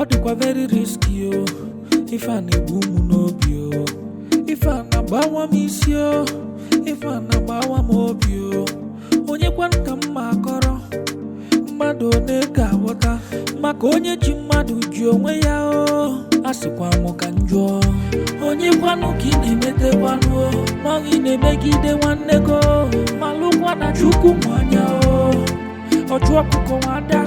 Odikwa very risky, oh. If I need boom no bio. If I na bawa misio. If I na bawa mobio. Onye kwan kama koro. Mado nega wata. Maka onye ji mmadụ ji onwe ya o. Asịkwa m ka njọ. Onye kwanu ka ị na-emete kwanu o. Ma ị na-emegide nwanne go. Malụkwa na Chukwu nwanya o. Ọchụ ọkụkọ nwada.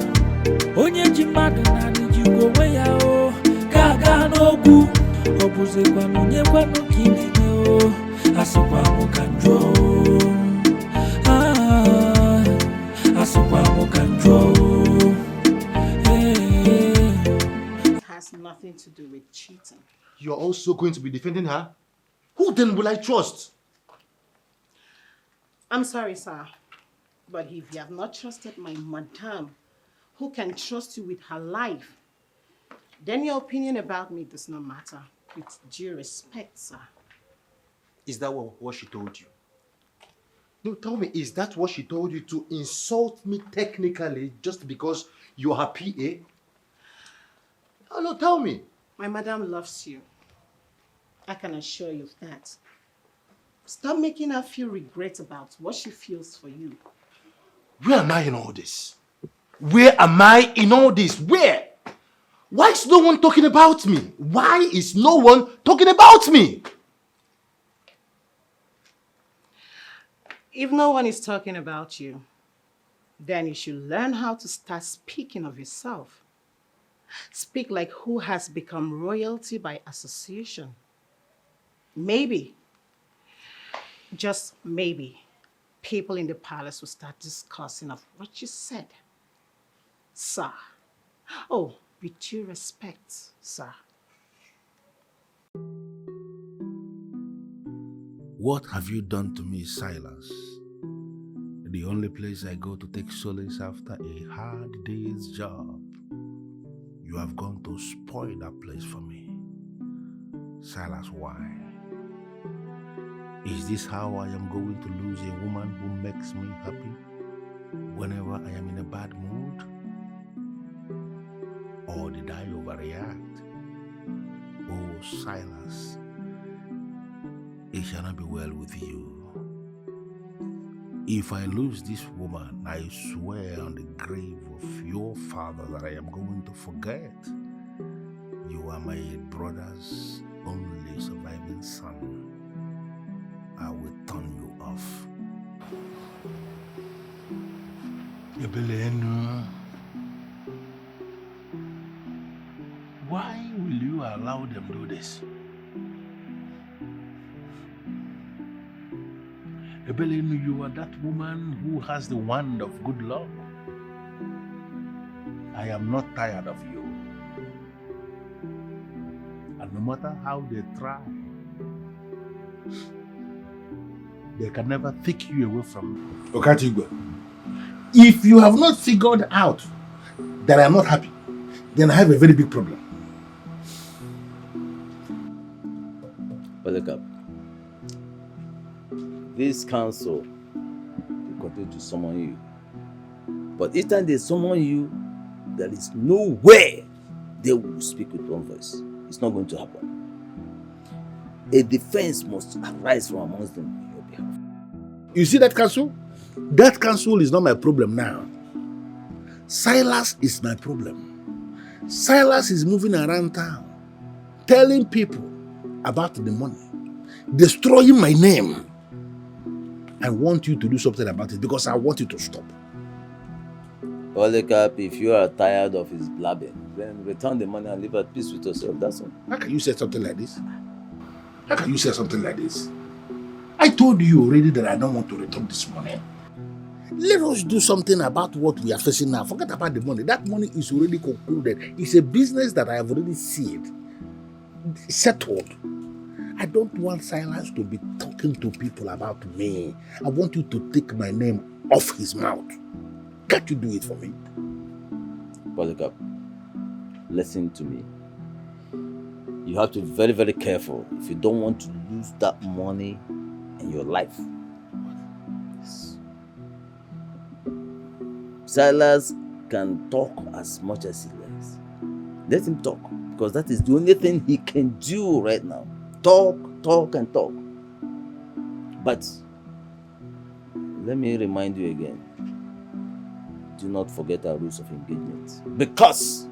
Onye ji mmadụ na ji onwe ya o. Ga-aga n'okwu. Ọ bụzikwa onye kwanu ka ị na-eme o. Asịkwa m ka njọ o. Asịkwa m ka njọ o. Has nothing to do with cheating. You're also going to be defending her? Who then will I trust? I'm sorry, sir. But if you have not trusted my madam, who can trust you with her life, then your opinion about me does not matter. With due respect, sir. Is that what she told you? No, tell me, is that what she told you, to insult me technically just because you're her PA? Oh, no, tell me. My madam loves you. I can assure you of that. Stop making her feel regret about what she feels for you. Where am I in all this? Where am I in all this? Where? Why is no one talking about me? Why is no one talking about me? If no one is talking about you, then you should learn how to start speaking of yourself. Speak like who has become royalty by association. Maybe, just maybe, people in the palace will start discussing of what you said. Sir. Oh, with due respect, sir. What have you done to me, Silas? The only place I go to take solace after a hard day's job. You have gone to spoil that place for me. Silas, why? Is this how I am going to lose a woman who makes me happy whenever I am in a bad mood? Or did I overreact? Oh, Silas, it shall not be well with you. If I lose this woman, I swear on the grave of your father that I am going to forget. You are my brother's only surviving son. I will turn you off. Ebelenu, why will you allow them do this? Ebelenu, you are that woman who has the wand of good luck. I am not tired of you. And no matter how they try, they can never take you away from me. Okatigwe, if you have not figured out that I am not happy, then I have a very big problem. Polycap, this council will continue to summon you. But each time they summon you, there is no way they will speak with one voice. It's not going to happen. A defense must arise from amongst them on your behalf. You see that council? That council is not my problem now. Silas is my problem. Silas is moving around town, telling people about the money, destroying my name. I want you to do something about it because I want you to stop. Polycap, if you are tired of his blabbing, then return the money and live at peace with yourself. That's all. How can you say something like this? How can you say something like this? I told you already that I don't want to return this money. Let us do something about what we are facing now. Forget about the money. That money is already concluded. It's a business that I have already settled. I don't want Silas to be talking to people about me. I want you to take my name off his mouth. Can't you do it for me? Polycap, listen to me. You have to be very, very careful if you don't want to lose that money in your life. Yes. Silas can talk as much as he likes. Let him talk, because that is the only thing he can do right now. Talk, talk, and talk. But let me remind you again, do not forget our rules of engagement. Because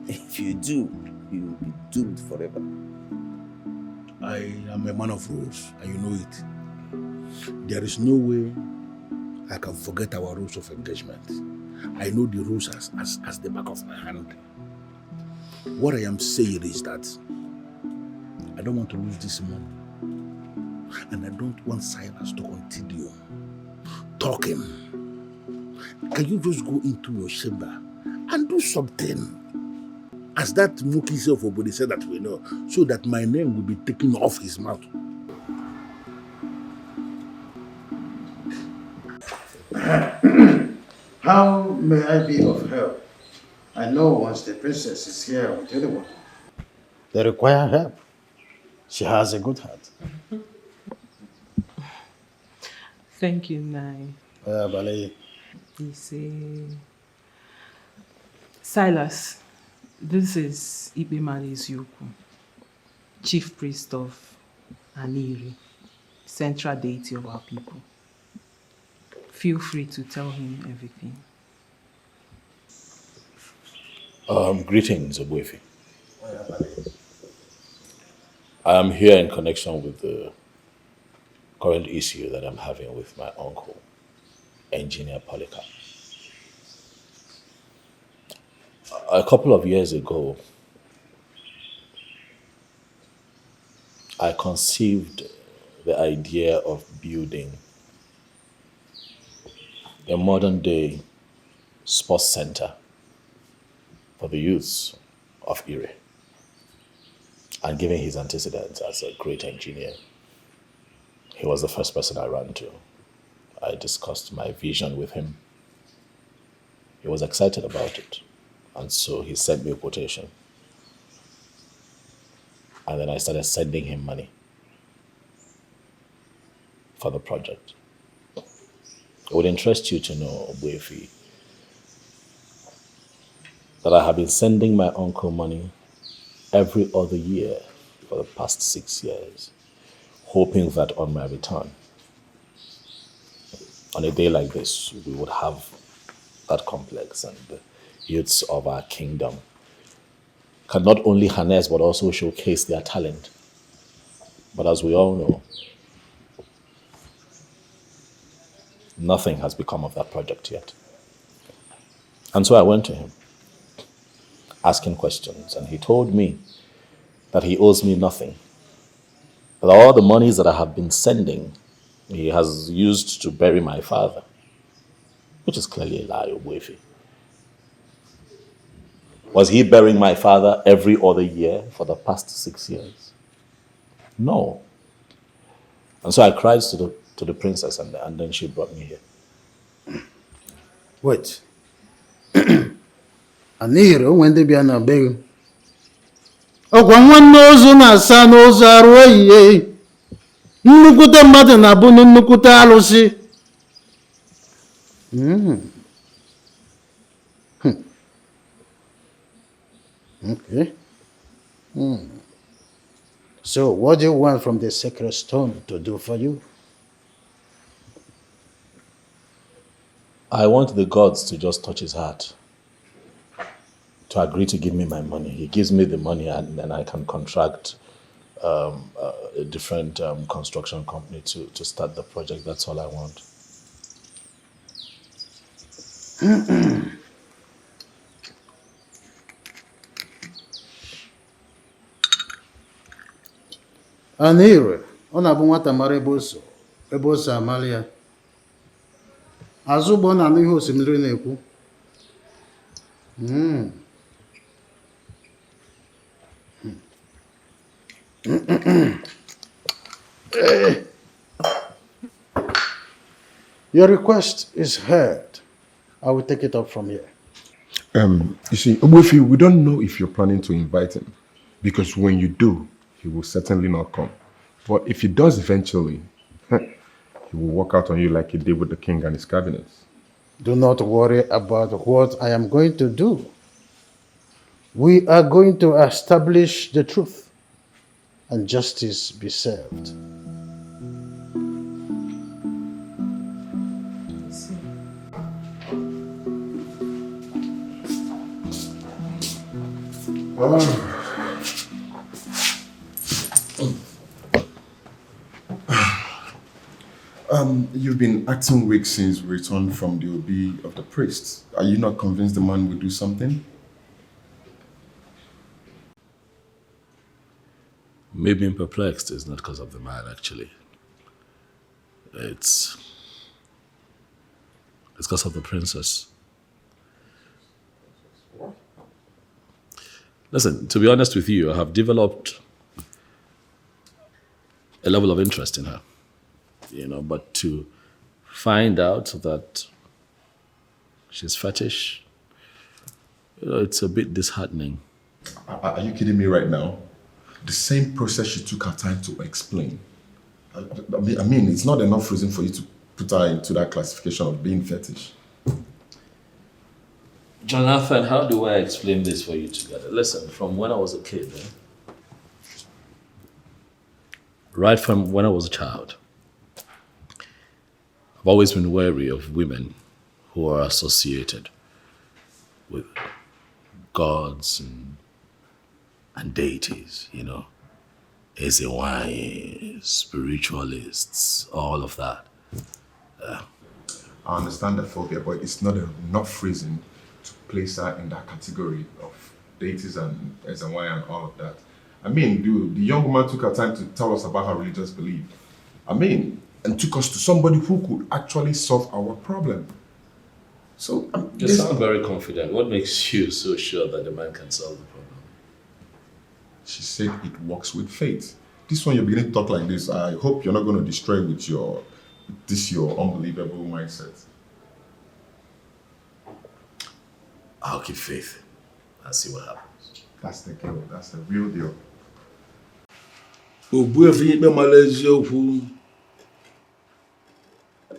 if you do, you will be doomed forever. I am a man of rules, and you know it. There is no way I can forget our rules of engagement. I know the rules as the back of my hand. What I am saying is that I don't want to lose this money. And I don't want Silas to continue talking. Can you just go into your chamber and do something? As that Mookie self-obody said that we know, so that my name will be taken off his mouth. How may I be of help? I know once the princess is here with anyone, they require help. She has a good heart. Thank you, Nai. Ballet. You see, Silas, this is Ibemale Eziokwu, chief priest of Aniri, central deity of our people. Feel free to tell him everything. Greetings, Obuefi. I am here in connection with the current issue that I'm having with my uncle, Engineer Polycap. A couple of years ago, I conceived the idea of building a modern-day sports center for the youths of Ire. And given his antecedents as a great engineer, he was the first person I ran to. I discussed my vision with him. He was excited about it. And so he sent me a quotation. And then I started sending him money for the project. It would interest you to know, Obuefi, that I have been sending my uncle money every other year for the past 6 years, hoping that on my return, on a day like this, we would have that complex and the youths of our kingdom can not only harness but also showcase their talent. But as we all know, nothing has become of that project yet. And so I went to him, asking questions, and he told me that he owes me nothing. That all the monies that I have been sending, he has used to bury my father, which is clearly a lie, Obuefi. Was he burying my father every other year for the past 6 years? No. And so I cried to the princess, and then she brought me here. Wait. Aniro, when they be an abeg. One knows on a son knows our way. Nukuta mother Nabunu Nukuta Alosi. Okay. So, what do you want from the sacred stone to do for you? I want the gods to just touch his heart, to agree to give me my money. He gives me the money, and then I can contract a different construction company to start the project. That's all I want. Anire, on a bonata mareboso, ebosa amalia. Azubona niho similre neku. Your request is heard. I will take it up from here. You see, Obuefi, we don't know if you're planning to invite him, because when you do, he will certainly not come. But if he does eventually, he will walk out on you like he did with the king and his cabinets. Do not worry about what I am going to do. We are going to establish the truth and justice be served. You've been acting weak since we returned from the OB of the priest. Are you not convinced the man will do something? Me being perplexed is not because of the man, actually. It's because of the princess. Listen, to be honest with you, I have developed a level of interest in her. But to find out that she's fetish, it's a bit disheartening. Are you kidding me right now? The same process she took her time to explain. I mean, it's not enough reason for you to put her into that classification of being fetish. Jonathan, how do I explain this for you together? Listen, from when I was a kid, right from when I was a child, I've always been wary of women who are associated with gods and deities, Ezewai, spiritualists, all of that. I understand the phobia, but it's not enough reason to place her in that category of deities and Ezewai and all of that. I mean, the young woman took her time to tell us about her religious belief. And took us to somebody who could actually solve our problem. So you sound very confident. What makes you so sure that the man can solve the problem? She said it works with faith. This one you're beginning to talk like this. I hope you're not going to destroy with your unbelievable mindset. I'll keep faith and see what happens. That's the deal. That's the real deal.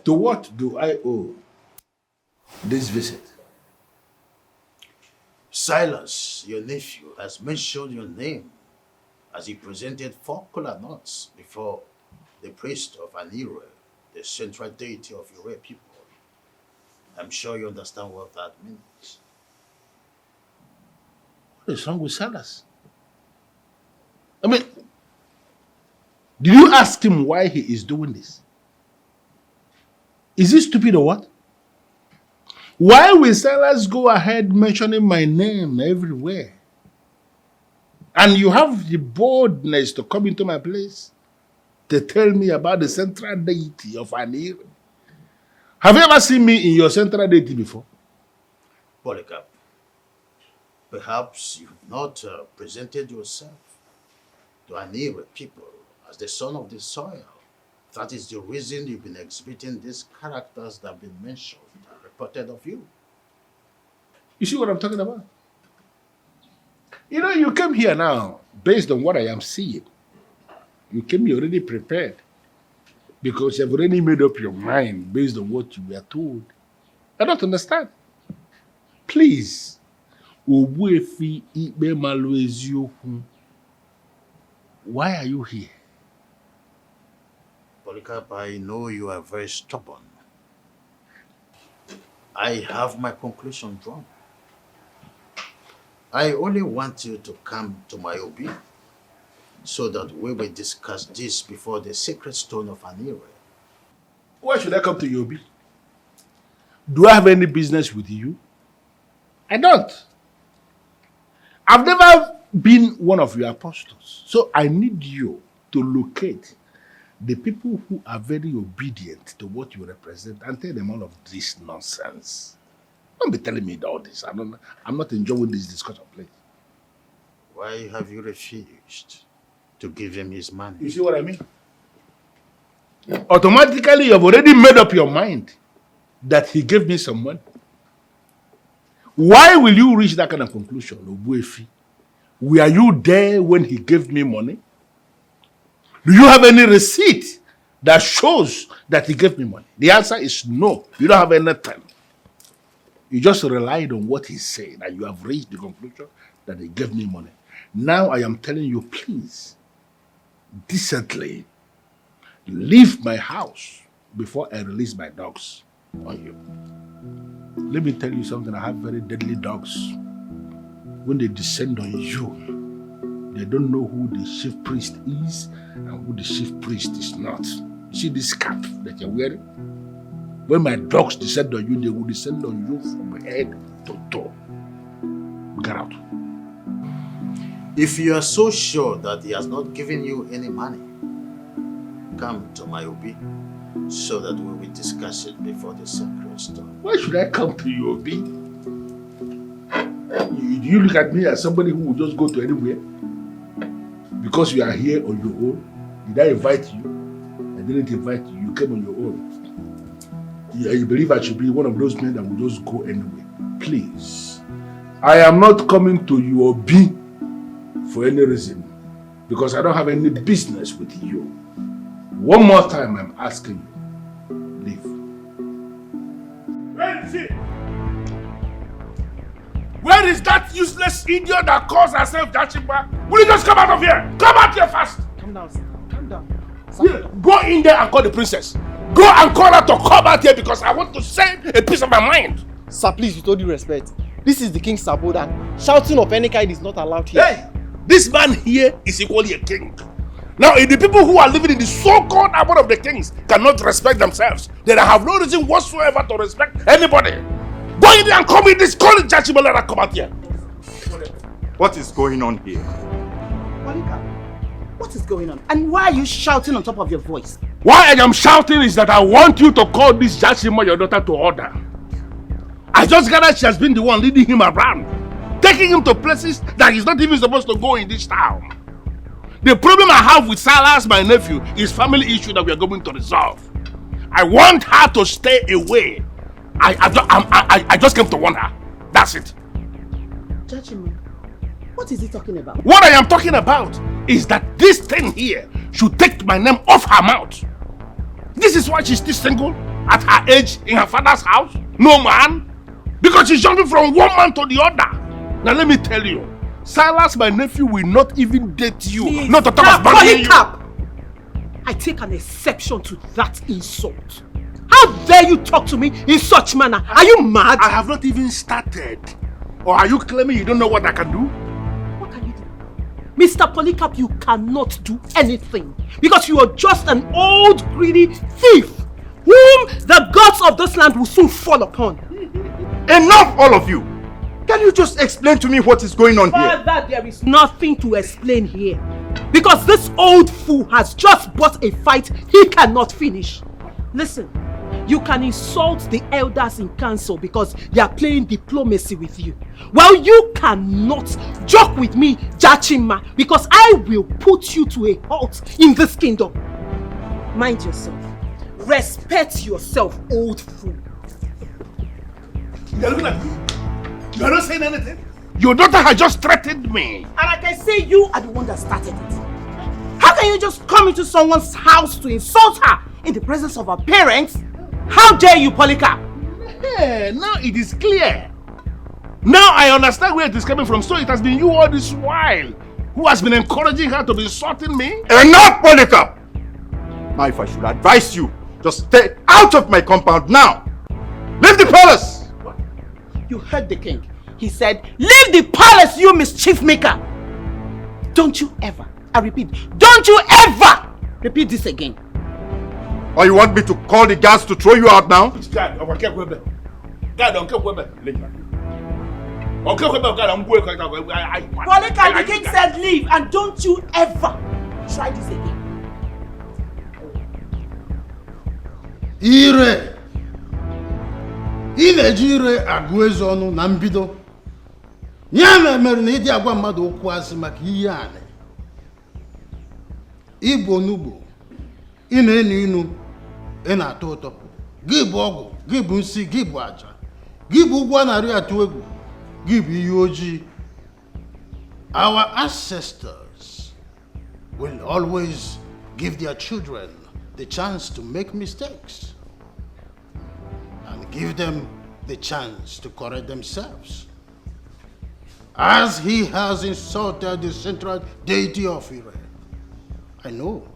To what do I owe this visit? Silas, your nephew, has mentioned your name as he presented 4 kola nuts before the priest of Ire, the central deity of Ire people. I'm sure you understand what that means. What is wrong with Silas? Did you ask him why he is doing this? Is he stupid or what? Why will Silas go ahead mentioning my name everywhere? And you have the boldness to come into my place to tell me about the central deity of Ire. Have you ever seen me in your central deity before? Polycap, perhaps you have not presented yourself to Ire people as the son of the soil. That is the reason you've been exhibiting these characters that have been mentioned and reported of you. You see what I'm talking about? You came here now based on what I am seeing. You came here already prepared because you've already made up your mind based on what you were told. I don't understand. Please, why are you here? Polycarp, I know you are very stubborn. I have my conclusion drawn. I only want you to come to my OB so that we will discuss this before the sacred stone of Ire. Why should I come to your OB? Do I have any business with you? I don't. I've never been one of your apostles. So I need you to locate the people who are very obedient to what you represent and tell them all of this nonsense. Don't be telling me all this. I'm not enjoying this discussion, please. Why have you refused to give him his money? You see what I mean? Automatically, you've already made up your mind that he gave me some money. Why will you reach that kind of conclusion, Obuefi? Were you there when he gave me money? Do you have any receipt that shows that he gave me money? The answer is no. You don't have anything. You just relied on what he said and you have reached the conclusion that they gave me money. Now I am telling you, please, decently, leave my house before I release my dogs on you. Let me tell you something, I have very deadly dogs. When they descend on you, they don't know who the chief priest is and who the chief priest is not. See this cap that you're wearing? When my dogs descend on you, they will descend on you from head to toe. Get out. If you are so sure that he has not given you any money, come to my Obi so that we will discuss it before the sacred stone. Why should I come to you, Obi? Do you look at me as somebody who will just go to anywhere? Because you are here on your own? Did I invite you? I didn't invite you. You came on your own. You believe I should be one of those men that will just go anywhere? Please. I am not coming to you, Obi, for any reason. Because I don't have any business with you. One more time I'm asking you. Leave. Where is he? Where is that useless idiot that calls herself Jachima? Will you just come out of here? Come out here fast! Calm down, sir. Calm down. Yeah, go in there and call the princess. Go and call her to come out here because I want to save a piece of my mind. Sir, please, with all due respect, this is the king's abode and shouting of any kind is not allowed here. Hey, this man here is equally a king. Now, if the people who are living in the so-called abode of the kings cannot respect themselves, then I have no reason whatsoever to respect anybody. Go in there and call me this, call it Jachima, let her come out here. What is going on here? Polycap, what is going on? And why are you shouting on top of your voice? Why I am shouting is that I want you to call this Jachima, your daughter, to order. I just gathered she has been the one leading him around, taking him to places that he's not even supposed to go in this town. The problem I have with Silas, my nephew, is family issue that we are going to resolve. I want her to stay away. I just came to warn her. That's it. Jachima, what is he talking about? What I am talking about is that this thing here should take my name off her mouth. This is why she's still single at her age in her father's house. No man. Because she's jumping from one man to the other. Now let me tell you, Silas, my nephew, will not even date you. Please, not to talk about marrying you. I take an exception to that insult. How dare you talk to me in such manner? Are you mad? I have not even started. Or are you claiming you don't know what I can do? What can you do? Mr. Polycap, you cannot do anything. Because you are just an old greedy thief whom the gods of this land will soon fall upon. Enough, all of you! Can you just explain to me what is going on here? Father, there is nothing to explain here. Because this old fool has just bought a fight he cannot finish. Listen, you can insult the elders in council because they are playing diplomacy with you. Well, you cannot joke with me, Jachima, because I will put you to a halt in this kingdom. Mind yourself. Respect yourself, old fool. You're looking at me. You're not saying anything. Your daughter has just threatened me. And I can say you are the one that started it. How can you just come into someone's house to insult her in the presence of her parents? How dare you, Polycap? Yeah, now it is clear. Now I understand where it is coming from. So it has been you all this while who has been encouraging her to be insulting me? Enough, Polycap! Now if I should advise you, just stay out of my compound now. Leave the palace! What? You heard the king. He said, leave the palace, you mischief maker. Don't you ever, I repeat, don't you ever repeat this again. Or you want me to call the guards to throw you out now? God, Polycap, the king said leave, and don't you ever try this again. Ire! Ị na-eji ire agụ eze ọnụ na mbido. Ya mere na ịdị agwa mmadụ okwu asị maka ihe anị. Igbo onugbo, ị na-enu inu, ị na-atọ ụtọ. Gị bụ ọgwụ, gị bụ nsị, gị bụ aja. Gị bụ ụgwọ narị atụ egwu, gị bụ ihe ojii. Our ancestors will always give their children the chance to make mistakes and give them the chance to correct themselves. as he has insulted the central deity of Ire. I know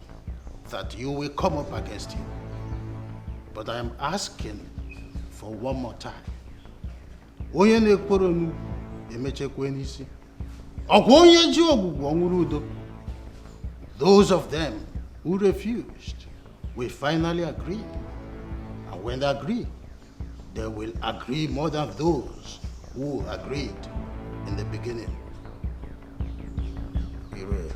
that you will come up against him, but I am asking for one more time. Onye na-ekporo nu emechekwe n'isi. Ọkwa onye ji ogbugbu ọnwụrụ udo. Those of them who refused will finally agree. And when they agree, they will agree more than those who agreed in the beginning. Ire.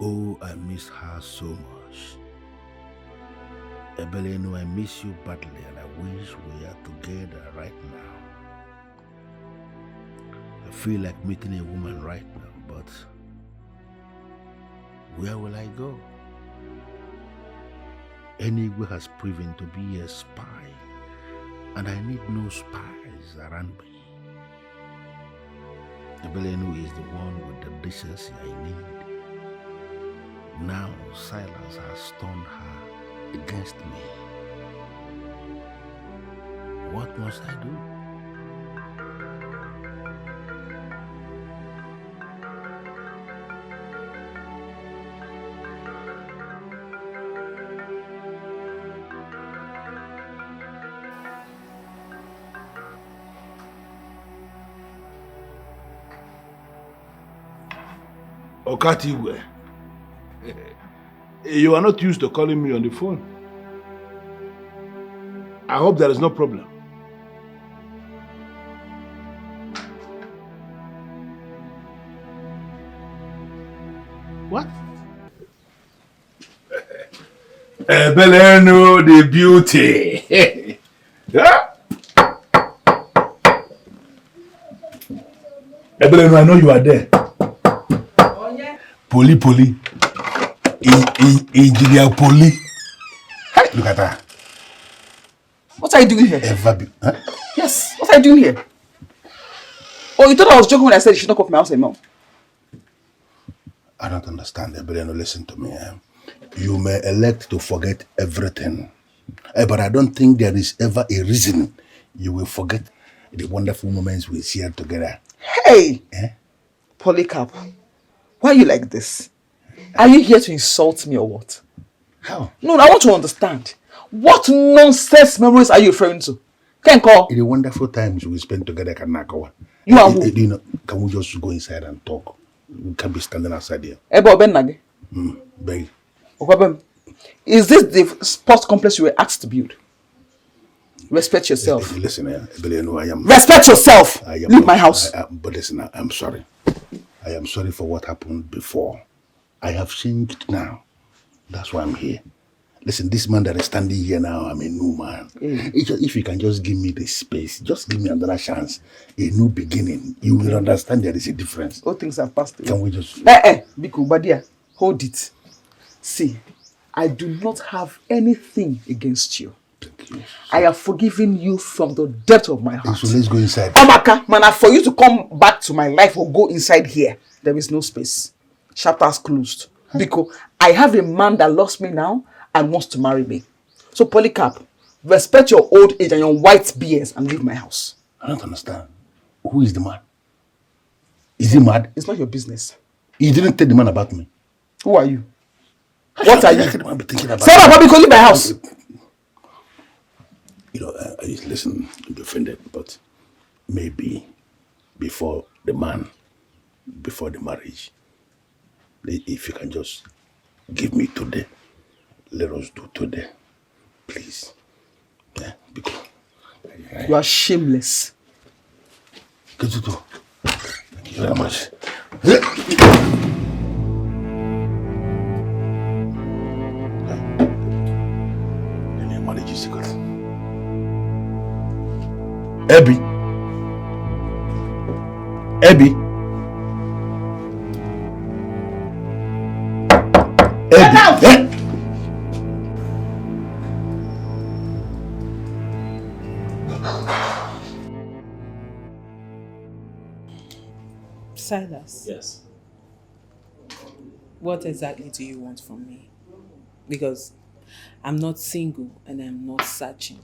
Oh, I miss her so much. Ebelenu, I miss you badly and I wish we are together right now. I feel like meeting a woman right now, but where will I go? Anywhere has proven to be a spy, and I need no spies around me. Ebelenu is the one with the decency I need. Now Silas has turned her against me. What must I do? Okatiwe. You are not used to calling me on the phone. I hope there is no problem. What? Beleno the beauty. Beleno, I know you are there. Poli. Engineer Poli. Hey, look at her. What are you doing here? Huh? Yes, what are you doing here? Oh, you thought I was joking when I said you should not come from my house anymore? I don't understand, Beleno. Listen to me. You may elect to forget everything, but I don't think there is ever a reason you will forget the wonderful moments we shared together. Hey! Polycap, why are you like this? Are you here to insult me or what? How? No, I want to understand. What nonsense memories are you referring to? Can call. The wonderful times we spent together, Kanakawa. You are who? You know, can we just go inside and talk? We can't be standing outside here. Beg. Is this the sports complex you were asked to build? Respect yourself. Listen, I am. Respect yourself. Leave my house. But listen, I'm sorry. I am sorry for what happened before. I have changed now. That's why I'm here. Listen, this man that is standing here now, I'm a new man. If you can just give me the space, just give me another chance, a new beginning, you will understand there is a difference. All things have passed away. Can we just... Biku, Badia, hold it. See, I do not have anything against you. Thank you. I have forgiven you from the depth of my heart. So let's go inside. Amaka, man, for you to come back to my life or go inside here, there is no space. Chapters closed. Because I have a man that loves me now and wants to marry me. So Polycap, respect your old age and your white beards and leave my house. I don't understand. Who is the man? Is he mad? It's not your business. You didn't tell the man about me. Who are you? What are you? Say that, Bobby, leave my house. You know, listen, I'm offended, but maybe before the marriage, if you can just give me today, let us do today, please. Yeah, because you are shameless. Good to do. Thank you very much. Let me manage your secret. Abby. Abby. Abby. Silas. Yes. What exactly do you want from me? Because I'm not single and I'm not searching.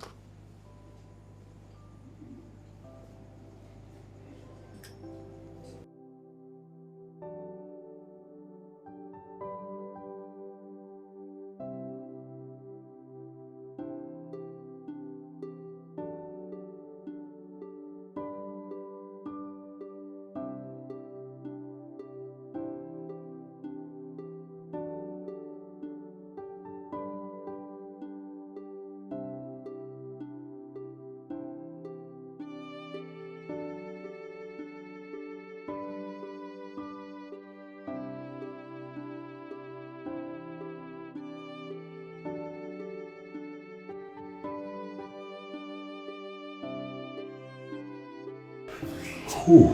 Whew.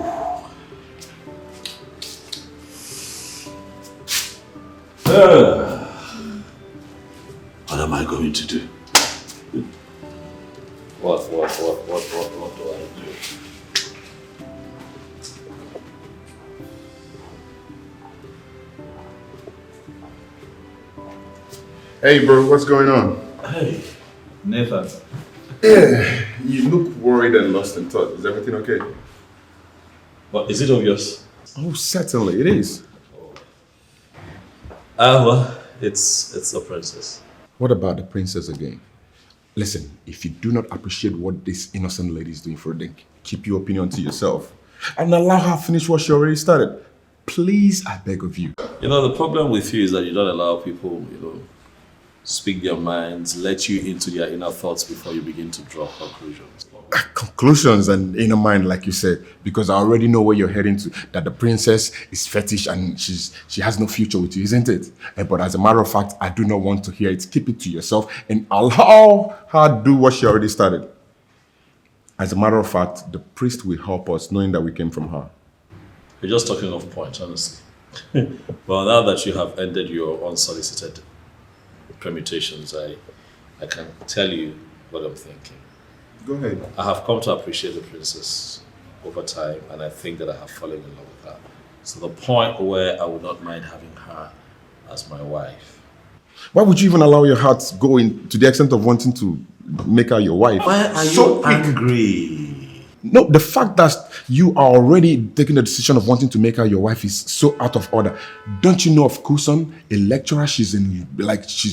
What am I going to do? What do I do? Hey, bro, what's going on? Hey, Nathan. Yeah, you look worried and lost in thought. Is everything okay? What, is it obvious? Oh, certainly, it is. Well, it's a princess. What about the princess again? Listen, if you do not appreciate what this innocent lady is doing for Dink, keep your opinion to yourself and allow her finish what she already started. Please, I beg of you. You know, the problem with you is that you don't allow people, speak their minds, let you into their inner thoughts before you begin to draw conclusions. Conclusions and inner mind, like you said, because I already know where you're heading to, that the princess is fetish and she has no future with you, isn't it? But as a matter of fact, I do not want to hear it. Keep it to yourself and allow her do what she already started. As a matter of fact, the priest will help us, knowing that we came from her. You're just talking off point, honestly. Well, now that you have ended your unsolicited permutations, I can tell you what I'm thinking. Go ahead. I have come to appreciate the princess over time, and I think that I have fallen in love with her. To the point where I would not mind having her as my wife. Why would you even allow your heart go to the extent of wanting to make her your wife? Why are you angry? No, the fact that you are already taking the decision of wanting to make her your wife is so out of order. Don't you know of Kusan, a lecturer she's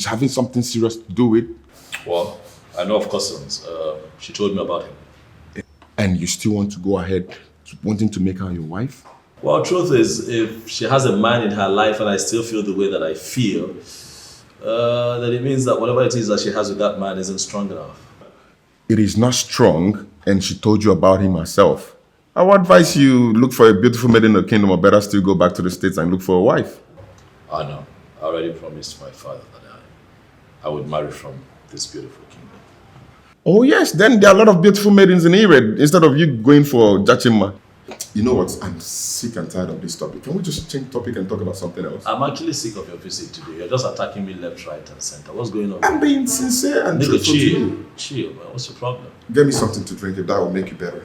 having something serious to do with? Well, I know of Cousins. She told me about him. And you still want to go ahead wanting to make her your wife? Well, truth is, if she has a man in her life and I still feel the way that I feel, then it means that whatever it is that she has with that man isn't strong enough. It is not strong, and she told you about him herself. I would advise you look for a beautiful maiden in the kingdom, or better still go back to the States and look for a wife. I know. I already promised my father that I would marry from this beautiful kingdom. Oh yes, then there are a lot of beautiful maidens in Ired instead of you going for Jachima. You know what? I'm sick and tired of this topic. Can we just change topic and talk about something else? I'm actually sick of your visit today. You're just attacking me left, right, and center. What's going on? I'm being sincere and Nigga, truthful to you. Chill, man. What's your problem? Get me something to drink if that will make you better.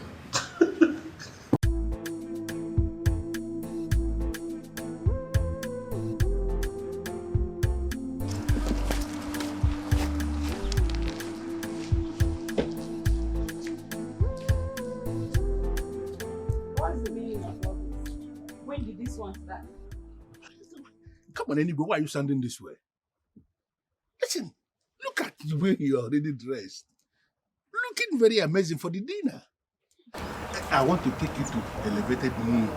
Come on, anyway, why are you standing this way? Listen, look at the way you're already dressed. Looking very amazing for the dinner. I want to take you to Elevated Moon,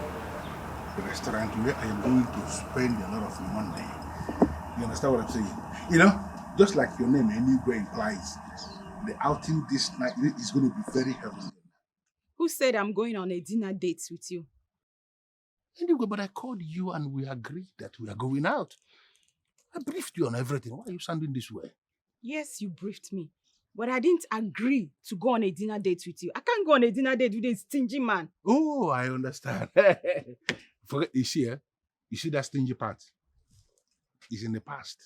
the restaurant where I am going to spend a lot of money. You understand what I'm saying? You know, just like your name anywhere implies, the outing this night is going to be very heavenly. Who said I'm going on a dinner date with you? Anyway, but I called you and we agreed that we are going out. I briefed you on everything. Why are you standing this way? Yes, you briefed me. But I didn't agree to go on a dinner date with you. I can't go on a dinner date with a stingy man. Oh, I understand. Forget, you see, you see that stingy part? It's in the past.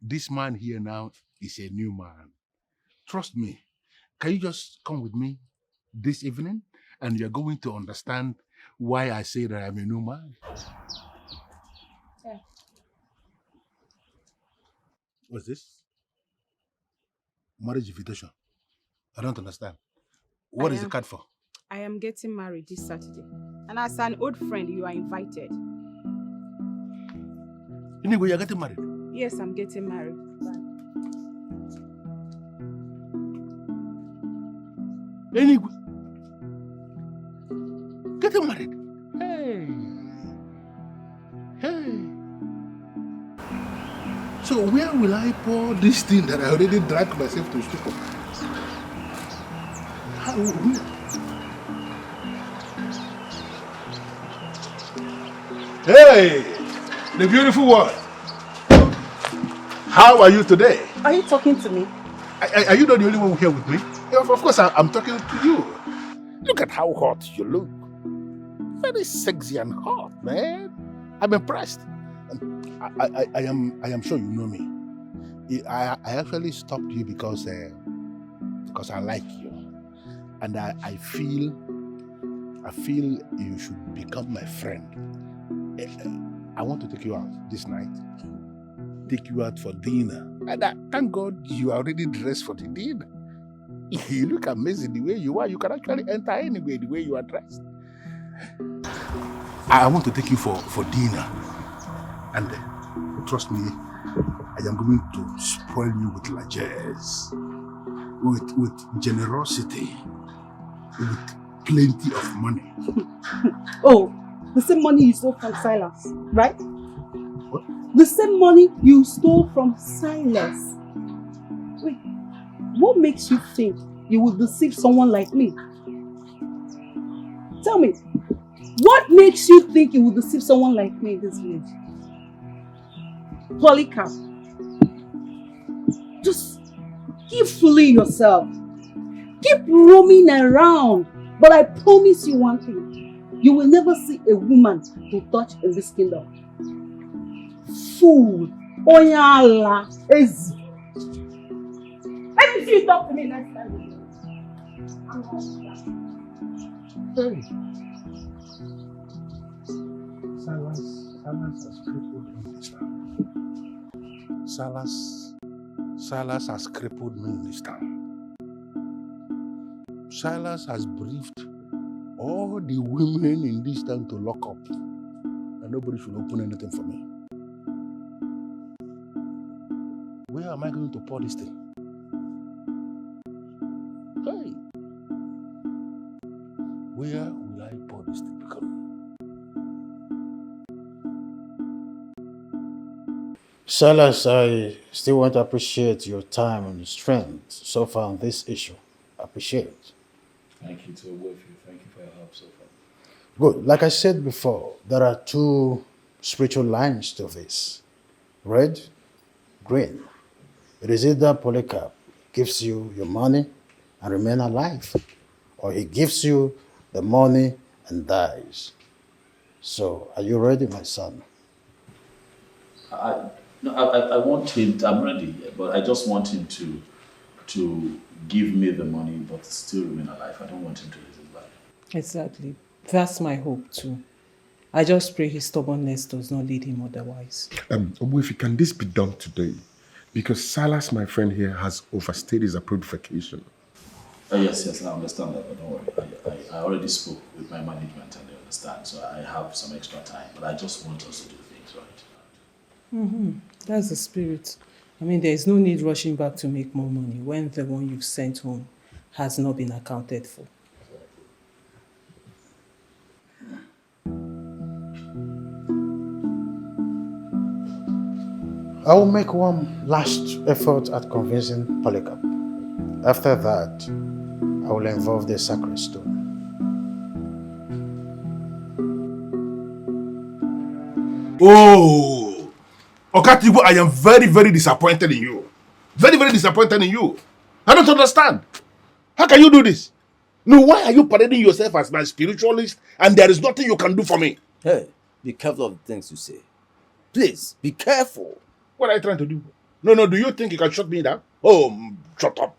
This man here now is a new man. Trust me. Can you just come with me this evening? And you're going to understand why I say that I'm a new man. Yeah. What's this? Marriage invitation. I don't understand. What is the card for? I am getting married this Saturday. And as an old friend, you are invited. Anyway, you're getting married? Yes, I'm getting married. Bye. Anyway, getting married? Hey. So where will I pour this thing that I already drank myself to stupor? Hey, the beautiful one. How are you today? Are you talking to me? Are you not the only one here with me? Of course, I'm talking to you. Look at how hot you look. Very sexy and hot, man. I'm impressed. I am sure you know me. I actually stopped you because I like you, and I feel you should become my friend. I want to take you out this night. Take you out for dinner. And thank God you are already dressed for the dinner. You look amazing the way you are. You can actually enter anywhere the way you are dressed. I want to take you for dinner. And trust me, I am going to spoil you with largesse, with generosity, with plenty of money. Oh, the same money you stole from Silas, right? What? The same money you stole from Silas. Wait, what makes you think you would deceive someone like me? Tell me, what makes you think you would deceive someone like me in this village? Polycap, just keep fooling yourself. Keep roaming around. But I promise you one thing. You will never see a woman to touch in this kingdom. Fool. Oyala. Ezi. Let me see you talk to me next time. Hey. Silas has crippled me this time. Silas has crippled me in this town. Silas has briefed all the women in this town to lock up, and nobody should open anything for me. Where am I going to pour this thing? Hey, where will I pour this thing become? Silas, I still want to appreciate your time and strength so far on this issue. Appreciate it. Thank you to both of you. Thank you for your help so far. Good. Like I said before, there are two spiritual lines to this. Red, green. It is either Polycap gives you your money and remain alive, or he gives you the money and dies. So, are you ready, my son? I want him, I'm ready, but I just want him to give me the money but still remain alive. I don't want him to lose his life. Exactly. That's my hope too. I just pray his stubbornness does not lead him otherwise. Obuefi, can this be done today? Because Silas, my friend here, has overstayed his approved vacation. Yes, I understand that, but don't worry. I already spoke with my management and they understand, so I have some extra time. But I just want us to do things right. That's the spirit. I mean, there is no need rushing back to make more money when the one you've sent home has not been accounted for. I will make one last effort at convincing Polycap. After that, I will involve the sacred stone. Oh! Okatibo, I am very, very disappointed in you. Very, very disappointed in you. I don't understand. How can you do this? No, why are you parading yourself as my spiritualist and there is nothing you can do for me? Hey, be careful of the things you say. Please, be careful. What are you trying to do? No, do you think you can shut me down? Oh, shut up.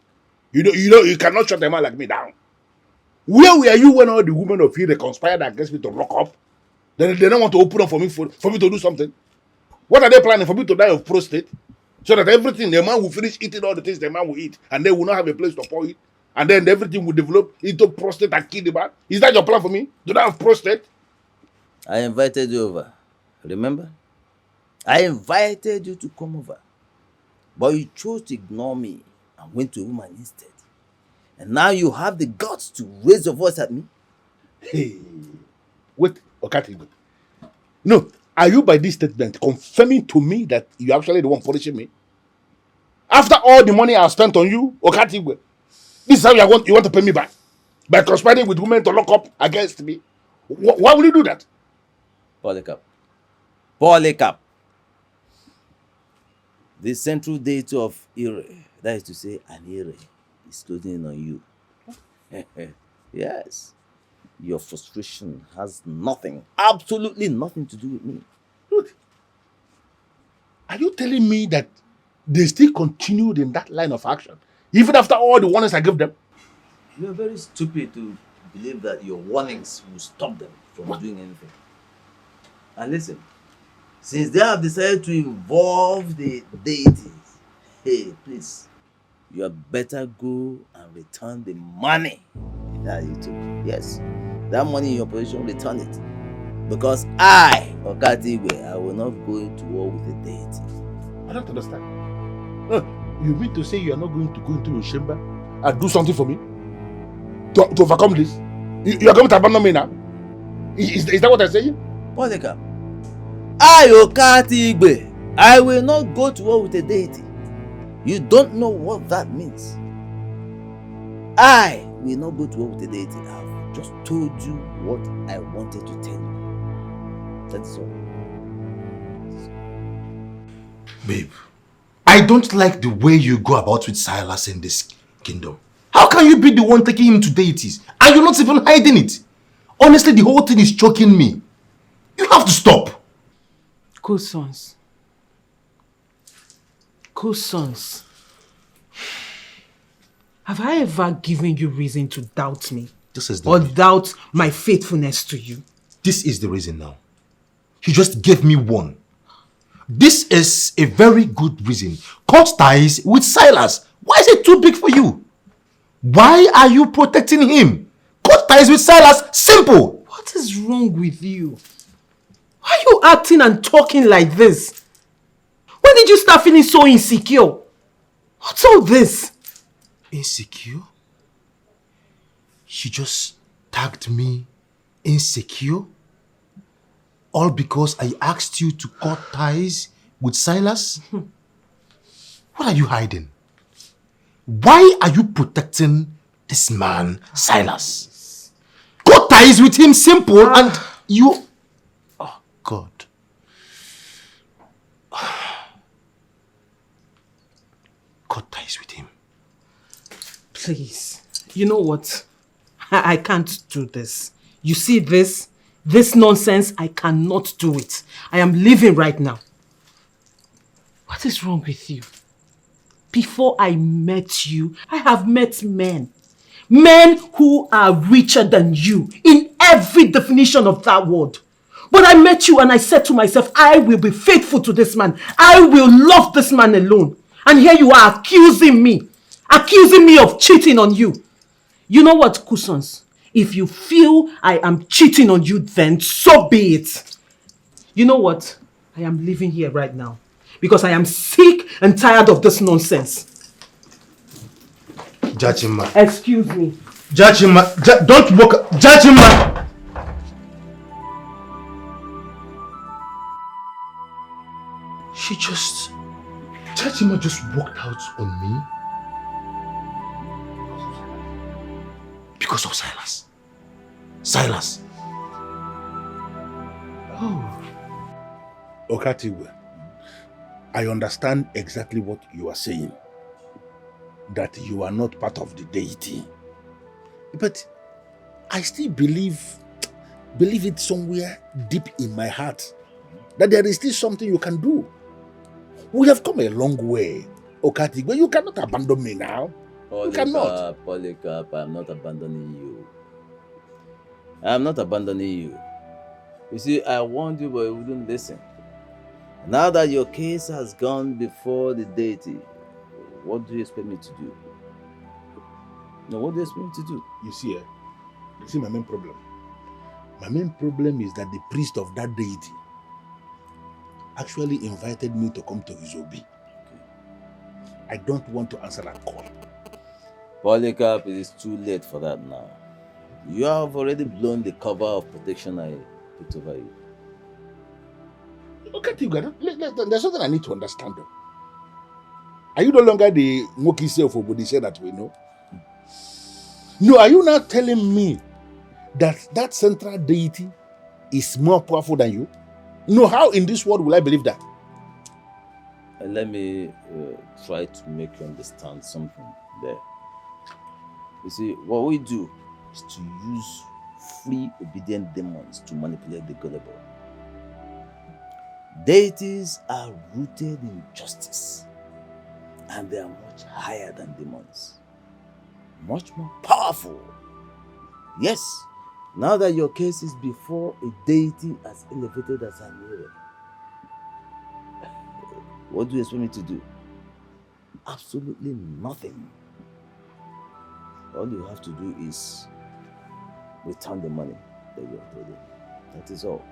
You cannot shut a man like me down. Where were you when all the women of Ire conspired against me to lock up? They don't want to open up for me to do something. What are they planning? For me to die of prostate? So that everything, the man will finish eating all the things the man will eat and they will not have a place to pour it. And then everything will develop into prostate and kill the man. Is that your plan for me? To die of prostate? I invited you over. Remember? I invited you to come over. But you chose to ignore me and went to a woman instead. And now you have the guts to raise your voice at me? Hey, wait, Okatigo. No, are you by this statement confirming to me that you're actually the one punishing me? After all the money I spent on you, Okatigo, this is how you want to pay me back? By conspiring with women to lock up against me? Why will you do that? Polycap. The central deity of Ire, that is to say, an Ire, is closing in on you. Yes. Your frustration has nothing, absolutely nothing to do with me. Look, are you telling me that they still continued in that line of action, even after all the warnings I gave them? You are very stupid to believe that your warnings will stop them from doing anything. And listen, since they have decided to involve the deities, hey, please, you had better go and return the money that you took. Yes, that money in your position, return it. Because I, Okatigwe, I will not go into war with the deity. I don't understand. You mean to say you are not going to go into your chamber and do something for me? To overcome this? You are going to abandon me now? Is that what I'm saying? Polycap, I, Okatigwe, I will not go to war with the deity. You don't know what that means. I will not go to war with the deity. I've just told you what I wanted to tell you. That's all. Babe, I don't like the way you go about with Silas in this kingdom. How can you be the one taking him to deities and you're not even hiding it? Honestly, the whole thing is choking me. You have to stop. Good sons. Good sons. Have I ever given you reason to doubt me? This is the or doubt my faithfulness to you? This is the reason now. You just gave me one. This is a very good reason. Cut ties with Silas. Why is it too big for you? Why are you protecting him? Cut ties with Silas. Simple. What is wrong with you? Why are you acting and talking like this? When did you start feeling so insecure? What's all this? Insecure? She just tagged me insecure? All because I asked you to cut ties with Silas? What are you hiding? Why are you protecting this man, Silas? Cut ties with him, simple, and you... Oh, God. Cut ties with him. Please, you know what? I can't do this. You see this? This nonsense, I cannot do it. I am leaving right now. What is wrong with you? Before I met you, I have met men. Men who are richer than you in every definition of that word. But I met you and I said to myself, I will be faithful to this man. I will love this man alone. And here you are accusing me of cheating on you. You know what, Kusons? If you feel I am cheating on you, then so be it. You know what? I am leaving here right now because I am sick and tired of this nonsense. Jachima. Excuse me. Jachima, don't walk. Jachima! Jachima just walked out on me. Because of Silas. Silas. Oh. Okatigwe, I understand exactly what you are saying. that you are not part of the deity. But I still believe it somewhere deep in my heart that there is still something you can do. We have come a long way, Okatigwe. You cannot abandon me now. You cannot. Polycarp, I'm not abandoning you. I'm not abandoning you. You see, I warned you, but you wouldn't listen. Now that your case has gone before the deity, what do you expect me to do? No, what do you expect me to do? You see my main problem. My main problem is that the priest of that deity actually invited me to come to his obi. I don't want to answer that call. Polycarp, it is too late for that now. You have already blown the cover of protection I put over you. Look at you, God. There's something I need to understand. Though. Are you no longer the Moki self of Bodhisattva that we know? No, are you now telling me that central deity is more powerful than you? No, how in this world will I believe that? Let me try to make you understand something there. You see, what we do is to use free obedient demons to manipulate the gullible. Deities are rooted in justice, and they are much higher than demons. Much more powerful. Yes, now that your case is before a deity as elevated as Anira, what do you expect me to do? Absolutely nothing. All you have to do is return the money that you have paid. That is all.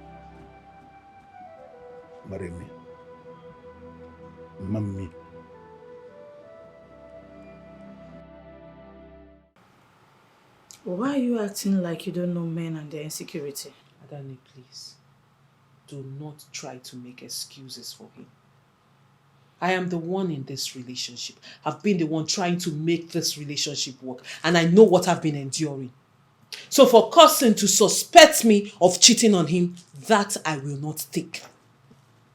Marry me. Mommy. Why are you acting like you don't know men and their insecurity? Adani, please. Do not try to make excuses for him. I am the one in this relationship. I've been the one trying to make this relationship work. And I know what I've been enduring. So for Cousin to suspect me of cheating on him, that I will not take.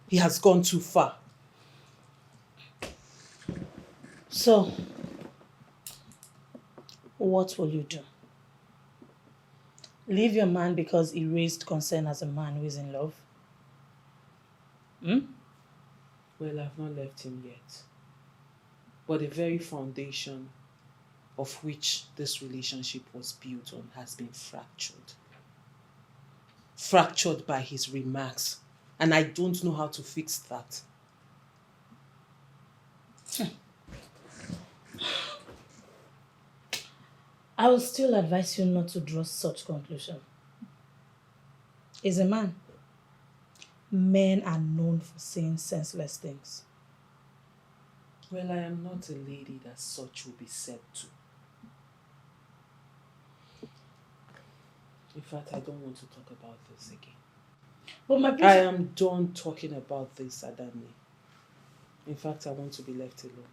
He has gone too far. So, what will you do? Leave your man because he raised concern as a man who is in love? Well, I've not left him yet. But the very foundation of which this relationship was built on has been fractured. Fractured by his remarks. And I don't know how to fix that. I will still advise you not to draw such conclusion. He's a man. Men are known for saying senseless things. Well, I am not a lady that such will be said to. In fact, I don't want to talk about this again. But I am done talking about this, Adani. In fact, I want to be left alone.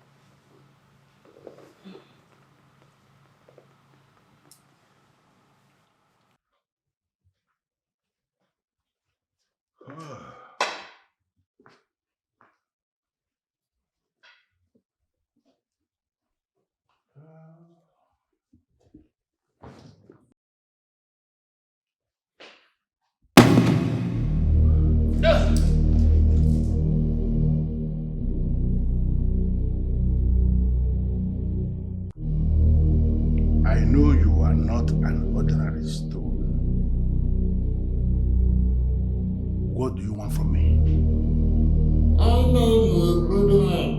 I know you are not an ordinary stone. What do you want from me? I know you're a good man,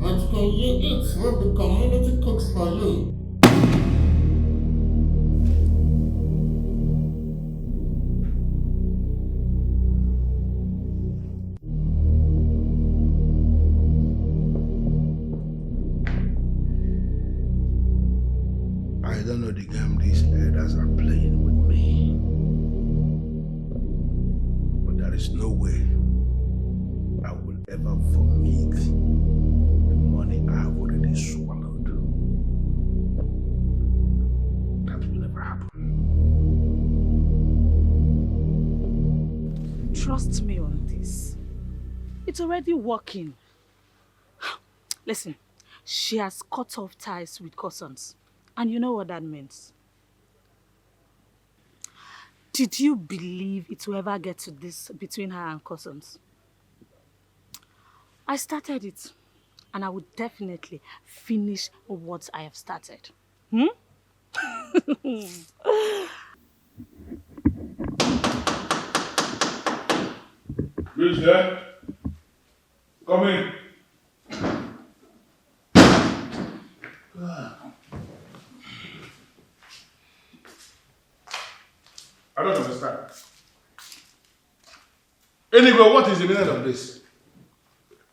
but can you eat what the community cooks for you? I don't know the game these elders are playing with me. But there is no way I will ever vomit the money I have already swallowed. That will never happen. Trust me on this. It's already working. Listen, she has cut off ties with cousins. And you know what that means? Did you believe it will ever get to this between her and cousins? I started it, and I would definitely finish what I have started. Who's there? Come in. I don't understand. Anyway, what is the meaning of this?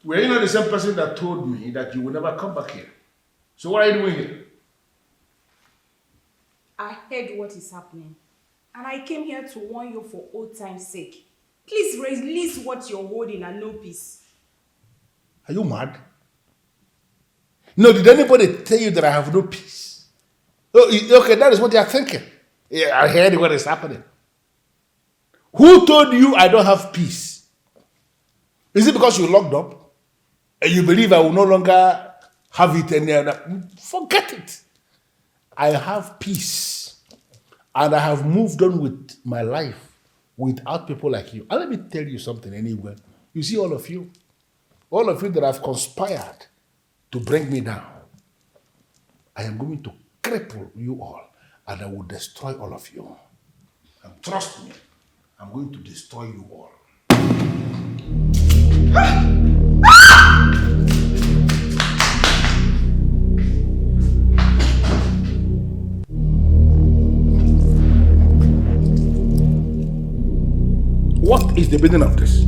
Were you not the same person that told me that you will never come back here? So what are you doing here? I heard what is happening, and I came here to warn you for old time's sake. Please release what you're holding and no peace. Are you mad? No, did anybody tell you that I have no peace? Oh, okay, that is what you are thinking. Yeah, I heard what is happening. Who told you I don't have peace? Is it because you locked up? And you believe I will no longer have it any other? Forget it. I have peace. And I have moved on with my life without people like you. And let me tell you something anyway. You see all of you that have conspired to bring me down, I am going to cripple you all and I will destroy all of you. And trust me, I'm going to destroy you all. What is the meaning of this?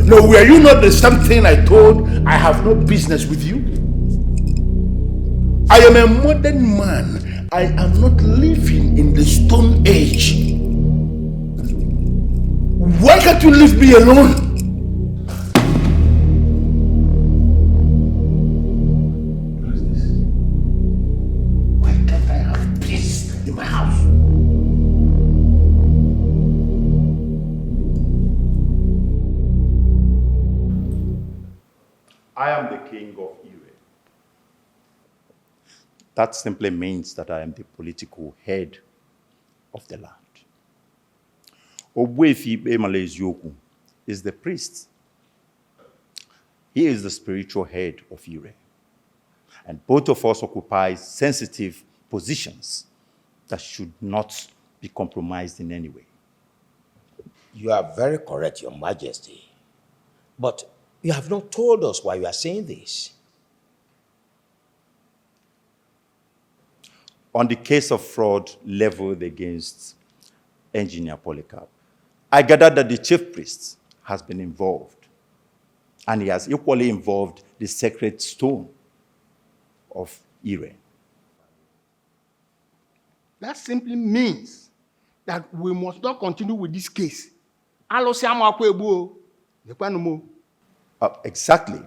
No, were you not the same thing I told I have no business with you? I am a modern man. I am not living in the Stone Age. Why can't you leave me alone? What is this? Why can't I have peace in my house? I am the king of Ire. That simply means that I am the political head of the land. Ogbuefi Emale Ezioku is the priest. He is the spiritual head of Ire. And both of us occupy sensitive positions that should not be compromised in any way. You are very correct, Your Majesty. But you have not told us why you are saying this. On the case of fraud leveled against Engineer Polycap, I gathered that the chief priest has been involved, and he has equally involved the sacred stone of Ire. That simply means that we must not continue with this case. Exactly.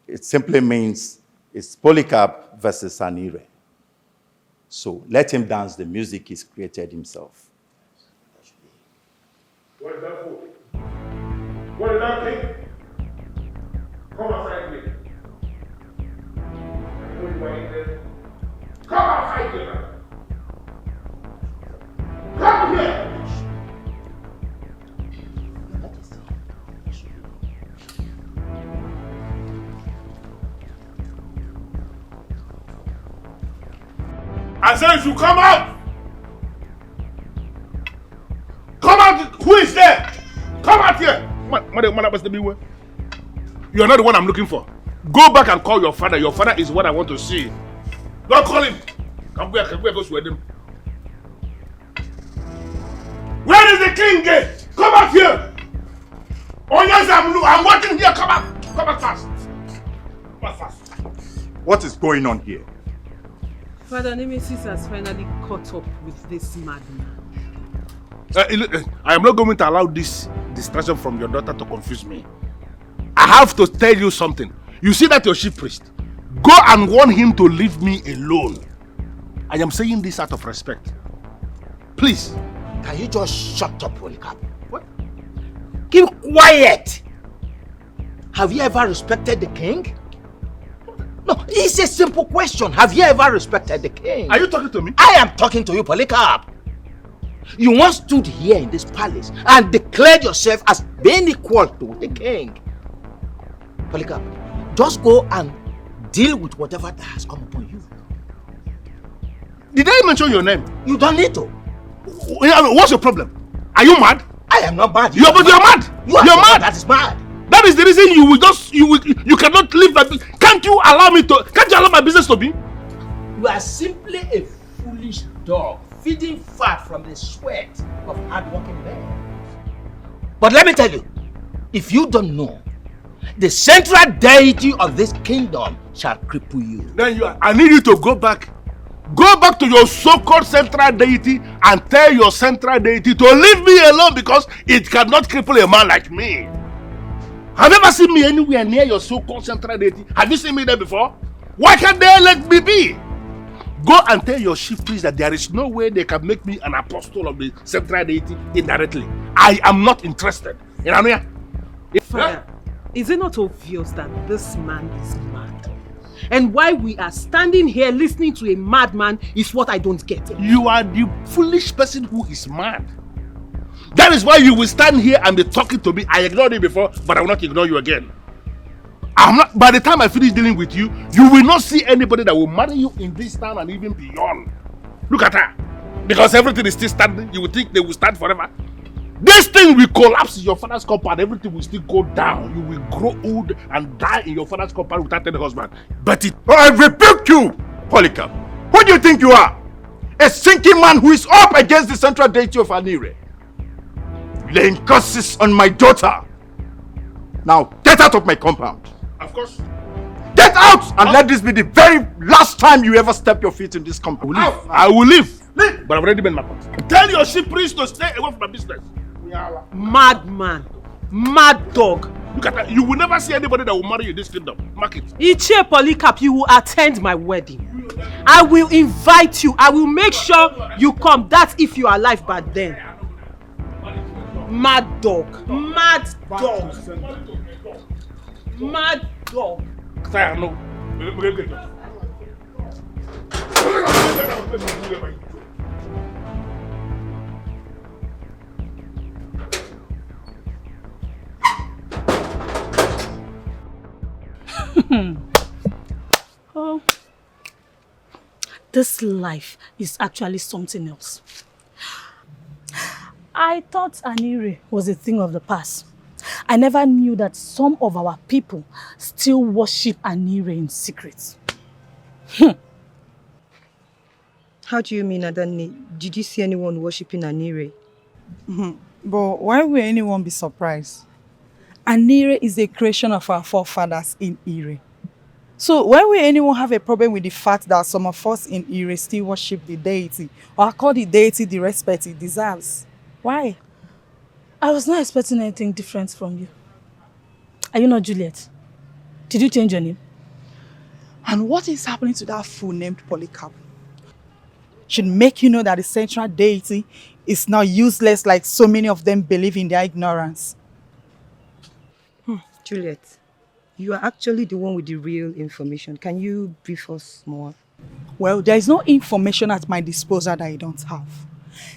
It simply means it's Polycarp versus an Ire. So let him dance the music he's created himself. What is that for? What is that thing? Come outside here. I know you are in there. Come outside here. Come here. I said you should come out! Come out! Who is there? Come out here! You are not the one I'm looking for. Go back and call your father. Your father is what I want to see. Don't call him. Come back, go with him. Where is the king gate? Come out here! Oh yes, I'm watching here. Come out! Come out fast! Come out fast! What is going on here? Father Nemesis has finally caught up with this madman. I am not going to allow this distraction from your daughter to confuse me. I have to tell you something. You see that your chief priest? Go and warn him to leave me alone. I am saying this out of respect. Please. Can you just shut up, Polycarp? What? Keep quiet! Have you ever respected the king? No, it's a simple question. Have you ever respected the king? Are you talking to me? I am talking to you, Polycarp. You once stood here in this palace and declared yourself as being equal to the king. Polycarp, just go and deal with whatever that has come upon you. Did I mention your name? You don't need to. What's your problem? Are you mad? I am not mad. You're mad. You're mad. That is mad. That is the reason you cannot live my business. Can't you allow my business to be? You are simply a foolish dog feeding fat from the sweat of hard-working men. But let me tell you, if you don't know, the central deity of this kingdom shall cripple you. Then I need you to go back. Go back to your so-called central deity and tell your central deity to leave me alone because it cannot cripple a man like me. Have you ever seen me anywhere near your so-called central deity? Have you seen me there before? Why can't they let me be? Go and tell your chief priest that there is no way they can make me an apostle of the central deity indirectly. I am not interested. You know what I mean? Father, is it not obvious that this man is mad? And why we are standing here listening to a madman is what I don't get. You are the foolish person who is mad. That is why you will stand here and be talking to me. I ignored you before, but I will not ignore you again. By the time I finish dealing with you, you will not see anybody that will marry you in this town and even beyond. Look at her. Because everything is still standing, you will think they will stand forever. This thing will collapse in your father's compound. Everything will still go down. You will grow old and die in your father's compound without any husband. But I rebuke you, Polycarp. Who do you think you are? A sinking man who is up against the central deity of Anire. Laying curses on my daughter. Now, get out of my compound. Of course. Get out and let this be the very last time you ever step your feet in this compound. I will leave. But I've already made my point. Tell your chief priest to stay away from my business. Madman. Mad dog. Look at that. You will never see anybody that will marry you in this kingdom. Mark it. Ichie Polycarp, you will attend my wedding. I will invite you. I will make sure you come. That's if you are alive by then. Mad dog. Mad dog. Mad dog. Oh, this life is actually something else. I thought Anire was a thing of the past. I never knew that some of our people still worship Anire in secret. How do you mean, Adani? Did you see anyone worshipping Anire? But why would anyone be surprised? Anire is a creation of our forefathers in Ire. So why would anyone have a problem with the fact that some of us in Ire still worship the deity or call the deity the respect it deserves? Why? I was not expecting anything different from you. Are you not Juliet? Did you change your name? And what is happening to that fool named Polycarp? Should make you know that the central deity is now useless like so many of them believe in their ignorance. Juliet, you are actually the one with the real information. Can you brief us more? Well, there is no information at my disposal that I don't have.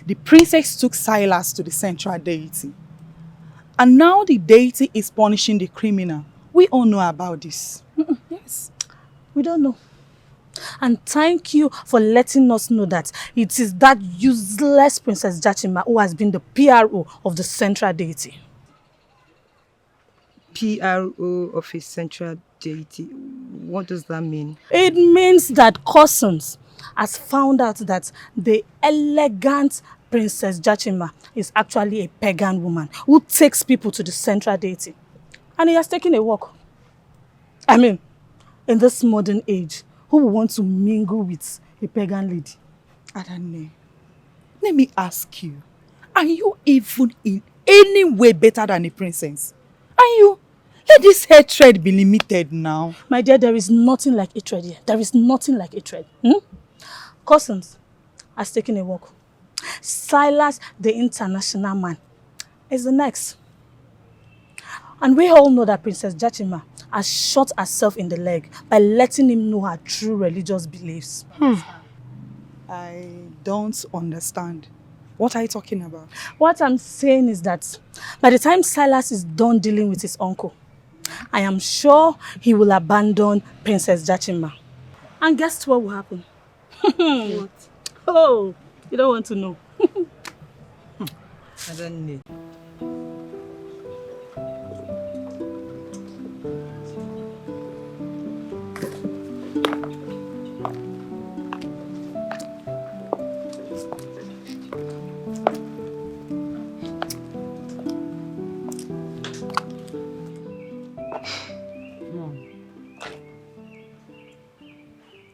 The princess took Silas to the central deity. And now the deity is punishing the criminal. We all know about this. Yes, we don't know. And thank you for letting us know that it is that useless Princess Jachima who has been the PRO of the central deity. PRO of a central deity? What does that mean? It means that Cousins has found out that the elegant Princess Jachima is actually a pagan woman who takes people to the central deity. And he has taken a walk. I mean, in this modern age, who would want to mingle with a pagan lady? Adane, let me ask you, are you even in any way better than a princess? Are you? Let this hatred be limited now. My dear, there is nothing like hatred here. There is nothing like hatred. Cousins has taken a walk. Silas, the international man, is the next. And we all know that Princess Jachima has shot herself in the leg by letting him know her true religious beliefs. I don't understand. What are you talking about? What I'm saying is that by the time Silas is done dealing with his uncle, I am sure he will abandon Princess Jachima. And guess what will happen? What? Oh, you don't want to know. I don't know.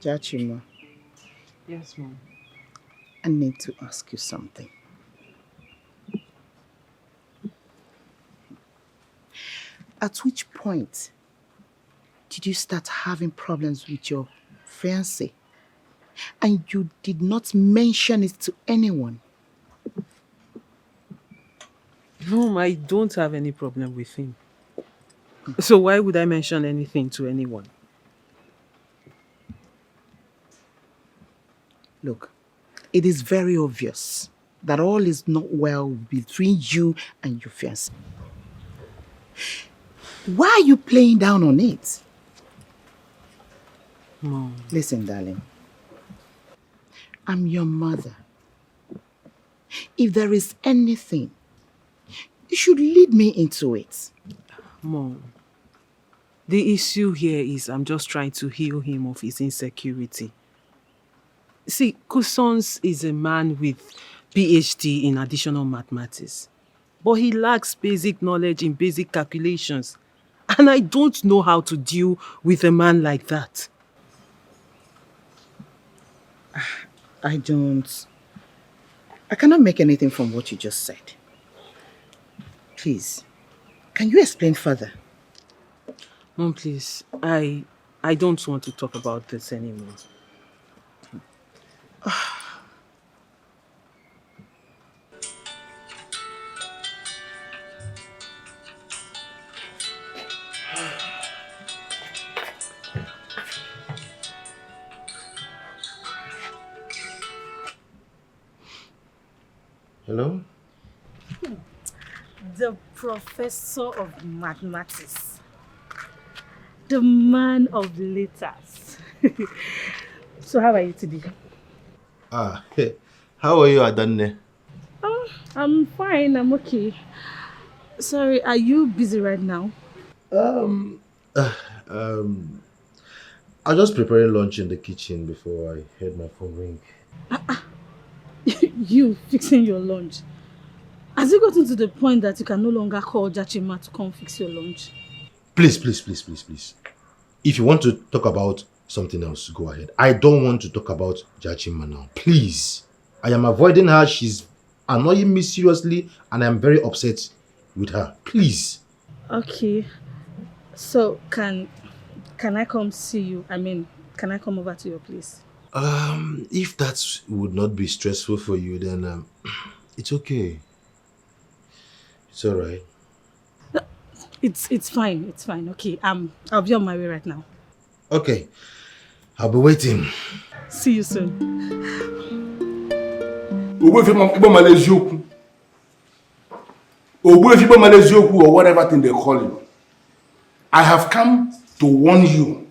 Jachima, Yes, Mom. I need to ask you something. At which point did you start having problems with your fiancé? And you did not mention it to anyone? Mom, I don't have any problem with him. So why would I mention anything to anyone? Look, it is very obvious that all is not well between you and your fiancé. Why are you playing down on it? Mom. Listen, darling. I'm your mother. If there is anything, you should lead me into it. Mom, the issue here is I'm just trying to heal him of his insecurity. See, Kusons is a man with PhD in additional mathematics, but he lacks basic knowledge in basic calculations. And I don't know how to deal with a man like that. I cannot make anything from what you just said. Please, can you explain further? Mom, please, I don't want to talk about this anymore. Hello? The professor of mathematics. The man of letters. So how are you today? How are you, Adanne? Oh, I'm fine, I'm okay. Sorry, are you busy right now? I was just preparing lunch in the kitchen before I heard my phone ring. You fixing your lunch? Has it gotten to the point that you can no longer call Jachima to come fix your lunch? Please. If you want to talk about something else, go ahead. I don't want to talk about Jachima now. Please. I am avoiding her. She's annoying me seriously and I'm very upset with her. Please. Okay. So, can I come see you? I mean, can I come over to your place? If that would not be stressful for you, then it's okay. It's all right. It's fine. It's fine. Okay. I'll be on my way right now. Okay. I'll be waiting. See you soon. Or whatever thing they call you. I have come to warn you.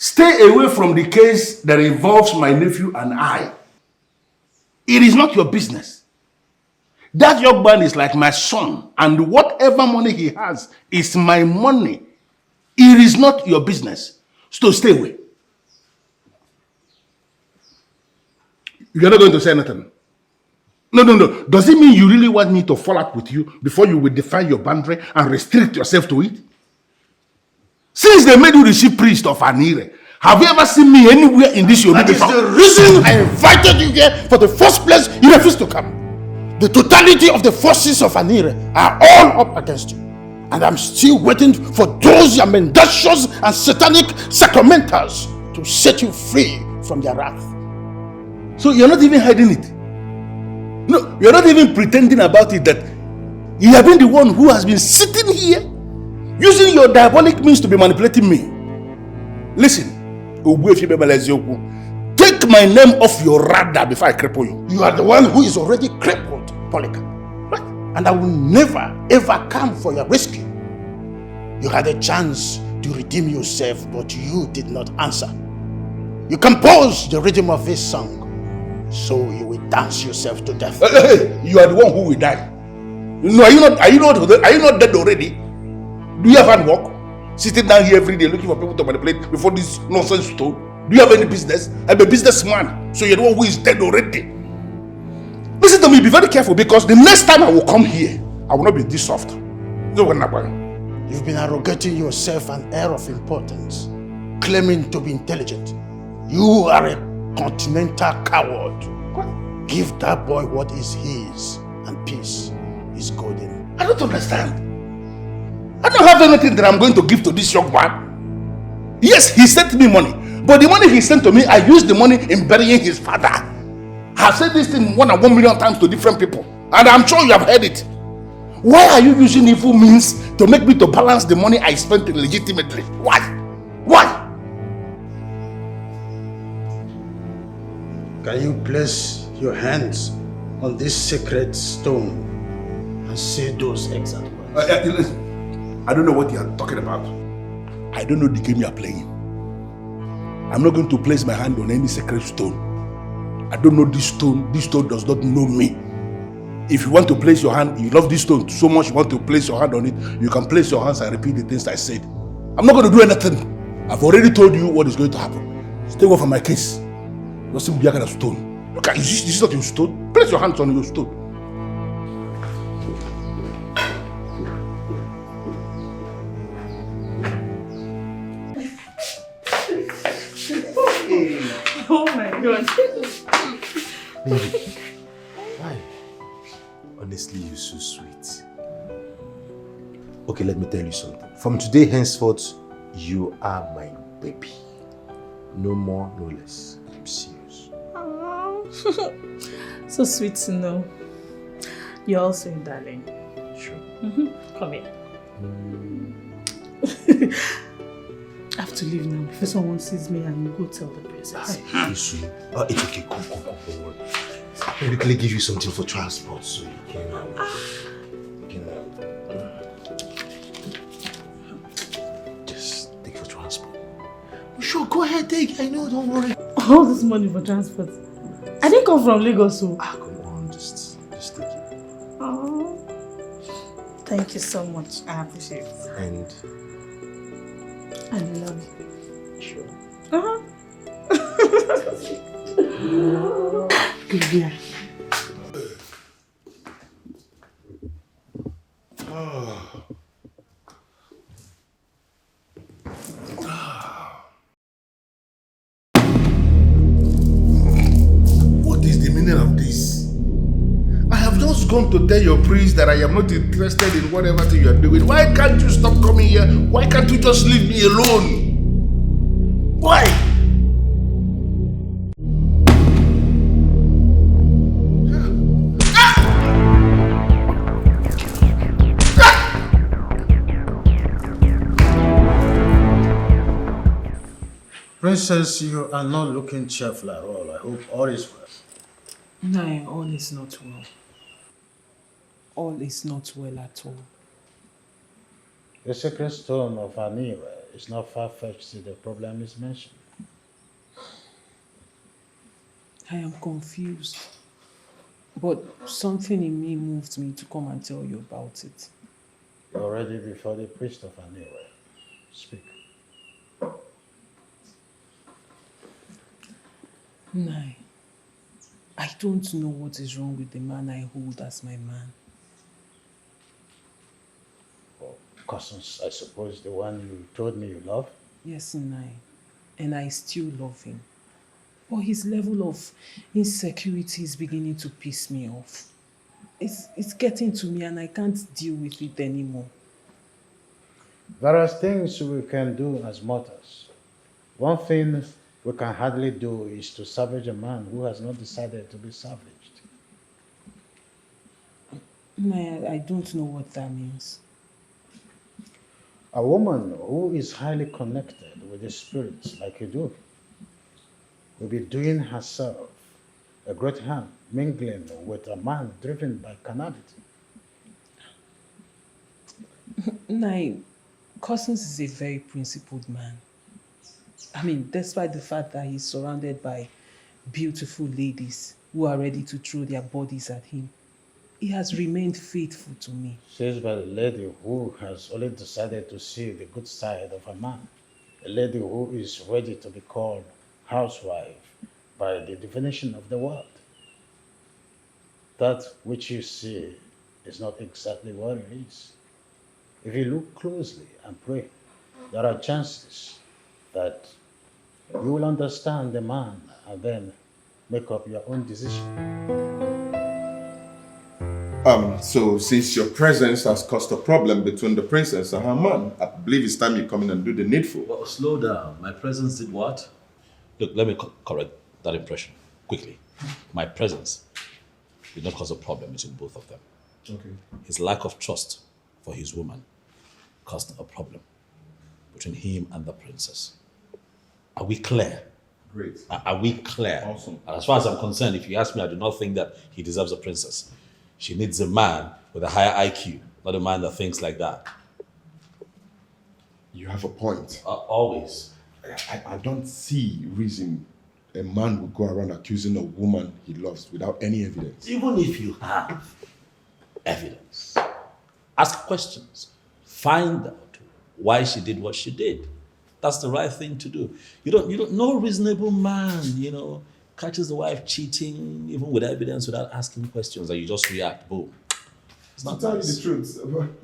Stay away from the case that involves my nephew and I. It is not your business. That young man is like my son, and whatever money he has is my money. It is not your business. So stay away. You're not going to say anything. No. Does it mean you really want me to fall out with you before you will define your boundary and restrict yourself to it? Since they made you the chief priest of Anire, have you ever seen me anywhere in this Yoruba? That is the reason I invited you here. For the first place, you refused to come. The totality of the forces of Anire are all up against you. And I'm still waiting for those your mendacious and satanic sacramentals to set you free from their wrath. So you're not even hiding it. No, you're not even pretending about it that you have been the one who has been sitting here using your diabolic means to be manipulating me. Listen, take my name off your radar before I cripple you. You are the one who is already crippled, Polycarp. Right? And I will never ever come for your rescue. You had a chance to redeem yourself, but you did not answer. You composed the rhythm of this song, so you will dance yourself to death. Hey, you are the one who will die. No, are you not dead already? Do you have hand work? Sitting down here every day looking for people to manipulate before this nonsense stone? Do you have any business? I'm a businessman, so you're the one who is dead already. Listen to me, be very careful, because the next time I will come here, I will not be this soft. You've been arrogating yourself an air of importance, claiming to be intelligent. You are a continental coward. Give that boy what is his, and peace is golden. I don't understand. I don't have anything that I'm going to give to this young man. Yes, he sent me money, but the money he sent to me, I used the money in burying his father. I've said this thing 1 million times to different people, and I'm sure you have heard it. Why are you using evil means to make me to balance the money I spent illegitimately? Why? Why? Can you place your hands on this sacred stone and say those exact words? I don't know what you are talking about. I don't know the game you are playing. I'm not going to place my hand on any sacred stone. I don't know this stone. This stone does not know me. If you want to place your hand, you love this stone so much, you want to place your hand on it, you can place your hands and repeat the things I said. I'm not going to do anything. I've already told you what is going to happen. Stay away from my case. You're simply a kind of stone. Look, this is not your stone. Place your hands on your stone. Oh my God. Baby, why? Honestly, you're so sweet. Okay, let me tell you something. From today henceforth, you are my baby. No more, no less. I'm serious. So sweet to know. You're also a darling. Sure. Come here. I have to leave now before someone sees me and go tell the princess. It's okay. Come. Don't worry. Let me quickly give you something for transport so you can. Just take for transport. Sure, go ahead, take. I know, don't worry. All this money for transport. I didn't come from Lagos, so. Come on, just take it. Oh, thank you so much. I appreciate it. And I love you. Sure. Good girl. What is the meaning of this? I have just gone to tell your priest that I am not interested in whatever thing you are doing. Why can't you stop coming here? Why can't you just leave me alone? Why? Princess, you are not looking cheerful at all. I hope all is well. No, all is not well. All is not well at all. The sacred stone of Anira is not far-fetched if the problem is mentioned. I am confused. But something in me moved me to come and tell you about it. You're ready before the priest of Anira. Speak. Nai, I don't know what is wrong with the man I hold as my man. Well, Cousins, I suppose the one you told me you love? Yes, Nai, and I still love him. But his level of insecurity is beginning to piss me off. It's getting to me and I can't deal with it anymore. There are things we can do as mortals. One thing we can hardly do is to savage a man who has not decided to be savaged. Nai, I don't know what that means. A woman who is highly connected with the spirits like you do will be doing herself a great harm mingling with a man driven by carnality. Cousins is a very principled man. I mean, despite the fact that he's surrounded by beautiful ladies who are ready to throw their bodies at him, he has remained faithful to me. Says by the lady who has only decided to see the good side of a man. A lady who is ready to be called housewife by the definition of the word. That which you see is not exactly what it is. If you look closely and pray, there are chances that you will understand the man and then make up your own decision. So since your presence has caused a problem between the princess and her man, I believe it's time you come in and do the needful. Well, slow down. My presence did what? Look, let me correct that impression quickly. My presence did not cause a problem between both of them. Okay. His lack of trust for his woman caused a problem between him and the princess. Are we clear? Great. Are we clear? Awesome. And as far as I'm concerned, if you ask me, I do not think that he deserves a princess. She needs a man with a higher IQ, not a man that thinks like that. You have a point. Always. I don't see reason a man would go around accusing a woman he loves without any evidence. Even if you have evidence, ask questions. Find out why she did what she did. That's the right thing to do. No reasonable man, catches the wife cheating, even with evidence, without asking questions, and you just react, boom. It's not to tell nice. you the truth,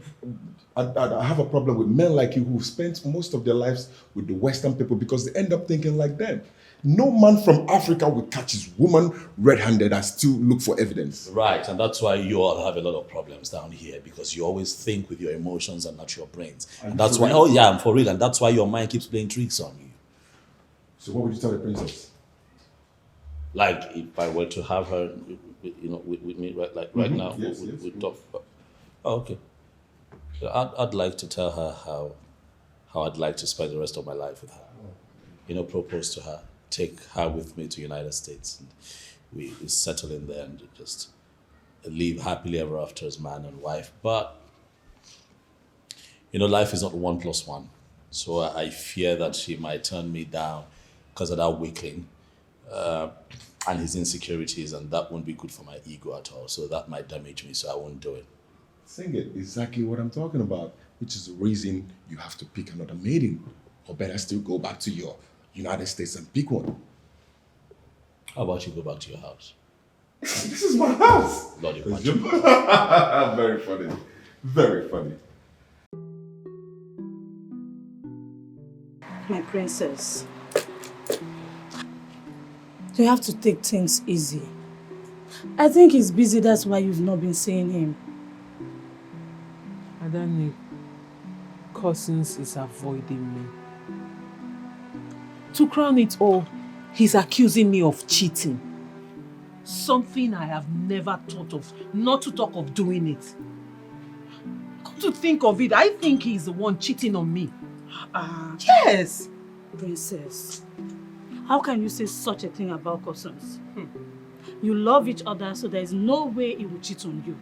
I have a problem with men like you who spent most of their lives with the Western people because they end up thinking like them. No man from Africa will catch his woman red-handed and still look for evidence. Right, and that's why you all have a lot of problems down here, because you always think with your emotions and not your brains. And that's why, I'm for real, and that's why your mind keeps playing tricks on you. So what would you tell the princess? Like, if I were to have her, with me right now, Yes, we talk. Oh, okay. I'd like to tell her how I'd like to spend the rest of my life with her. Propose to her, take her with me to United States, and we settle in there and just live happily ever after as man and wife. But life is not 1 + 1, so I fear that she might turn me down because of that weakling. And his insecurities, and that won't be good for my ego at all. So that might damage me, so I won't do it. Sing it. Exactly what I'm talking about, which is the reason you have to pick another maiden. Or better still, go back to your United States and pick one. How about you go back to your house? This is my house. Lord, Very funny. Very funny. My princess, you have to take things easy. I think he's busy, that's why you've not been seeing him. Adani, Cousins is avoiding me. To crown it all, he's accusing me of cheating. Something I have never thought of, not to talk of doing it. Come to think of it, I think he's the one cheating on me. Yes! Princess, how can you say such a thing about Cousins? You love each other, so there is no way he will cheat on you.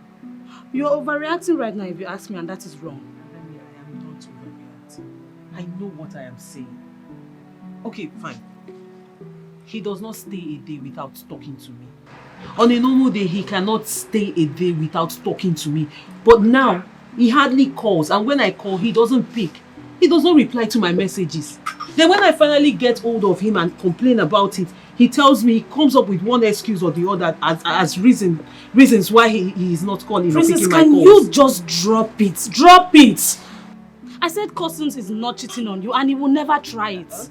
You're overreacting right now if you ask me, and that is wrong. I am not overreacting. I know what I am saying. Okay, fine. He does not stay a day without talking to me. On a normal day, he cannot stay a day without talking to me. But now, he hardly calls, and when I call, he doesn't pick. He does not reply to my messages. Then when I finally get hold of him and complain about it, he tells me, he comes up with one excuse or the other as reasons why he is not calling or picking my calls. Princess, can you just drop it? Drop it! I said Cousins is not cheating on you and he will never try it. Okay.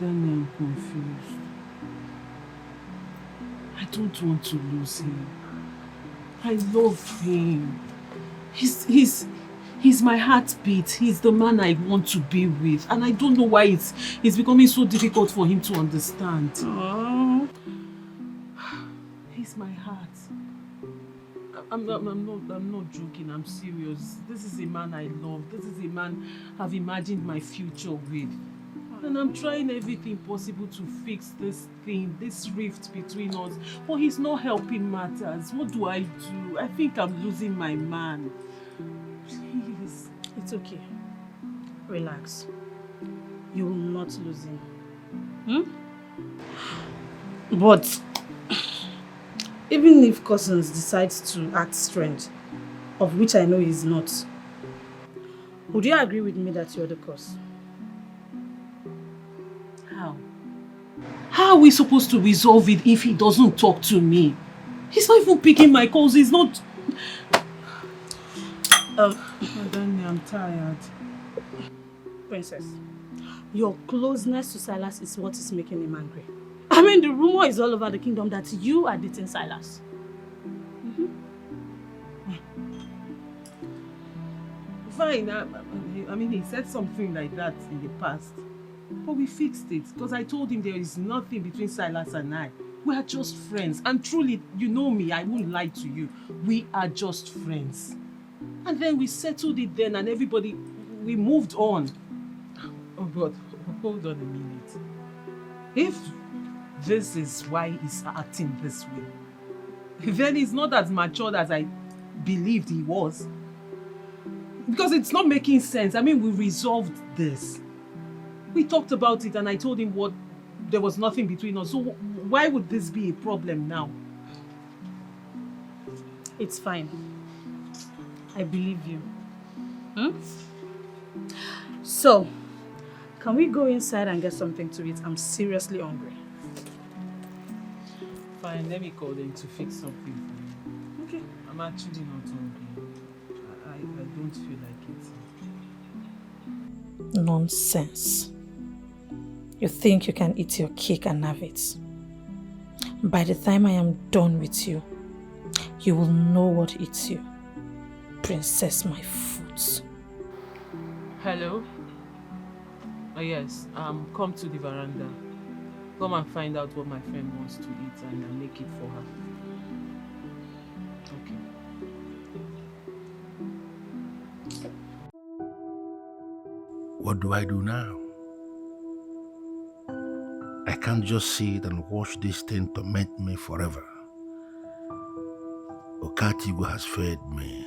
I'm confused. I don't want to lose him. I love him. He's my heartbeat. He's the man I want to be with. And I don't know why it's becoming so difficult for him to understand. Aww. He's my heart. I'm not joking. I'm serious. This is a man I love. This is a man I've imagined my future with. And I'm trying everything possible to fix this thing, this rift between us. But he's not helping matters. What do I do? I think I'm losing my man. Please. It's okay. Relax. You will not lose him. But even if Cousins decides to act strange, of which I know he's not, would you agree with me that you're the cause? How? How are we supposed to resolve it if he doesn't talk to me? He's not even picking my calls. He's not... Madani, I'm tired. Princess, your closeness to Silas is what is making him angry. I mean, the rumor is all over the kingdom that you are dating Silas. Fine, I mean, he said something like that in the past. But we fixed it, because I told him there is nothing between Silas and I. We are just friends. And truly, you know me, I won't lie to you. We are just friends. And then we settled it then, and everybody, we moved on. Oh God, hold on a minute. If this is why he's acting this way, then he's not as matured as I believed he was. Because it's not making sense. I mean, we resolved this. We talked about it and I told him there was nothing between us. So why would this be a problem now? It's fine. I believe you. So, can we go inside and get something to eat? I'm seriously hungry. Fine, let me call them to fix something for you. Okay. I'm actually not hungry. I don't feel like it. Nonsense. You think you can eat your cake and have it. By the time I am done with you, you will know what eats you. Princess, my foot. Hello? Oh yes, come to the veranda. Come and find out what my friend wants to eat and I'll make it for her. Okay. What do I do now? I can't just sit and watch this thing torment me forever. Okatigo has fed me.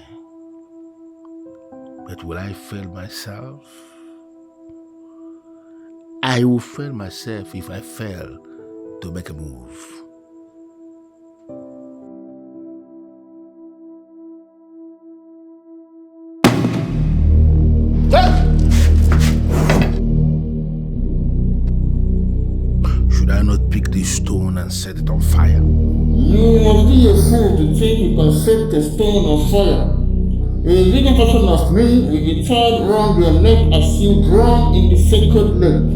But will I fail myself? I will fail myself if I fail to make a move. Should I not pick this stone and set it on fire? You must be a fool to think you can set a stone on fire. A living person as me will be tied around your neck as you drown in the sacred lake.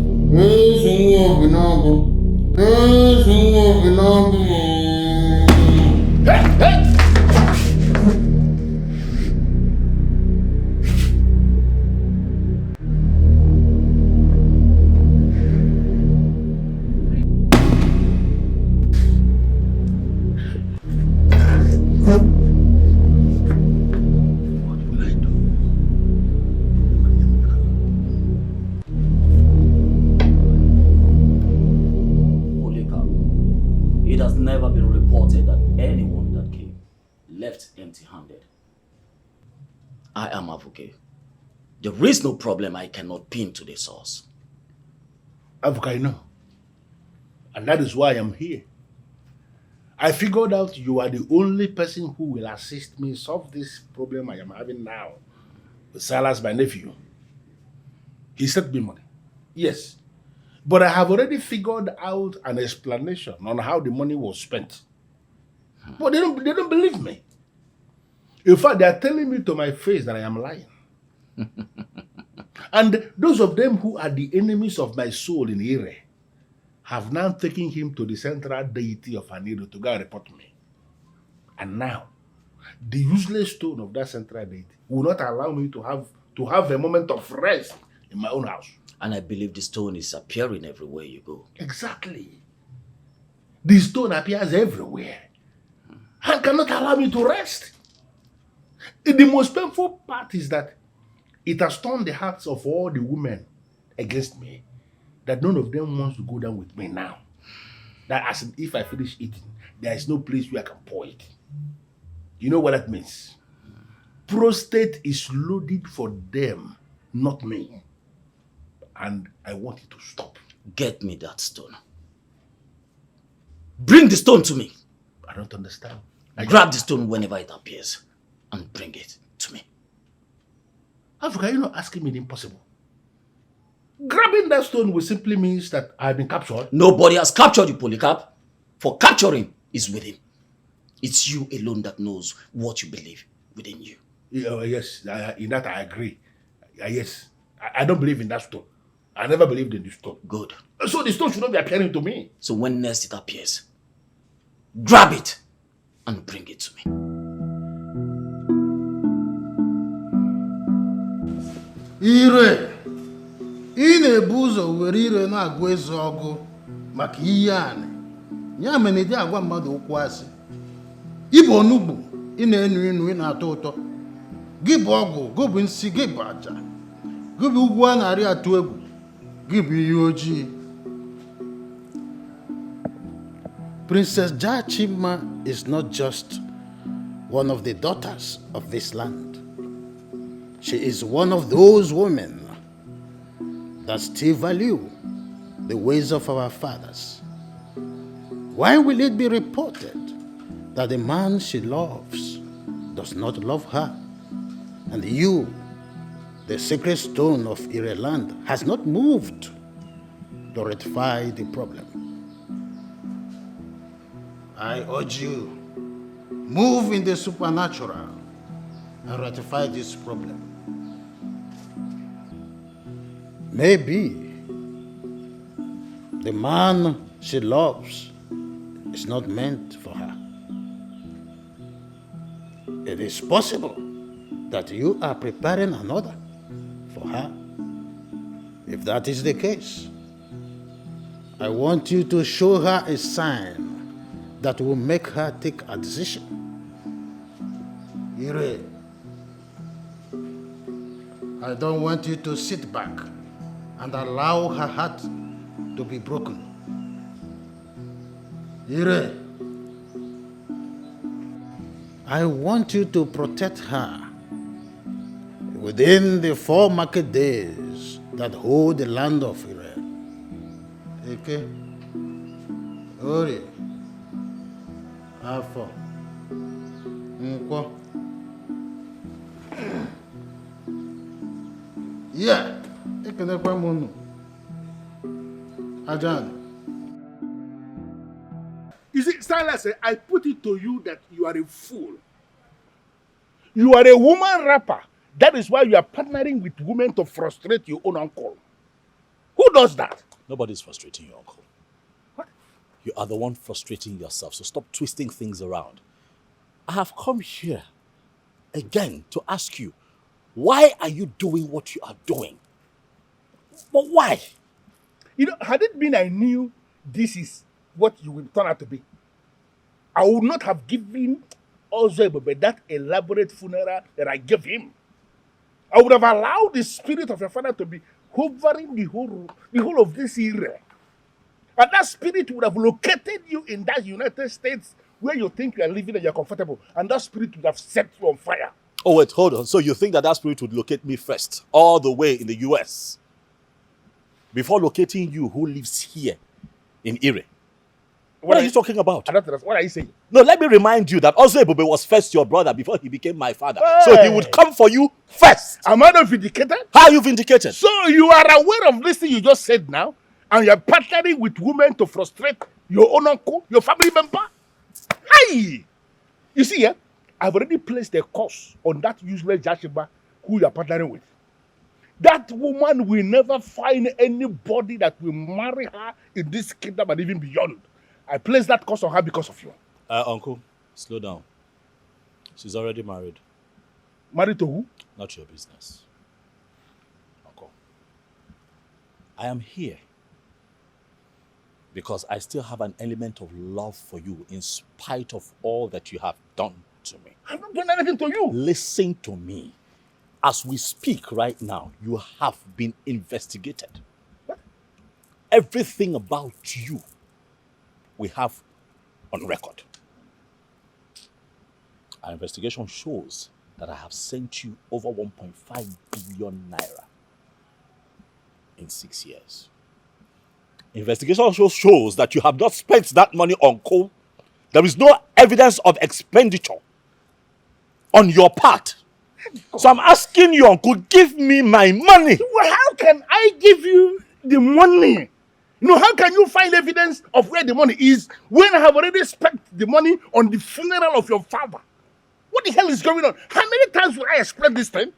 It has never been reported that anyone that came left empty-handed. I am Avuke. There is no problem I cannot pin to the source. Avuke, I know. And that is why I'm here. I figured out you are the only person who will assist me solve this problem I am having now with Silas, my nephew. He sent me money. Yes. But I have already figured out an explanation on how the money was spent. But they don't believe me. In fact, they are telling me to my face that I am lying. And those of them who are the enemies of my soul in Ire have now taken him to the central deity of Aniru to go and report me. And now, the useless stone of that central deity will not allow me to have a moment of rest in my own house. And I believe the stone is appearing everywhere you go. Exactly. The stone appears everywhere and cannot allow me to rest. The most painful part is that it has turned the hearts of all the women against me, that none of them wants to go down with me now. That as if I finish eating, there is no place where I can pour it. You know what that means? Prostate is loaded for them, not me. And I want it to stop. Get me that stone. Bring the stone to me. I don't understand. Grab the stone whenever it appears and bring it to me. Africa, you're not asking me the impossible. Grabbing that stone will simply means that I've been captured. Nobody has captured you, Polycap. For capturing is within. It's you alone that knows what you believe within you. Yes, in that I agree. Yes, I don't believe in that stone. I never believed in the stone. Good. So the stone should not be appearing to me. So when next it appears, grab it and bring it to me. Ire, ị na-ebu ụzọ were ire na-agụ eze ọgụ maka ihe anị. Ya mere dị agwa mmadụ okwu asị. Ị bụ onugbu, ị na-enu inu, ị na-atọ ụtọ. Gị bụ ọgwụ, gị bụ nsị, gị bụ aja. Gị bụ ugwu a na-arị atụ egwu. Gị bụ ihe ojii. Princess Jachima is not just one of the daughters of this land. She is one of those women that still value the ways of our fathers. Why will it be reported that the man she loves does not love her? And you, the sacred stone of Ireland, has not moved to rectify the problem. I urge you, move in the supernatural and rectify this problem. Maybe the man she loves is not meant for her. It is possible that you are preparing another for her. If that is the case, I want you to show her a sign that will make her take a decision. Ire, I don't want you to sit back and allow her heart to be broken. Ire, I want you to protect her within the 4 market days that hold the land of Ire. Eke, Ori, Afọ, Nkwọ. Yeah. You see, Silas, I put it to you that you are a fool. You are a woman rapper. That is why you are partnering with women to frustrate your own uncle. Who does that? Nobody's frustrating your uncle. What? You are the one frustrating yourself, so stop twisting things around. I have come here again to ask you, why are you doing what you are doing? But why? You know, had it been I knew this is what you will turn out to be, I would not have given Ozebebe that elaborate funeral that I gave him. I would have allowed the spirit of your father to be hovering the whole of this era. And that spirit would have located you in that United States where you think you are living and you're comfortable. And that spirit would have set you on fire. Oh, wait, hold on. So you think that spirit would locate me first, all the way in the US, before locating you who lives here in Erie? What are you talking about? What are you saying? No, let me remind you that also Ebube was first your brother before he became my father. Hey. So he would come for you first. Am I not vindicated? How are you vindicated? So you are aware of this thing you just said now, and you're partnering with women to frustrate your own uncle, your family member? Hey! You see, I've already placed a curse on that useless Jachima who you're partnering with. That woman will never find anybody that will marry her in this kingdom and even beyond. I placed that curse on her because of you. Uncle, slow down. She's already married. Married to who? Not your business. Uncle, I am here because I still have an element of love for you in spite of all that you have done to me. I've not done anything to you. Listen to me. As we speak right now, you have been investigated. Everything about you we have on record. Our investigation shows that I have sent you over 1.5 billion naira in 6 years. Investigation also shows that you have not spent that money on coal. There is no evidence of expenditure on your part. So I'm asking you, uncle, give me my money. Well, how can I give you the money? How can you find evidence of where the money is when I have already spent the money on the funeral of your father? What the hell is going on? How many times will I explain this thing?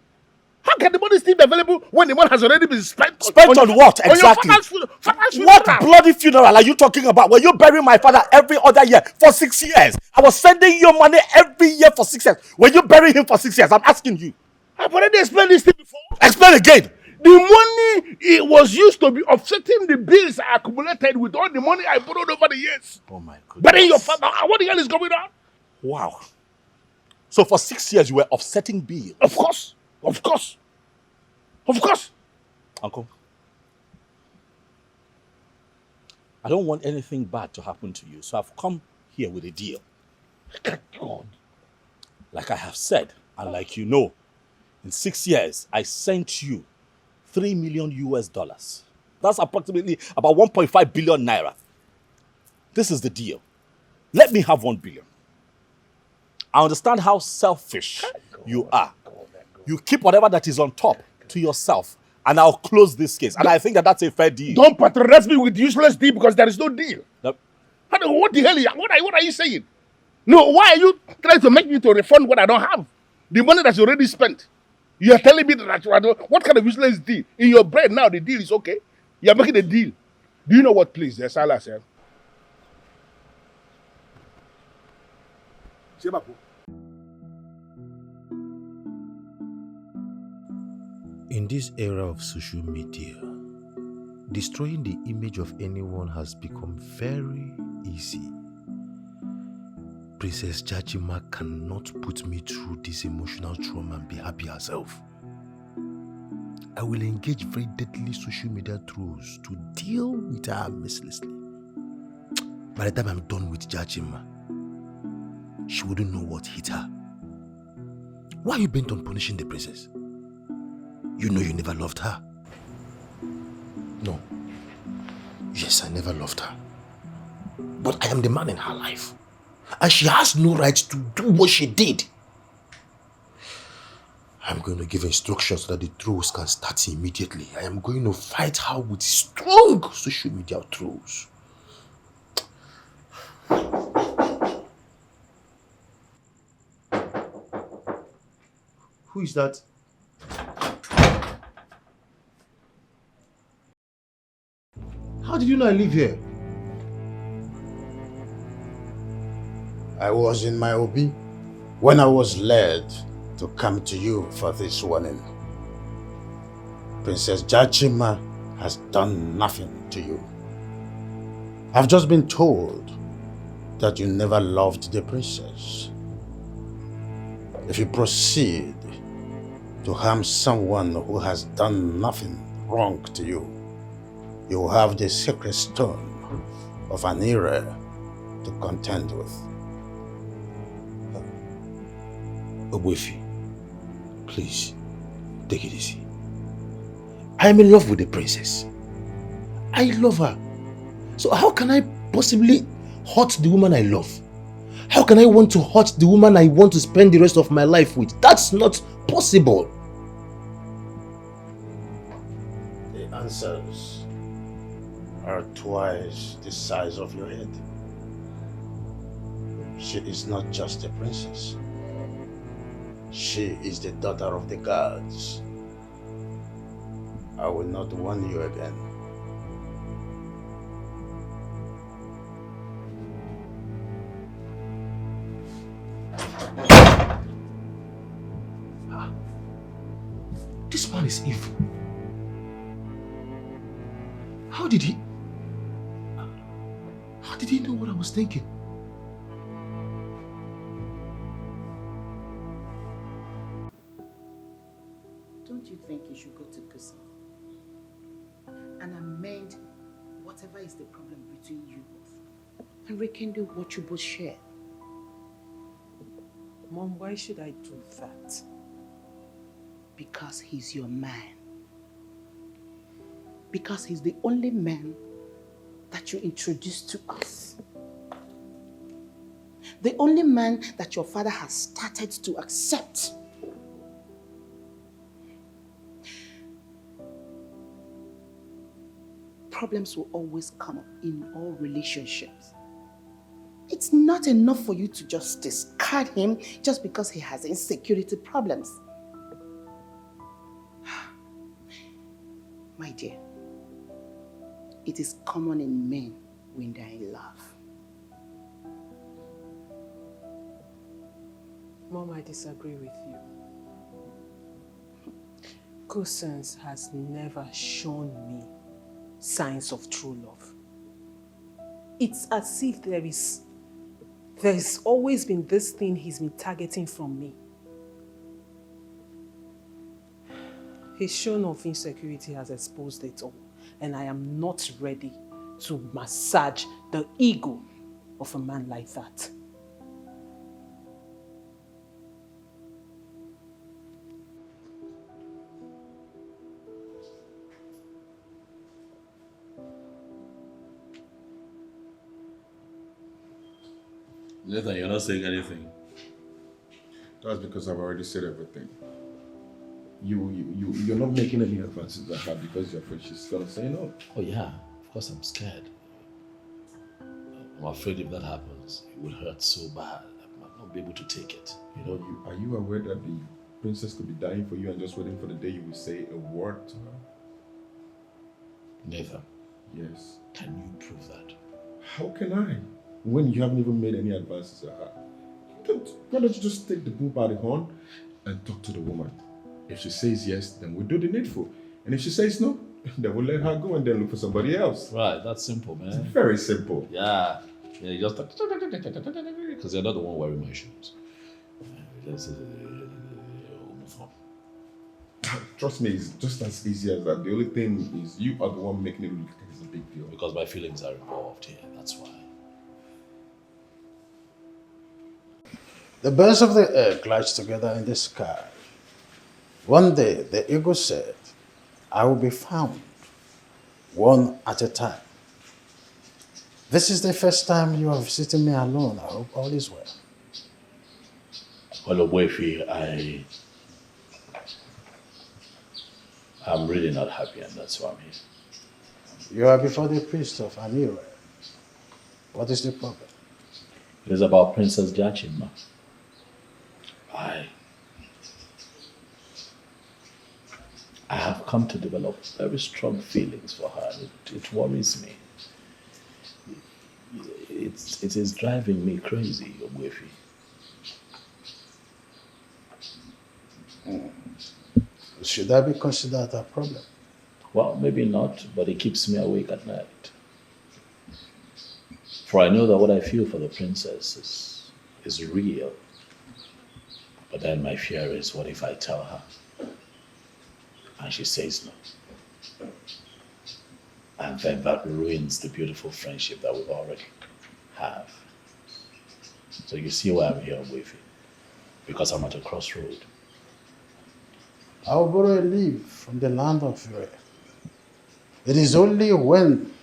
How can the money still be available when the money has already been spent? Spent on what exactly? On your father's What funeral. bloody funeral are you talking about? Were you burying my father every other year for 6 years? I was sending you money every year for 6 years. Were you burying him for 6 years? I'm asking you. I've already explained this thing before. Explain again. The money, it was used to be offsetting the bills I accumulated with all the money I borrowed over the years. Oh my goodness. Burying your father, what the hell is going on? Wow. So for 6 years you were offsetting bills? Of course. Of course. Of course. Uncle, I don't want anything bad to happen to you, so I've come here with a deal. God. Like I have said, and like you know, in 6 years, I sent you $3 million US. That's approximately about 1.5 billion naira. This is the deal. Let me have 1 billion. I understand how selfish you are. You keep whatever that is on top to yourself, and I'll close this case. And I think that that's a fair deal. Don't patronize me with useless deal because there is no deal. No. What the hell? What are you saying? No, why are you trying to make me to refund what I don't have? The money that's already spent. You are telling me that what kind of useless deal? In your brain now, the deal is okay. You are making a deal. Do you know what, please, Silas? In this era of social media, destroying the image of anyone has become very easy. Princess Jachima cannot put me through this emotional trauma and be happy herself. I will engage very deadly social media trolls to deal with her mercilessly. By the time I'm done with Jachima, she wouldn't know what hit her. Why are you bent on punishing the princess? You know you never loved her. No. Yes, I never loved her. But I am the man in her life. And she has no right to do what she did. I'm going to give instructions so that the trolls can start immediately. I am going to fight her with strong social media trolls. Who is that? How did you know I live here? I was in my obi when I was led to come to you for this warning. Princess Jachima has done nothing to you. I've just been told that you never loved the princess. If you proceed to harm someone who has done nothing wrong to you, you will have the sacred stone of an era to contend with. Ogbuefi, please, take it easy. I am in love with the princess. I love her. So how can I possibly hurt the woman I love? How can I want to hurt the woman I want to spend the rest of my life with? That's not possible. The answers are twice the size of your head. She is not just a princess. She is the daughter of the gods. I will not warn you again. This man is evil. How did he know what I was thinking? don't you think you should go to Kusa and amend whatever is the problem between you both and rekindle what you both share? Mom, why should I do that? Because he's your man. Because he's the only man that you introduced to us. The only man that your father has started to accept. Problems will always come up in all relationships. It's not enough for you to just discard him just because he has insecurity problems. My dear, it is common in men when they're in love. Mom, I disagree with you. Cousins has never shown me signs of true love. It's as if there's always been this thing he's been targeting from me. His shown of insecurity has exposed it all, and I am not ready to massage the ego of a man like that. Nathan, you're not saying anything. That's because I've already said everything. You're not making any advances at her because you're afraid she's gonna say no. Oh yeah, of course I'm scared. I'm afraid if that happens, it will hurt so bad. I might not be able to take it. You know? Are you aware that the princess could be dying for you and just waiting for the day you will say a word to her? Nathan. Yes. Can you prove that? How can I? When you haven't even made any advances at her. Why don't you just take the bull by the horn and talk to the woman? If she says yes, then we'll do the needful. And if she says no, then we'll let her go and then look for somebody else. Right, that's simple, man. It's very simple. Yeah. You just because you're not the one wearing my shoes. Just move on. Trust me, it's just as easy as that. The only thing is you are the one making it look like it's a big deal. Because my feelings are involved here, that's why. The birds of the air glide together in the sky. One day, the eagle said, I will be found, one at a time. This is the first time you are visiting me alone. I hope all is well. Well, Owefi, I'm really not happy, and that's why I'm here. You are before the priest of Anira. What is the problem? It is about Princess Jachima. I have come to develop very strong feelings for her. It worries me. It is driving me crazy, Owefi. Should that be considered a problem? Well, maybe not, but it keeps me awake at night. For I know that what I feel for the princess is real. But then my fear is, what if I tell her and she says no? And then that ruins the beautiful friendship that we already have. So you see why I'm here with you. Because I'm at a crossroad. I will borrow a leaf from the land of Ure. It is only when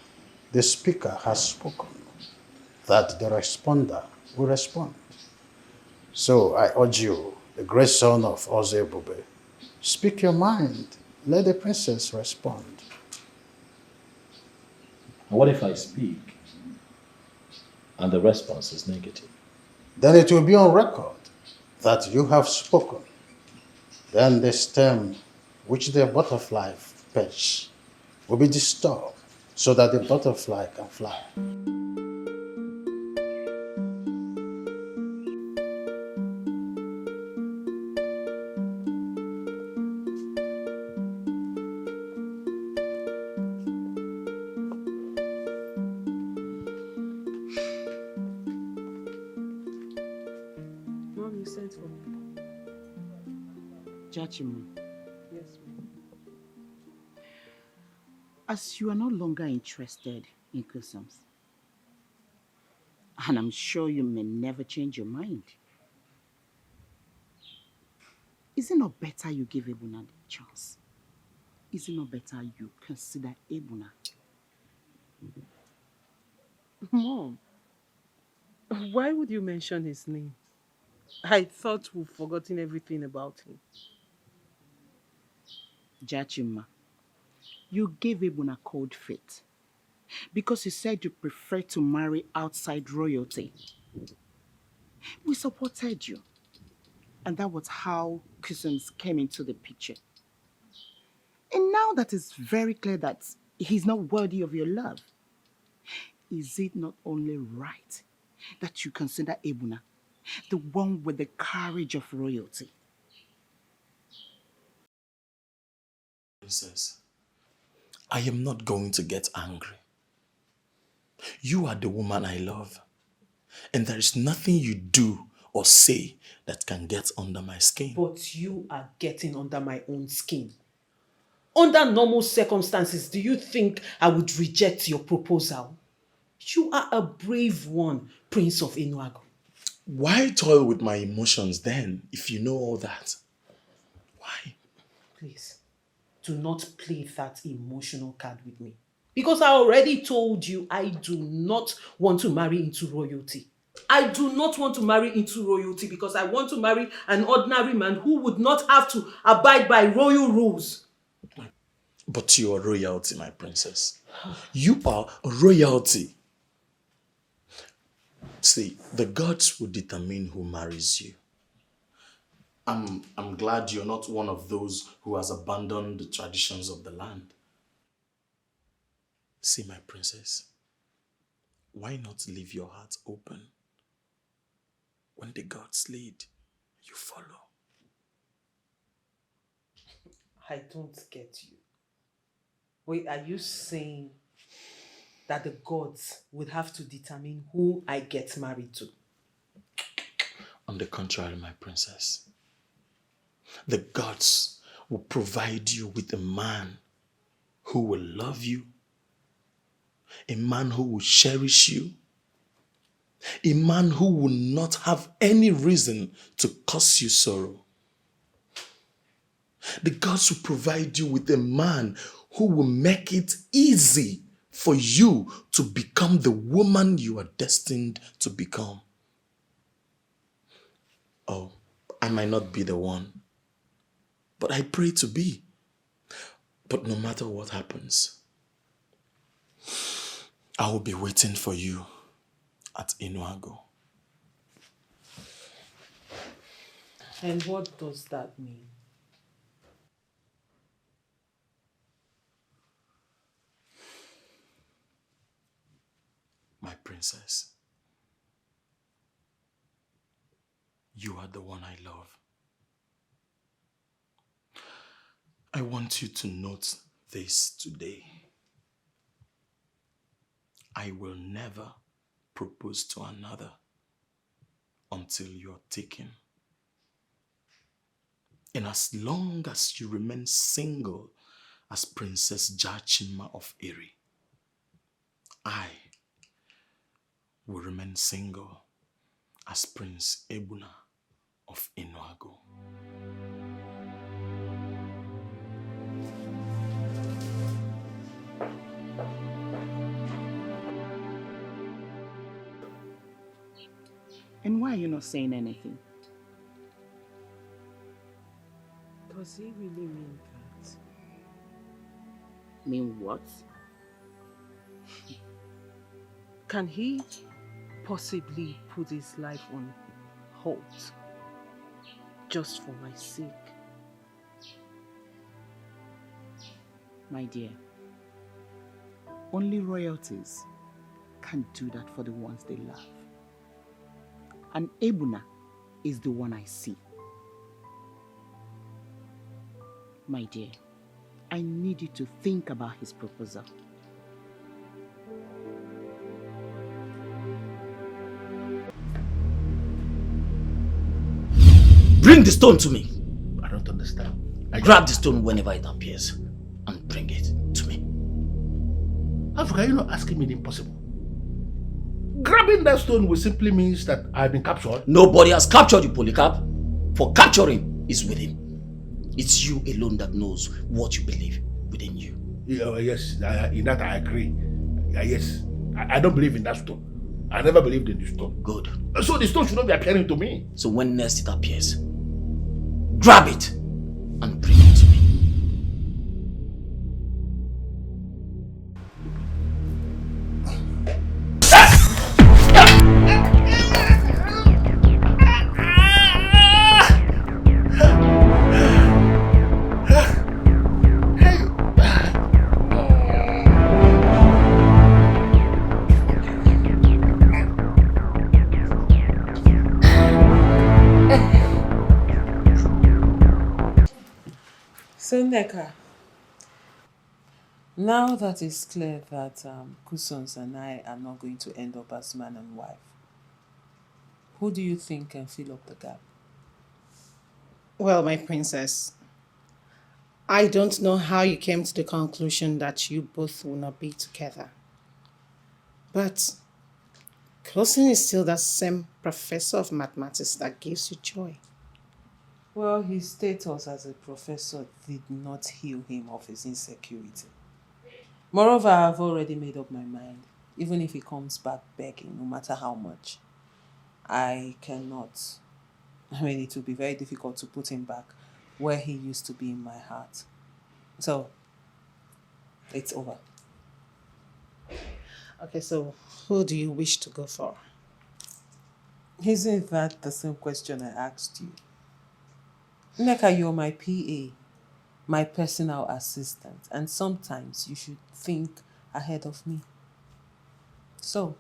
the speaker has spoken that the responder will respond. So I urge you, the great son of Ozebube, speak your mind. Let the princess respond. And what if I speak and the response is negative? Then it will be on record that you have spoken. Then the stem which the butterfly perch will be disturbed so that the butterfly can fly. Mom, you sent for me. Jachima, Yes, ma'am. As you are no longer interested in customs, and I'm sure you may never change your mind, is it not better you give Ebuna the chance? Is it not better you consider Ebuna? Mom, why would you mention his name? I thought we've forgotten everything about him. Jachima, you gave Ebuna cold feet because you said you prefer to marry outside royalty. We supported you, and that was how customs came into the picture. And now that it's very clear that he's not worthy of your love, is it not only right that you consider Ebuna the one with the courage of royalty? Princess, I am not going to get angry. You are the woman I love, and there is nothing you do or say that can get under my skin. But you are getting under my own skin. Under normal circumstances, do you think I would reject your proposal? You are a brave one, Prince of Enuago. Why toil with my emotions then, if you know all that? Why? Please, do not play that emotional card with me. Because I already told you I do not want to marry into royalty. I do not want to marry into royalty because I want to marry an ordinary man who would not have to abide by royal rules. But you are royalty, my princess. You are royalty. See, the gods will determine who marries you. I'm glad you're not one of those who has abandoned the traditions of the land. See, my princess, why not leave your heart open? When the gods lead, you follow. I don't get you. Wait, are you saying that the gods would have to determine who I get married to? On the contrary, my princess, the gods will provide you with a man who will love you, a man who will cherish you, a man who will not have any reason to cause you sorrow. The gods will provide you with a man who will make it easy for you to become the woman you are destined to become. Oh, I might not be the one, but I pray to be. But no matter what happens, I will be waiting for you at Enuago. And what does that mean? My princess, you are the one I love. I want you to note this today. I will never propose to another until you're taken. And as long as you remain single as Princess Jachima of Iri, I will remain single as Prince Ebuna of Enuago. And why are you not saying anything? Does he really mean that? Mean what? Can he possibly put his life on hold just for my sake? My dear, only royalties can do that for the ones they love. And Ebuna is the one I see. My dear, I need you to think about his proposal. Bring the stone to me. I don't understand. Grab the stone whenever it appears and bring it to me. Africa, you're not asking me the impossible. Grabbing that stone will simply means that I've been captured. Nobody has captured you, Polycarp. For capturing is within. It's you alone that knows what you believe within you. Yeah, yes, in that I agree. Yes, I don't believe in that stone. I never believed in the stone. Good. So the stone should not be appearing to me. So when next it appears, grab it and bring it to me. So Neka, now that it's clear that Kusons and I are not going to end up as man and wife, who do you think can fill up the gap? Well, my princess, I don't know how you came to the conclusion that you both will not be together. But Kuson is still that same professor of mathematics that gives you joy. Well, his status as a professor did not heal him of his insecurity. Moreover, I've already made up my mind. Even if he comes back begging, no matter how much, I cannot. I mean, it will be very difficult to put him back where he used to be in my heart. So, it's over. Okay, so who do you wish to go for? Isn't that the same question I asked you? Neka, you're my PA, my personal assistant, and sometimes you should think ahead of me. So?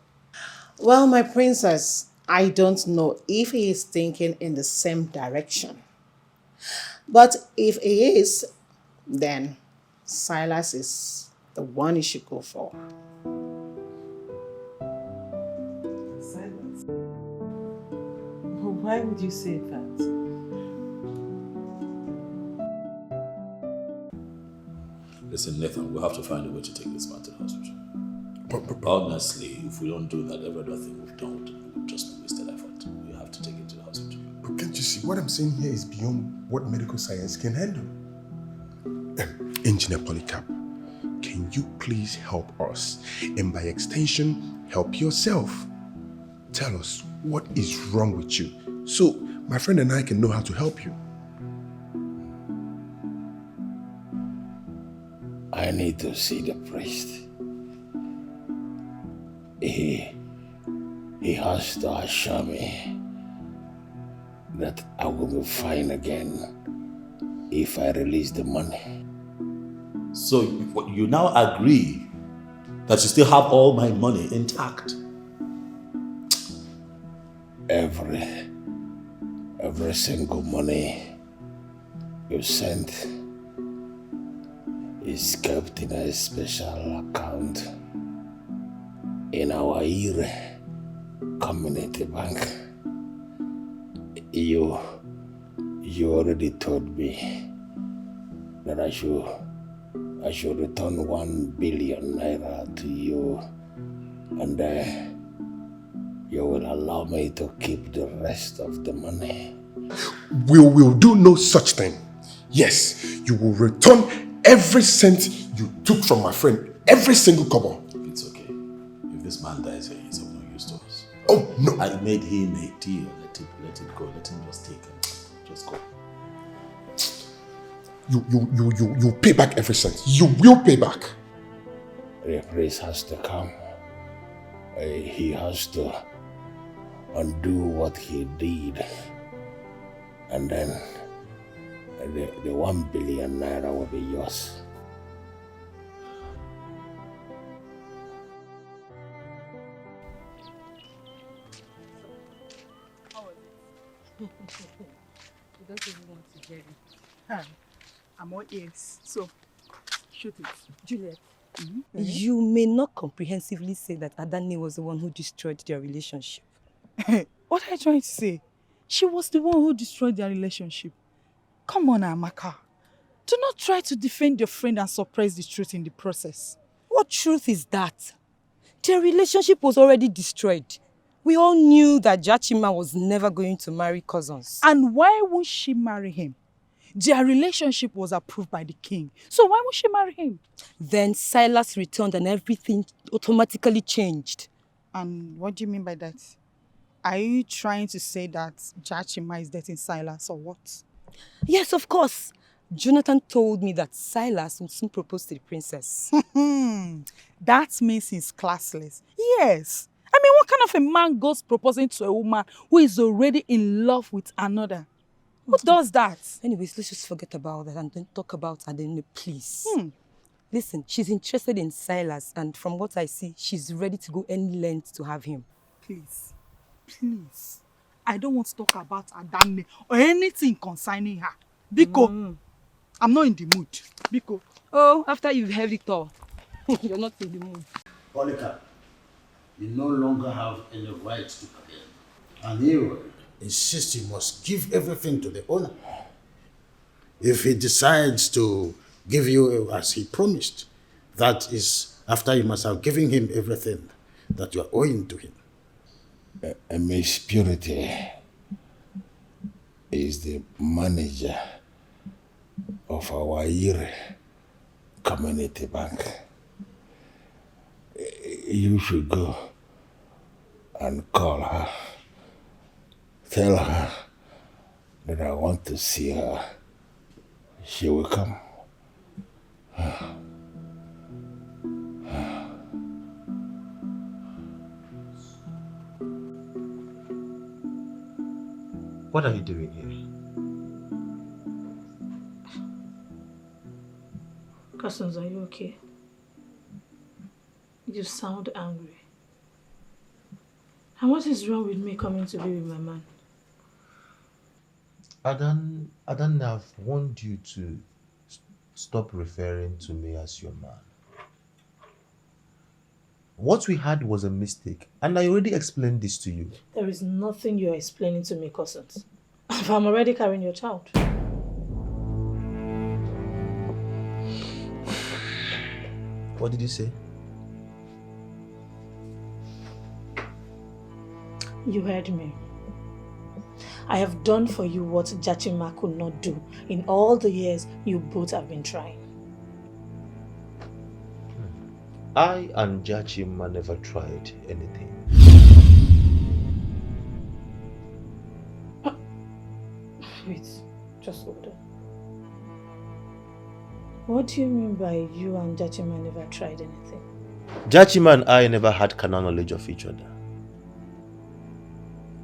Well, my princess, I don't know if he is thinking in the same direction. But if he is, then Silas is the one you should go for. Silas? Why would you say that? Listen, Nathan, we'll have to find a way to take this man to the hospital. Honestly, if we don't do that, every other thing we've done would just be wasted effort. We have to take him to the hospital. But can't you see, what I'm saying here is beyond what medical science can handle. Engineer Polycap, can you please help us? And by extension, help yourself. Tell us what is wrong with you, so my friend and I can know how to help you. I need to see the priest. He has to assure me that I will be fine again if I release the money. So you now agree that you still have all my money intact? Every single money you sent is kept in a special account in our Ire community bank. You already told me that I should return 1 billion naira to you, and you will allow me to keep the rest of the money. We will do no such thing. Yes, you will return every cent you took from my friend, every single kobo. It's okay. If this man dies here, he's of no use to us. Oh, no. I made him a deal. Let it go. Let him just take it. Just go. You pay back every cent. You will pay back. The priest has to come. He has to undo what he did. And then the 1 billion naira will be yours. You don't even want to hear it. I'm all ears, so shoot it. Juliet. You may not comprehensively say that Adani was the one who destroyed their relationship. What are you trying to say? She was the one who destroyed their relationship. Come on, Amaka. Do not try to defend your friend and suppress the truth in the process. Why What truth is that? Their relationship was already destroyed. We all knew that Jachima was never going to marry cousins. And why won't she marry him? Their relationship was approved by the king. So why won't she marry him? Then Silas returned and everything automatically changed. And what do you mean by that? Are you trying to say that Jachima is dating Silas or what? Yes, of course. Jonathan told me that Silas would soon propose to the princess. That means he's classless. Yes. I mean, what kind of a man goes proposing to a woman who is already in love with another? Who does that? Anyways, let's just forget about that and don't talk about Adene, please. Listen, she's interested in Silas, and from what I see, she's ready to go any length to have him. Please. Please. I don't want to talk about Adane or anything concerning her. Biko, I'm not in the mood. Biko. Oh, after you've heard it all, you're not in the mood. Polycap, you no longer have any right to pay. And he insists he must give everything to the owner. If he decides to give you as he promised, that is after you must have given him everything that you are owing to him. Miss Purity is the manager of our Ire community bank. You should go and call her. Tell her that I want to see her. She will come. What are you doing here? Cousins, are you okay? You sound angry. And what is wrong with me coming to be with my man? Adan, I've warned you to stop referring to me as your man. What we had was a mistake, and I already explained this to you. There is nothing you are explaining to me, cousins. I'm already carrying your child. What did you say? You heard me. I have done for you what Jachima could not do in all the years you both have been trying. I and Jachima never tried anything. Wait, just hold on. What do you mean by you and Jachima never tried anything? Jachima and I never had carnal knowledge of each other.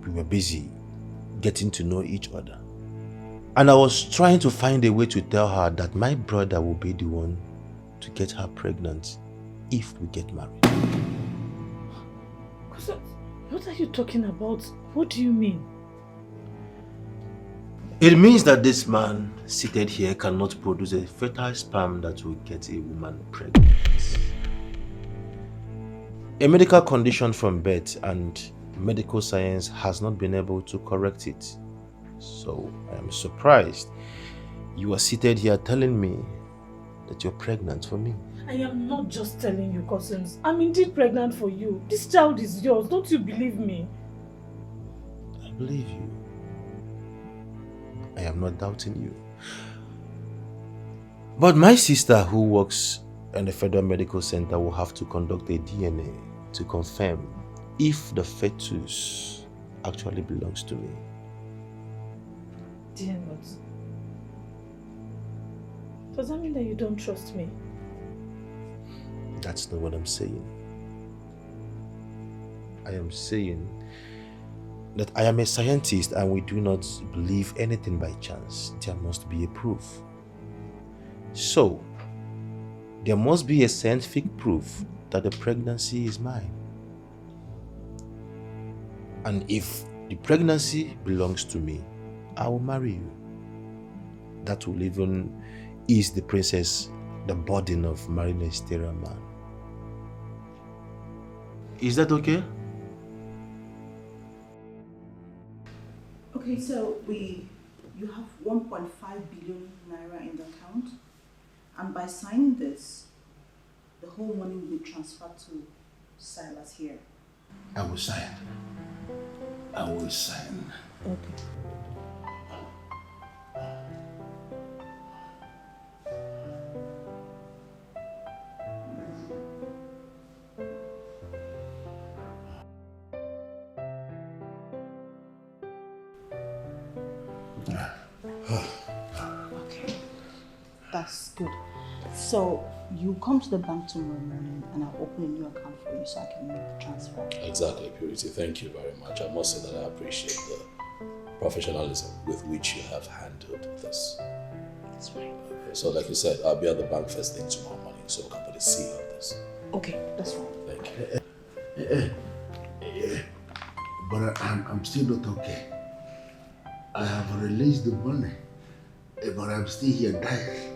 We were busy getting to know each other. And I was trying to find a way to tell her that my brother will be the one to get her pregnant if we get married. What are you talking about? What do you mean? It means that this man seated here cannot produce a fertile sperm that will get a woman pregnant. A medical condition from birth, and medical science has not been able to correct it. So I am surprised you are seated here telling me that you're pregnant for me. I am not just telling you, cousins. I'm indeed pregnant for you. This child is yours. Don't you believe me? I believe you. I am not doubting you. But my sister, who works in the Federal Medical Center, will have to conduct a DNA to confirm if the fetus actually belongs to me. Dear God. Does that mean that you don't trust me? That's not what I'm saying. I am saying that I am a scientist and we do not believe anything by chance. There must be a proof. So, there must be a scientific proof that the pregnancy is mine. And if the pregnancy belongs to me, I will marry you. That will even ease the princess the burden of marrying a sterile man. Is that okay? Okay, so you have 1.5 billion naira in the account, and by signing this, the whole money will be transferred to Silas here. I will sign. I will sign. Okay. Okay, that's good. So you come to the bank tomorrow morning and I'll open a new account for you so I can make the transfer. Exactly, Purity. Thank you very much. I must say that I appreciate the professionalism with which you have handled this. That's right. Okay, so like you said, I'll be at the bank first thing tomorrow morning so we can put a seal on this. Okay, that's right. Thank you. But I'm still not okay. I have released the money, but I'm still here dying.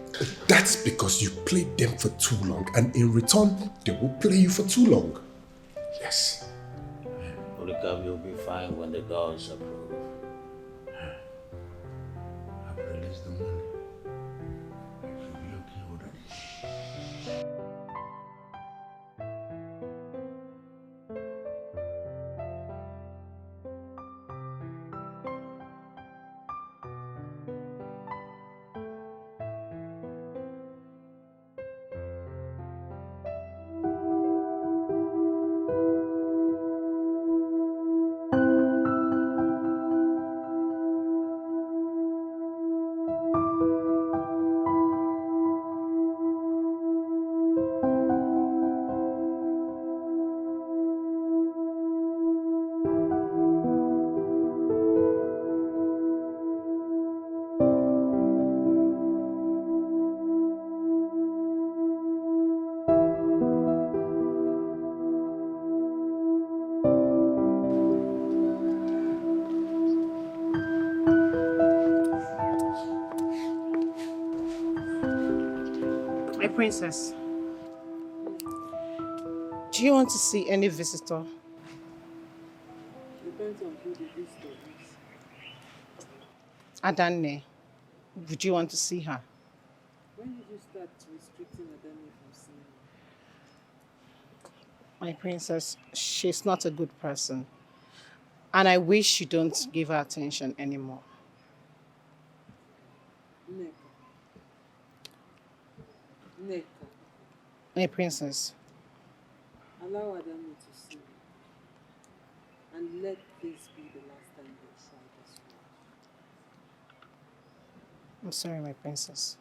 That's because you played them for too long, and in return, they will play you for too long. Yes. Polycap, you'll be fine when the gods approve. I've released the money. I should be okay already. My princess, do you want to see any visitor? Depends on who the visitor is. Adanne, would you want to see her? When did you start restricting Adani from seeing you? My princess, she's not a good person. And I wish you don't give her attention anymore. Neka, My princess, allow Adani to see you. And let this be the last time they try this way. I'm sorry, my princess.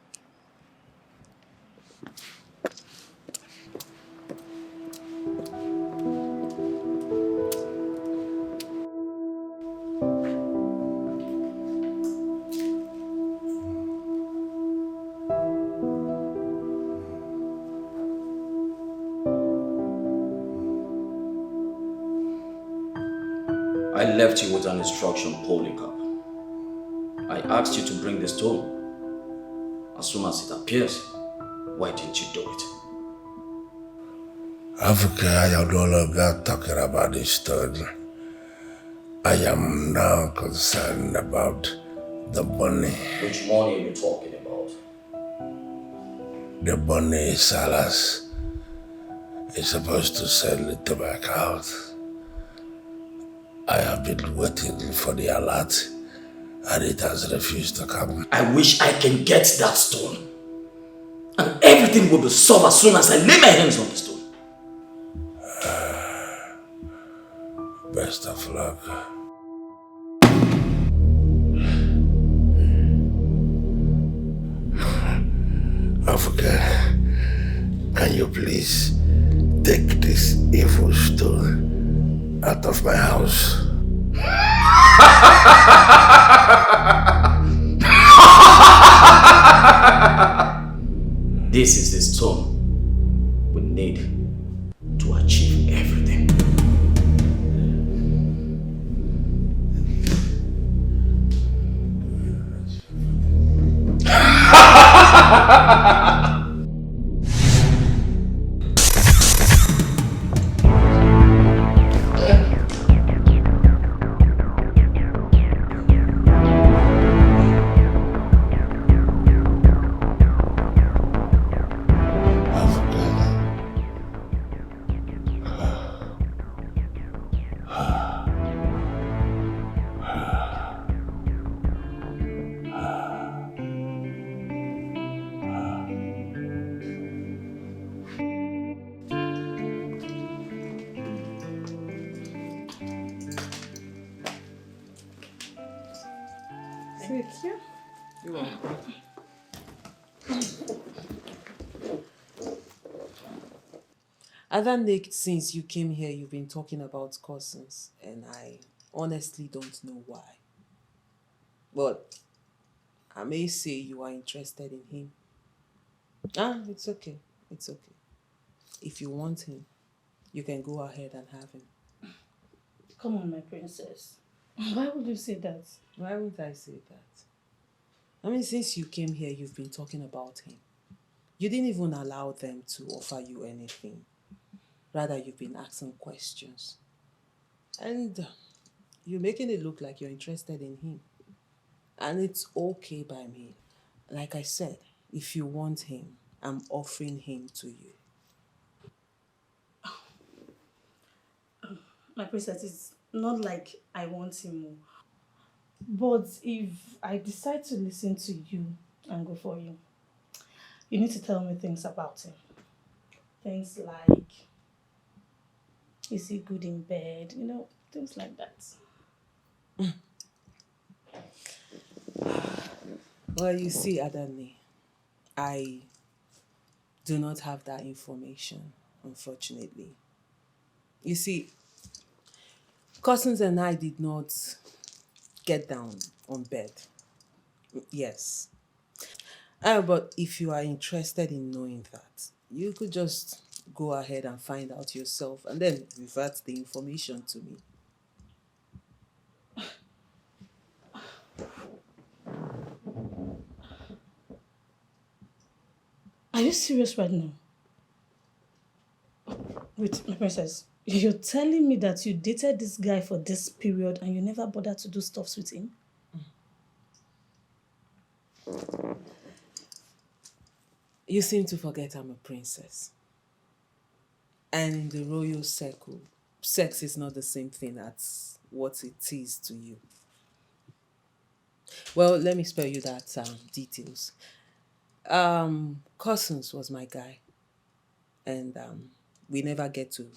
I left you with an instruction, Polycap. I asked you to bring the stone. As soon as it appears, why didn't you do it? Africa, I am no longer talking about this stone. I am now concerned about the money. Which money are you talking about? The money Silas is supposed to send it to my account. I have been waiting for the alert and it has refused to come. I wish I can get that stone. And everything will be solved as soon as I lay my hands on the stone. Best of luck. Africa, can you please take this evil stone out of my house? This is the stone we need to achieve everything. Other Nick, since you came here, you've been talking about cousins, and I honestly don't know why. But I may say you are interested in him. It's okay. It's okay. If you want him, you can go ahead and have him. Come on, my princess. Why would you say that? Why would I say that? I mean, since you came here, you've been talking about him. You didn't even allow them to offer you anything. Rather, you've been asking questions. And you're making it look like you're interested in him. And it's okay by me. Like I said, if you want him, I'm offering him to you. My princess, it's not like I want him more. But if I decide to listen to you and go for you, you need to tell me things about him. Things like, is he good in bed? You know, things like that. Well, you see, Adani, I do not have that information, unfortunately. You see, cousins and I did not get down on bed. Yes. But if you are interested in knowing that, you could just go ahead and find out yourself and then revert the information to me. Are you serious right now? Wait, my princess, you're telling me that you dated this guy for this period and you never bothered to do stuff with him? You seem to forget I'm a princess. And in the royal circle, sex is not the same thing as what it is to you. Well, let me spare you that details. Cousins was my guy. And we never get to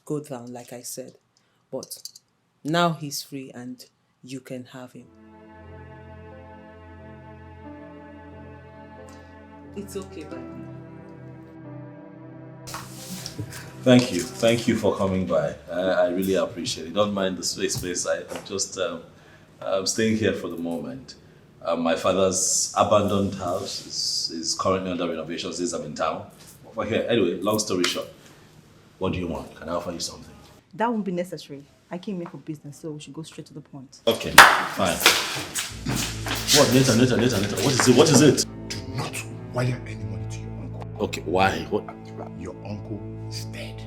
go down, like I said. But now he's free and you can have him. It's okay by me. Thank you. Thank you for coming by. I really appreciate it. Don't mind the space, please. I'm just I'm staying here for the moment. My father's abandoned house is currently under renovation since I'm in town. But here, anyway, long story short, what do you want? Can I offer you something? That won't be necessary. I came here for business, so we should go straight to the point. Okay, fine. What? Later. What is it? Do not wire any money to your uncle. Okay, why? What? Your uncle is dead.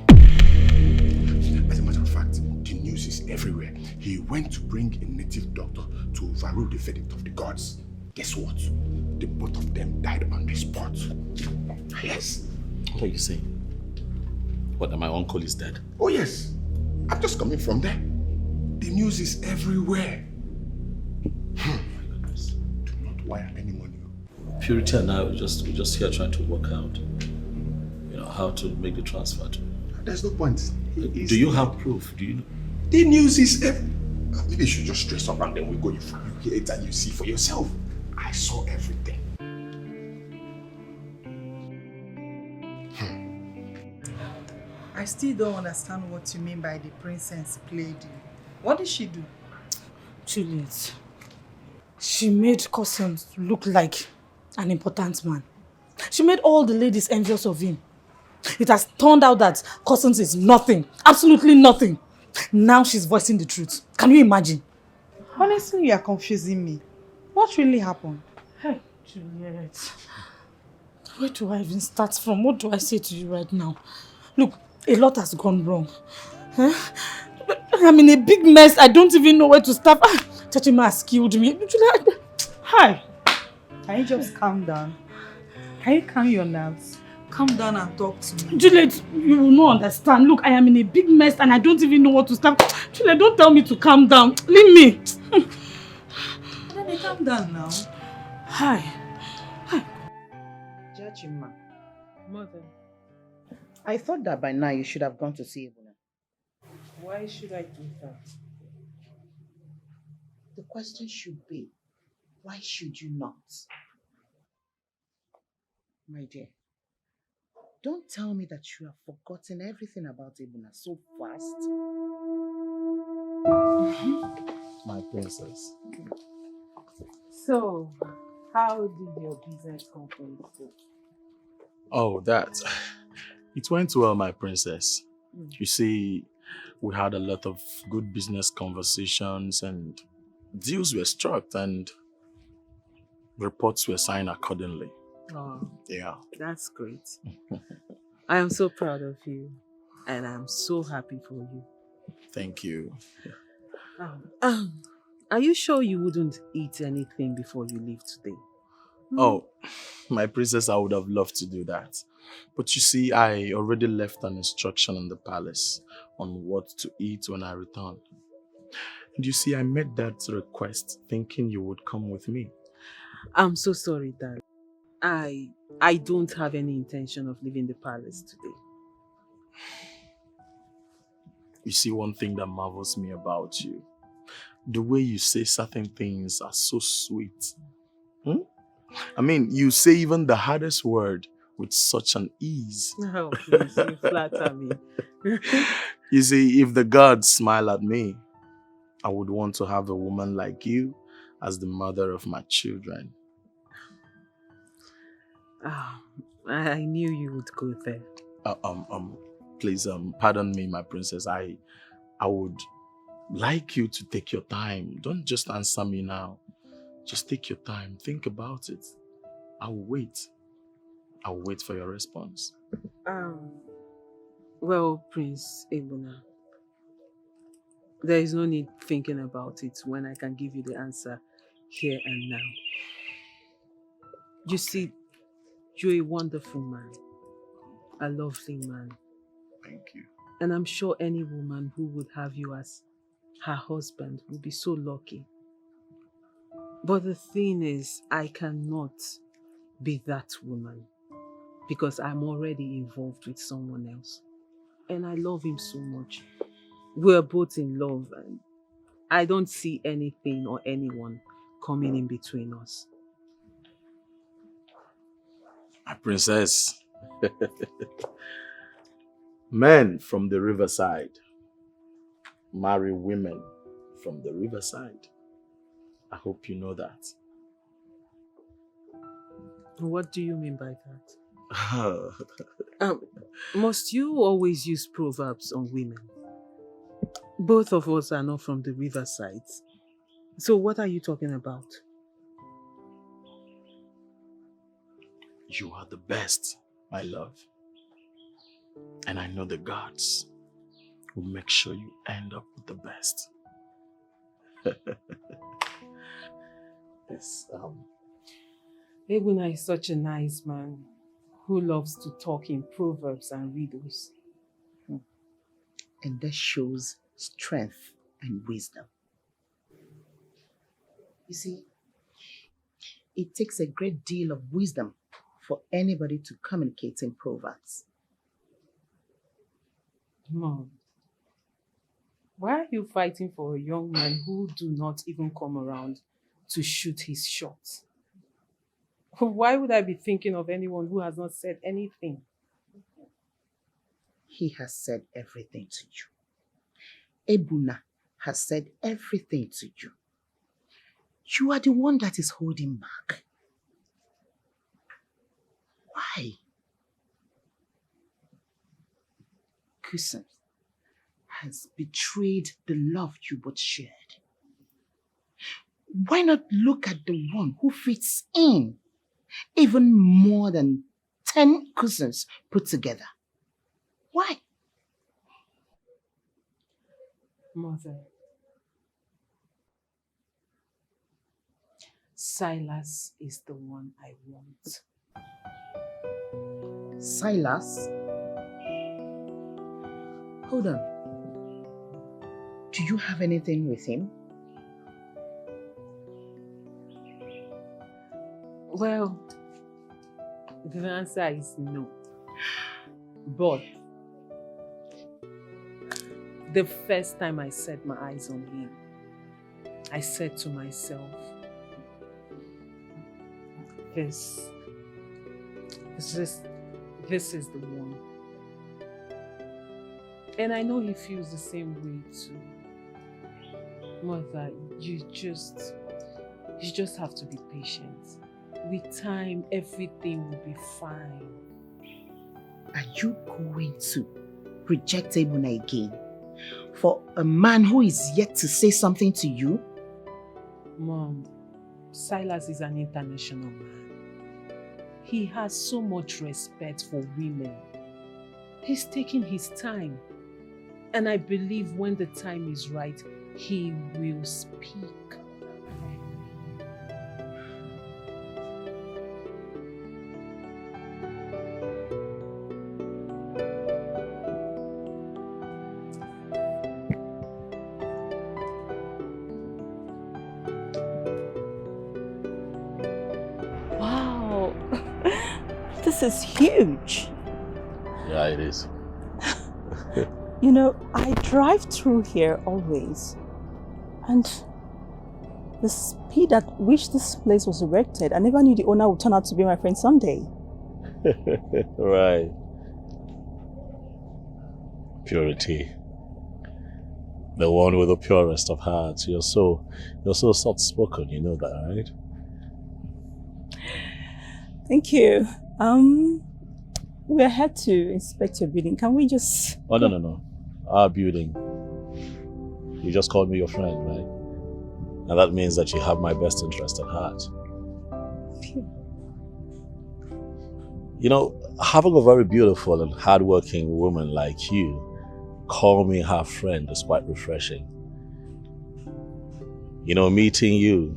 As a matter of fact, the news is everywhere. He went to bring a native doctor to overrule the verdict of the gods. Guess what? The both of them died on the spot. Yes. What are you saying? What, that my uncle is dead? Oh yes. I'm just coming from there. The news is everywhere. My goodness. Do not wire any money. Purity and I we're just here trying to work out, how to make the transfer to. There's no point. Do you have proof? Do you know? The news is maybe you should just stress up and then we go. You hear it and you see for yourself. I saw everything. I still don't understand what you mean by the princess played you. What did she do? Juliet. She made Cousins look like an important man. She made all the ladies envious of him. It has turned out that Cousins is nothing. Absolutely nothing. Now she's voicing the truth. Can you imagine? Honestly, you are confusing me. What really happened? Hey, Juliet. Where do I even start from? What do I say to you right now? Look, a lot has gone wrong. I'm in a big mess. I don't even know where to start. Jachima has killed me. Hi. Can you just calm down? Can you calm your nerves? Calm down and talk to me. Juliet, you will not understand. Look, I am in a big mess and I don't even know what to start. Juliet, don't tell me to calm down. Leave me. Then calm down now. Hi. Jachima, Mother, I thought that by now you should have gone to see Ebuna. why should I do that? The question should be, why should you not? My dear, don't tell me that you have forgotten everything about Ebuna so fast. My princess. So, how did your business conference go? Oh, that. It went well, my princess. You see, we had a lot of good business conversations and deals were struck and reports were signed accordingly. Oh, Yeah. that's great. I am so proud of you and I'm so happy for you. Thank you. Are you sure you wouldn't eat anything before you leave today? Oh, my princess, I would have loved to do that. But you see, I already left an instruction in the palace on what to eat when I return. And you see, I made that request thinking you would come with me. I'm so sorry, darling. I don't have any intention of leaving the palace today. You see, one thing that marvels me about you, the way you say certain things are so sweet. I mean, you say even the hardest word with such an ease. Oh, please, you flatter me. You see, if the gods smile at me, I would want to have a woman like you as the mother of my children. I knew you would go there. Please, pardon me, my princess. I would like you to take your time. Don't just answer me now. Just take your time. Think about it. I'll wait. I'll wait for your response. Well, Prince Ebuna, there is no need thinking about it when I can give you the answer here and now. You see, you're a wonderful man, a lovely man. Thank you. And I'm sure any woman who would have you as her husband would be so lucky. But the thing is, I cannot be that woman because I'm already involved with someone else. And I love him so much. We're both in love and I don't see anything or anyone coming in between us. My princess. Men from the riverside marry women from the riverside. I hope you know that. What do you mean by that? Must you always use proverbs on women? Both of us are not from the riverside. So what are you talking about? You are the best, my love. And I know the gods will make sure you end up with the best. Yes, Ebuna is such a nice man who loves to talk in proverbs and riddles. And that shows strength and wisdom. You see, it takes a great deal of wisdom for anybody to communicate in proverbs. Mom, why are you fighting for a young man who do not even come around to shoot his shots? Why would I be thinking of anyone who has not said anything? He has said everything to you. Ebuna has said everything to you. You are the one that is holding back. Why? Kusan has betrayed the love you both shared. Why not look at the one who fits in even more than 10 cousins put together? Why? Mother, Silas is the one I want. Silas? Hold on. Do you have anything with him? Well, the answer is no. But the first time I set my eyes on him, I said to myself, this It's just, this is the one. And I know he feels the same way too. Mother, you just have to be patient. With time, everything will be fine. Are you going to reject Emuna again for a man who is yet to say something to you? Mom, Silas is an international man. He has so much respect for women. He's taking his time. And I believe when the time is right, he will speak. Wow, this is huge. Yeah, it is. You know, I drive through here always, and the speed at which this place was erected, I never knew the owner would turn out to be my friend someday. Right. Purity. The one with the purest of hearts. You're so soft-spoken, you know that, right? Thank you. We're here to inspect your building. Can we just... Oh, no. Our building. You just called me your friend, right? And that means that you have my best interest at heart. You know, having a very beautiful and hardworking woman like you call me her friend is quite refreshing. You know, meeting you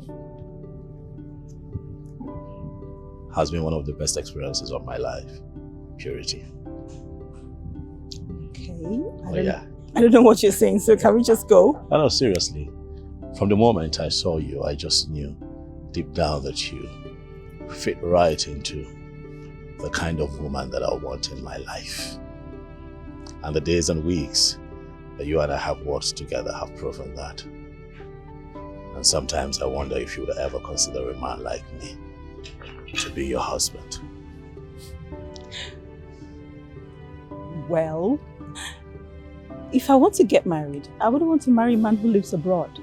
has been one of the best experiences of my life. Purity. Okay. I don't know what you're saying, so can we just go? No, seriously. From the moment I saw you, I just knew deep down that you fit right into the kind of woman that I want in my life. And the days and weeks that you and I have worked together have proven that. And sometimes I wonder if you would ever consider a man like me to be your husband. Well, if I want to get married, I wouldn't want to marry a man who lives abroad.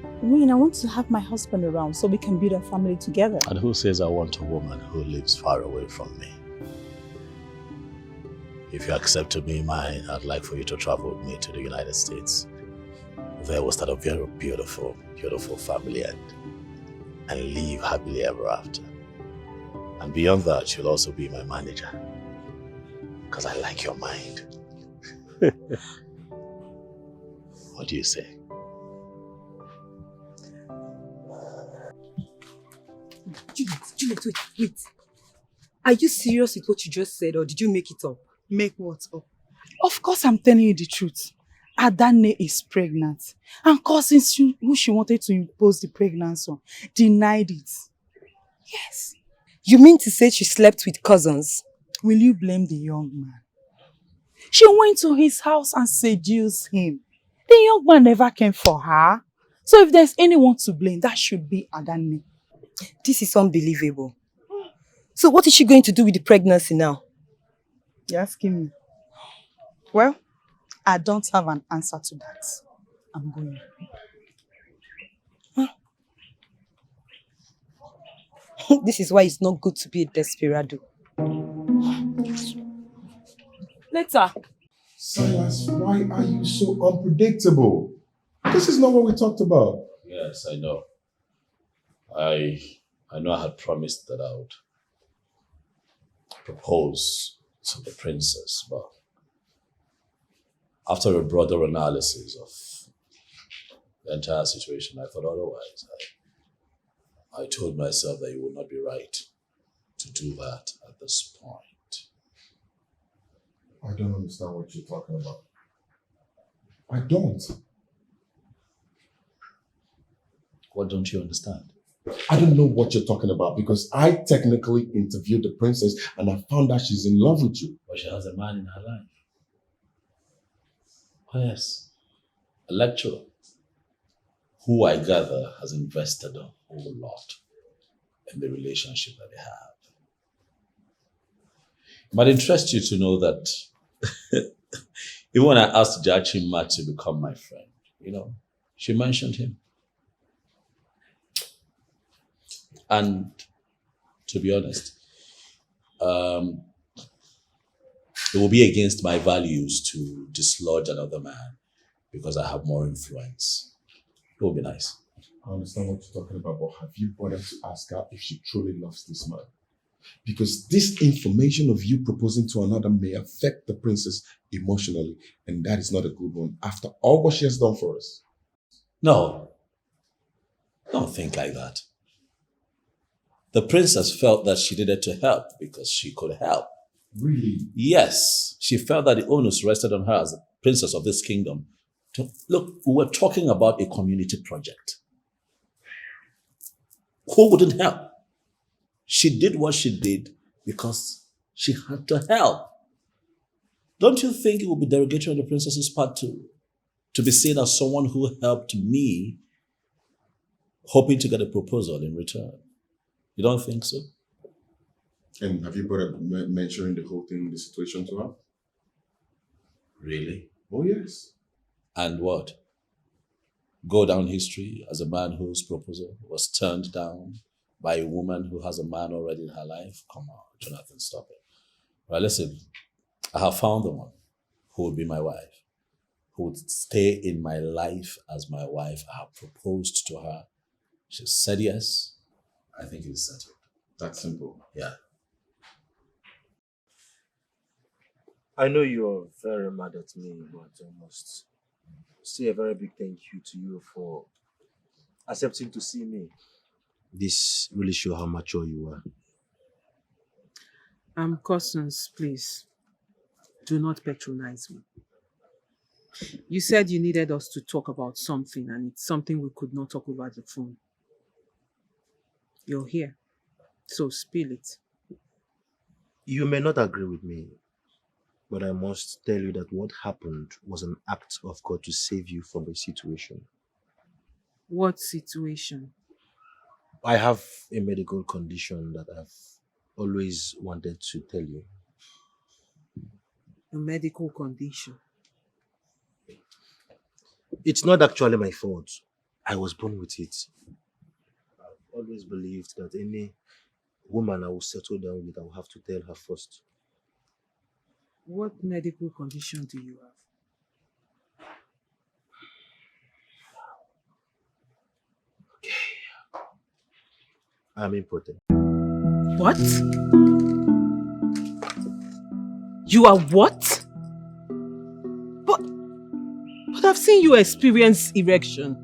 I mean, I want to have my husband around so we can build a family together. And who says I want a woman who lives far away from me? If you accept to be mine, I'd like for you to travel with me to the United States. There we'll start a very beautiful, beautiful family and live happily ever after. And beyond that, you'll also be my manager. Because I like your mind. What do you say? Juliet, wait. Are you serious with what you just said, or did you make it up? Make what up? Of course I'm telling you the truth. Adane is pregnant. And cousins who she wanted to impose the pregnancy on denied it. Yes. You mean to say she slept with cousins? Will you blame the young man? She went to his house and seduced him. The young man never came for her. So if there's anyone to blame, that should be Adane. This is unbelievable. So what is she going to do with the pregnancy now? You're asking me? Well, I don't have an answer to that. I'm going. This is why it's not good to be a desperado. Later. Silas, why are you so unpredictable? This is not what we talked about. Yes, I know. I know I had promised that I would propose to the princess, but after a broader analysis of the entire situation, I thought otherwise. I told myself that it would not be right to do that at this point. I don't understand what you're talking about. I don't. What don't you understand? I don't know what you're talking about because I technically interviewed the princess and I found out she's in love with you. But she has a man in her life. Oh yes, a lecturer who I gather has invested a whole lot in the relationship that they have. It might interest you to know that even when I asked Jachima to become my friend, she mentioned him. And to be honest, it will be against my values to dislodge another man because I have more influence. It will be nice. I understand what you're talking about, but have you bothered to ask her if she truly loves this man? Because this information of you proposing to another may affect the princess emotionally, and that is not a good one after all what she has done for us. No, don't think like that. The princess felt that she needed to help because she could help. Really? Yes, she felt that the onus rested on her as the princess of this kingdom. Look, we were talking about a community project. Who wouldn't help? She did what she did because she had to help. Don't you think it would be derogatory on the princess's part to be seen as someone who helped me, hoping to get a proposal in return? You don't think so? And have you bothered mentioning the whole thing, the situation to her? Really? Oh, yes. And what? Go down history as a man whose proposal was turned down by a woman who has a man already in her life? Come on, Jonathan, stop it. Well, listen, I have found the one who would be my wife, who would stay in my life as my wife. I have proposed to her. She said yes. I think it's settled. That's simple. Yeah. I know you're very mad at me, but I must say a very big thank you to you for accepting to see me. This really shows how mature you are. Cousins, please, do not patronize me. You said you needed us to talk about something, and it's something we could not talk over the phone. You're here, so spill it. You may not agree with me, but I must tell you that what happened was an act of God to save you from a situation. What situation? I have a medical condition that I've always wanted to tell you. A medical condition? It's not actually my fault. I was born with it. I've always believed that any woman I will settle down with, I will have to tell her first. What medical condition do you have? Okay. I'm impotent. What? You are what? But I've seen you experience erection.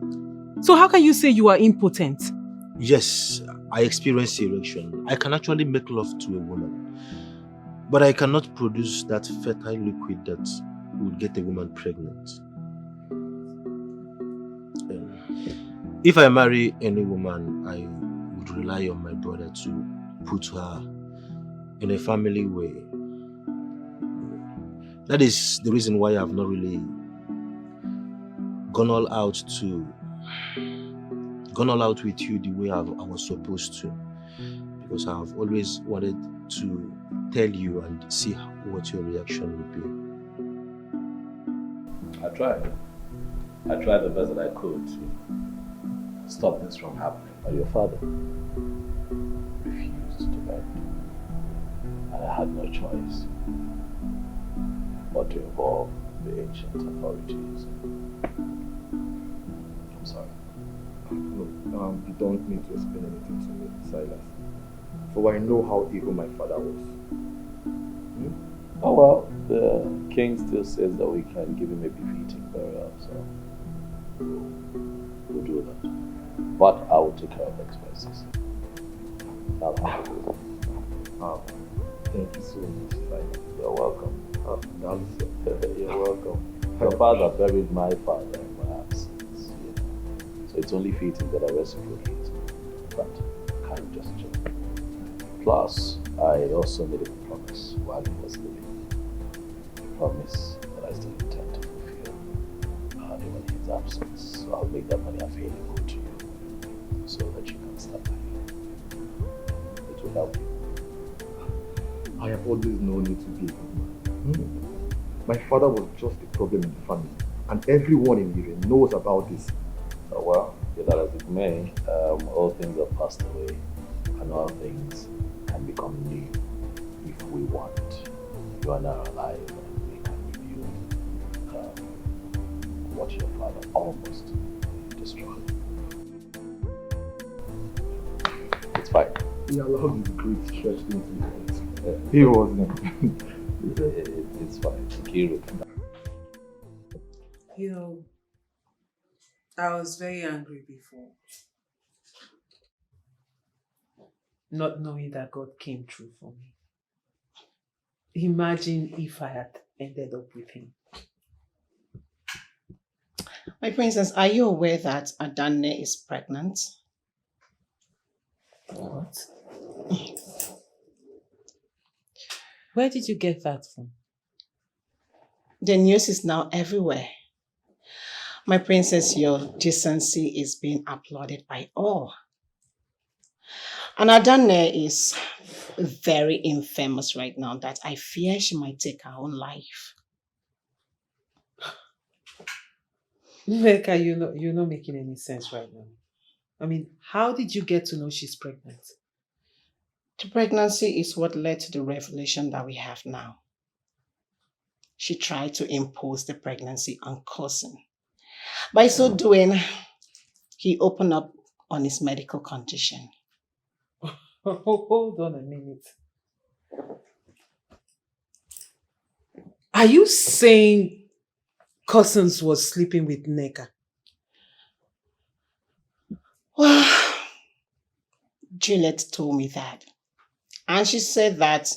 So how can you say you are impotent? Yes, I experience erection. I can actually make love to a woman. But I cannot produce that fertile liquid that would get a woman pregnant. If I marry any woman, I would rely on my brother to put her in a family way. That is the reason why I have not really gone all out with you the way I was supposed to, because I have always wanted to tell you and see what your reaction would be. I tried the best that I could to stop this from happening, but your father refused to bend, and I had no choice but to involve the ancient authorities. I'm sorry. No, you don't need to explain anything to me, Silas. For I know how evil my father was. Oh well, the king still says that we can give him a befitting burial, so we'll do that. But I will take care of the expenses. Thank you so much, Silas. You're welcome. You're welcome. Your father buried my father in my absence. So it's only fitting that I reciprocate. But kind gesture. Plus, I also made him a promise while he was living. A promise that I still intend to fulfill even in his absence. So I'll make that money available to you so that you can start paying. It will help you. I have always known you to be a good man. My father was just a problem in the family, and everyone in Ire knows about this. Oh, well, be that as it may, all things have passed away, and all things can become new if we want. You are now alive, and we can rebuild what your father almost destroyed. It's fine. He allowed his great stretched into it. He wasn't. It's fine. Kiru. You know, I was very angry before. Not knowing that God came through for me. Imagine if I had ended up with him. My princess, are you aware that Adanne is pregnant? What? Where did you get that from? The news is now everywhere. My princess, your decency is being applauded by all. And Adanne is very infamous right now that I fear she might take her own life. Mecca, you're not making any sense right now. I mean, how did you get to know she's pregnant? The pregnancy is what led to the revelation that we have now. She tried to impose the pregnancy on cousin. By so doing, he opened up on his medical condition. Hold on a minute. Are you saying Cousins was sleeping with Neka? Well, Juliet told me that. And she said that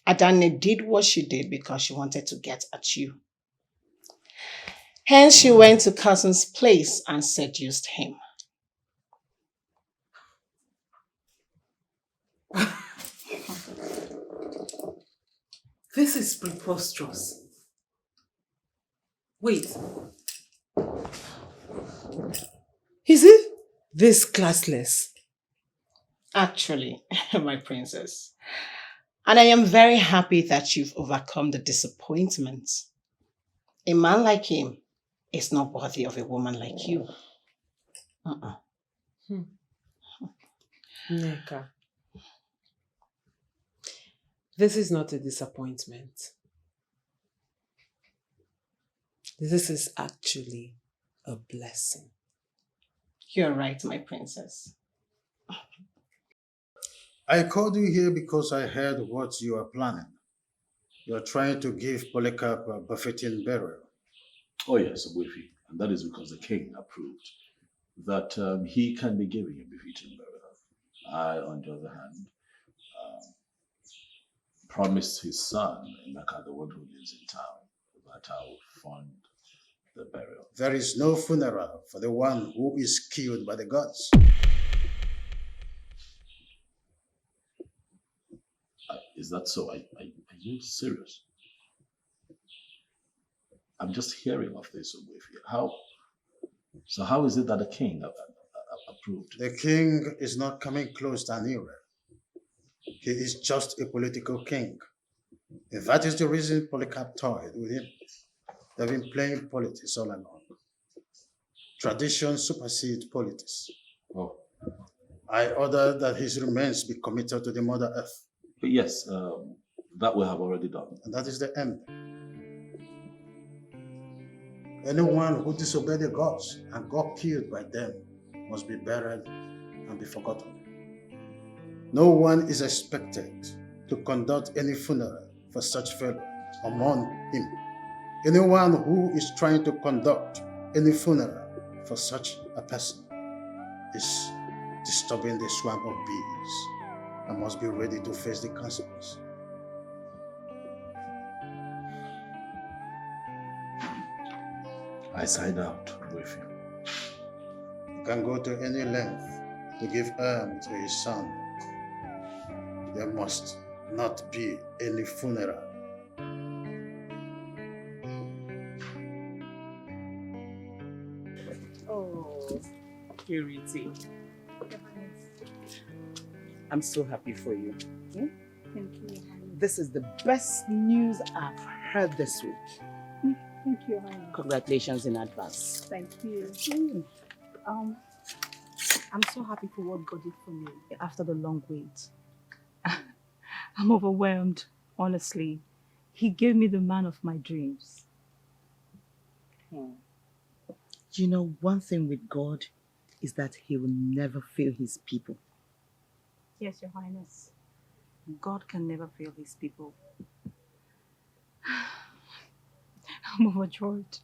Adanne did what she did because she wanted to get at you. Hence, she went to Cousin's place and seduced him. This is preposterous. Wait. Is it this classless? Actually, my princess. And I am very happy that you've overcome the disappointment. A man like him is not worthy of a woman like you. Neka. This is not a disappointment. This is actually a blessing. You're right, my princess. I called you here because I heard what you are planning. You are trying to give Polycarp a befitting burial. Oh yes, Wifi, and that is because the king approved that he can be given a befitting burial. I, on the other hand, promised his son, Emeka, the one who lives in town, that I will fund the burial. There is no funeral for the one who is killed by the gods. Is that so? Are you serious? I'm just hearing of this, Wifi. How is it that the king approved? The king is not coming close to an era. He is just a political king. And that is the reason Polycarp toyed with him. They've been playing politics all along. Tradition supersedes politics. Oh. I order that his remains be committed to the Mother Earth. But yes, that we have already done. And that is the end. Anyone who disobeyed the gods and got killed by them must be buried and be forgotten. No one is expected to conduct any funeral for such fellow or mourn him. Anyone who is trying to conduct any funeral for such a person is disturbing the swarm of bees and must be ready to face the consequence. I side out with you. You can go to any length to give arm to his son. There must not be any funeral. Oh, Purity. I'm so happy for you. Thank you, Your Highness. This is the best news I've heard this week. Thank you, Your Highness. Congratulations in advance. Thank you. I'm so happy for what God did for me after the long wait. I'm overwhelmed, honestly. He gave me the man of my dreams. You know, one thing with God is that he will never fail his people. Yes, Your Highness. God can never fail his people. I'm overjoyed.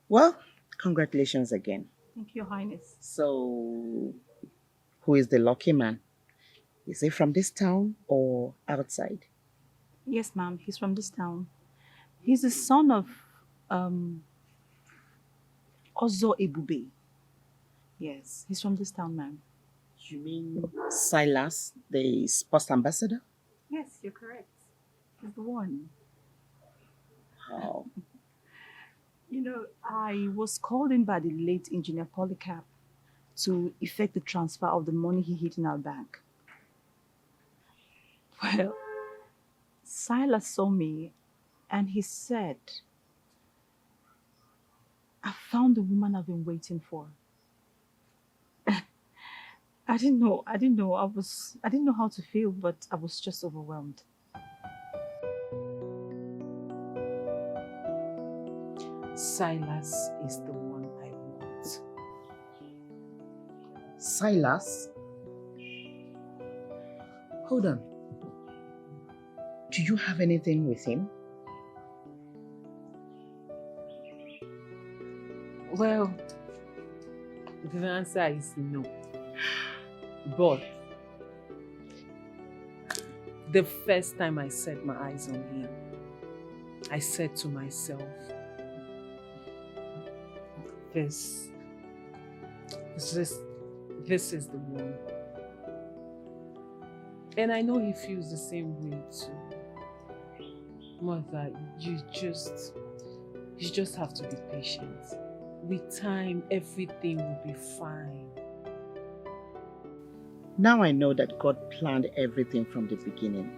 Well, congratulations again. Thank you, Your Highness. So, who is the lucky man? Is he from this town or outside? Yes, ma'am. He's from this town. He's the son of Ozo Ebube. Yes, he's from this town, ma'am. You mean Silas, the sports ambassador? Yes, you're correct. He's the one. Wow. You know, I was called in by the late engineer Polycap to effect the transfer of the money he hid in our bank. Well, Silas saw me and he said, I found the woman I've been waiting for. I didn't know how to feel, but I was just overwhelmed. Silas is the one I want. Silas? Hold on. Do you have anything with him? Well, the answer is no. But the first time I set my eyes on him, I said to myself, this is the one. And I know he feels the same way too. Mother, you just have to be patient. With time, everything will be fine. Now I know that God planned everything from the beginning.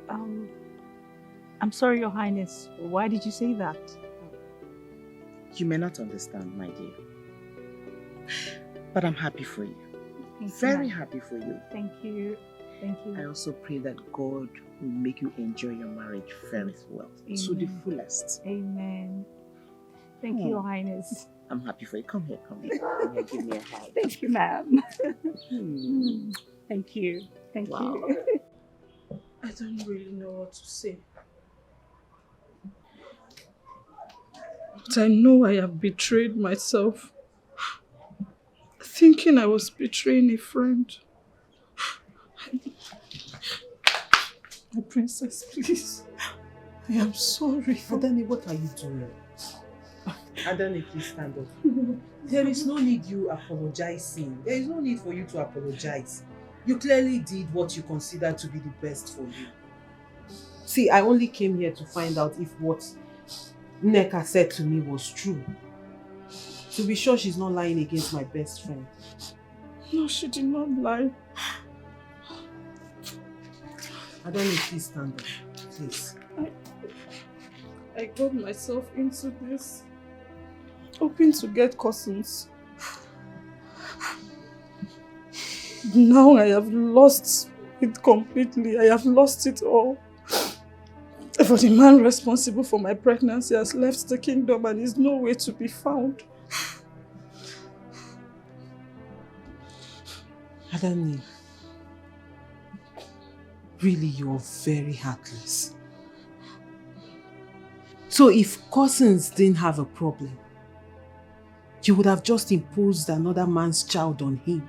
I'm sorry, Your Highness. Why did you say that? You may not understand, my dear. But I'm happy for you. Very happy for you. Thank you. Thank you. I also pray that God will make you enjoy your marriage very well. To the fullest. Amen. Thank you, Your Highness. I'm happy for you. Come here, come here. Come here, give me a hug. Thank you, ma'am. Thank you. Thank you. I don't really know what to say. But I know I have betrayed myself, thinking I was betraying a friend. My princess, please. I am sorry. Adani, what are you doing? Adani, please stand up. There is no need you apologizing. There is no need for you to apologize. You clearly did what you considered to be the best for you. See, I only came here to find out if what Nneka said to me was true. To be sure she's not lying against my best friend. No, she did not lie. Adani, please stand up. Please. I got myself into this, hoping to get cousins. Now I have lost it completely. I have lost it all. For the man responsible for my pregnancy has left the kingdom and is nowhere to be found. Adani, really, you're very heartless. So if cousins didn't have a problem, you would have just imposed another man's child on him.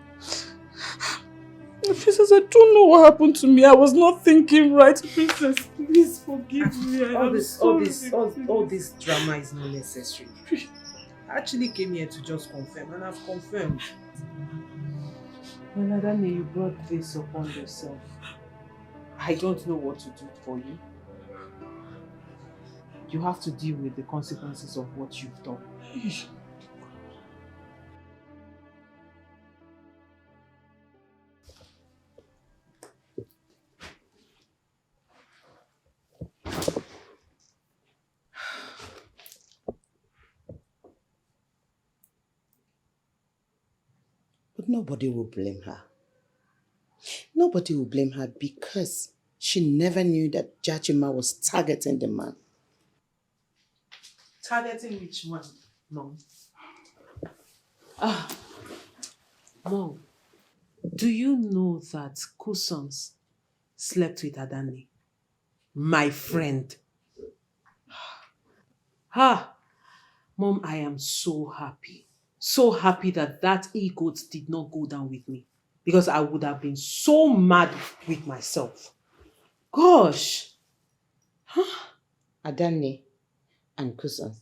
Princess, I don't know what happened to me. I was not thinking right. Princess, please forgive me. All this drama is not necessary. I actually came here to just confirm, and I've confirmed. Well, Adani, you brought this upon yourself. I don't know what to do for you. You have to deal with the consequences of what you've done. Nobody will blame her. Nobody will blame her because she never knew that Jachima was targeting the man. Targeting which one, Mom? Mom, do you know that Kusons slept with Adani? My friend. Mom, I am so happy. So happy that that e-goat did not go down with me. Because I would have been so mad with myself. Gosh. Adani and Kusans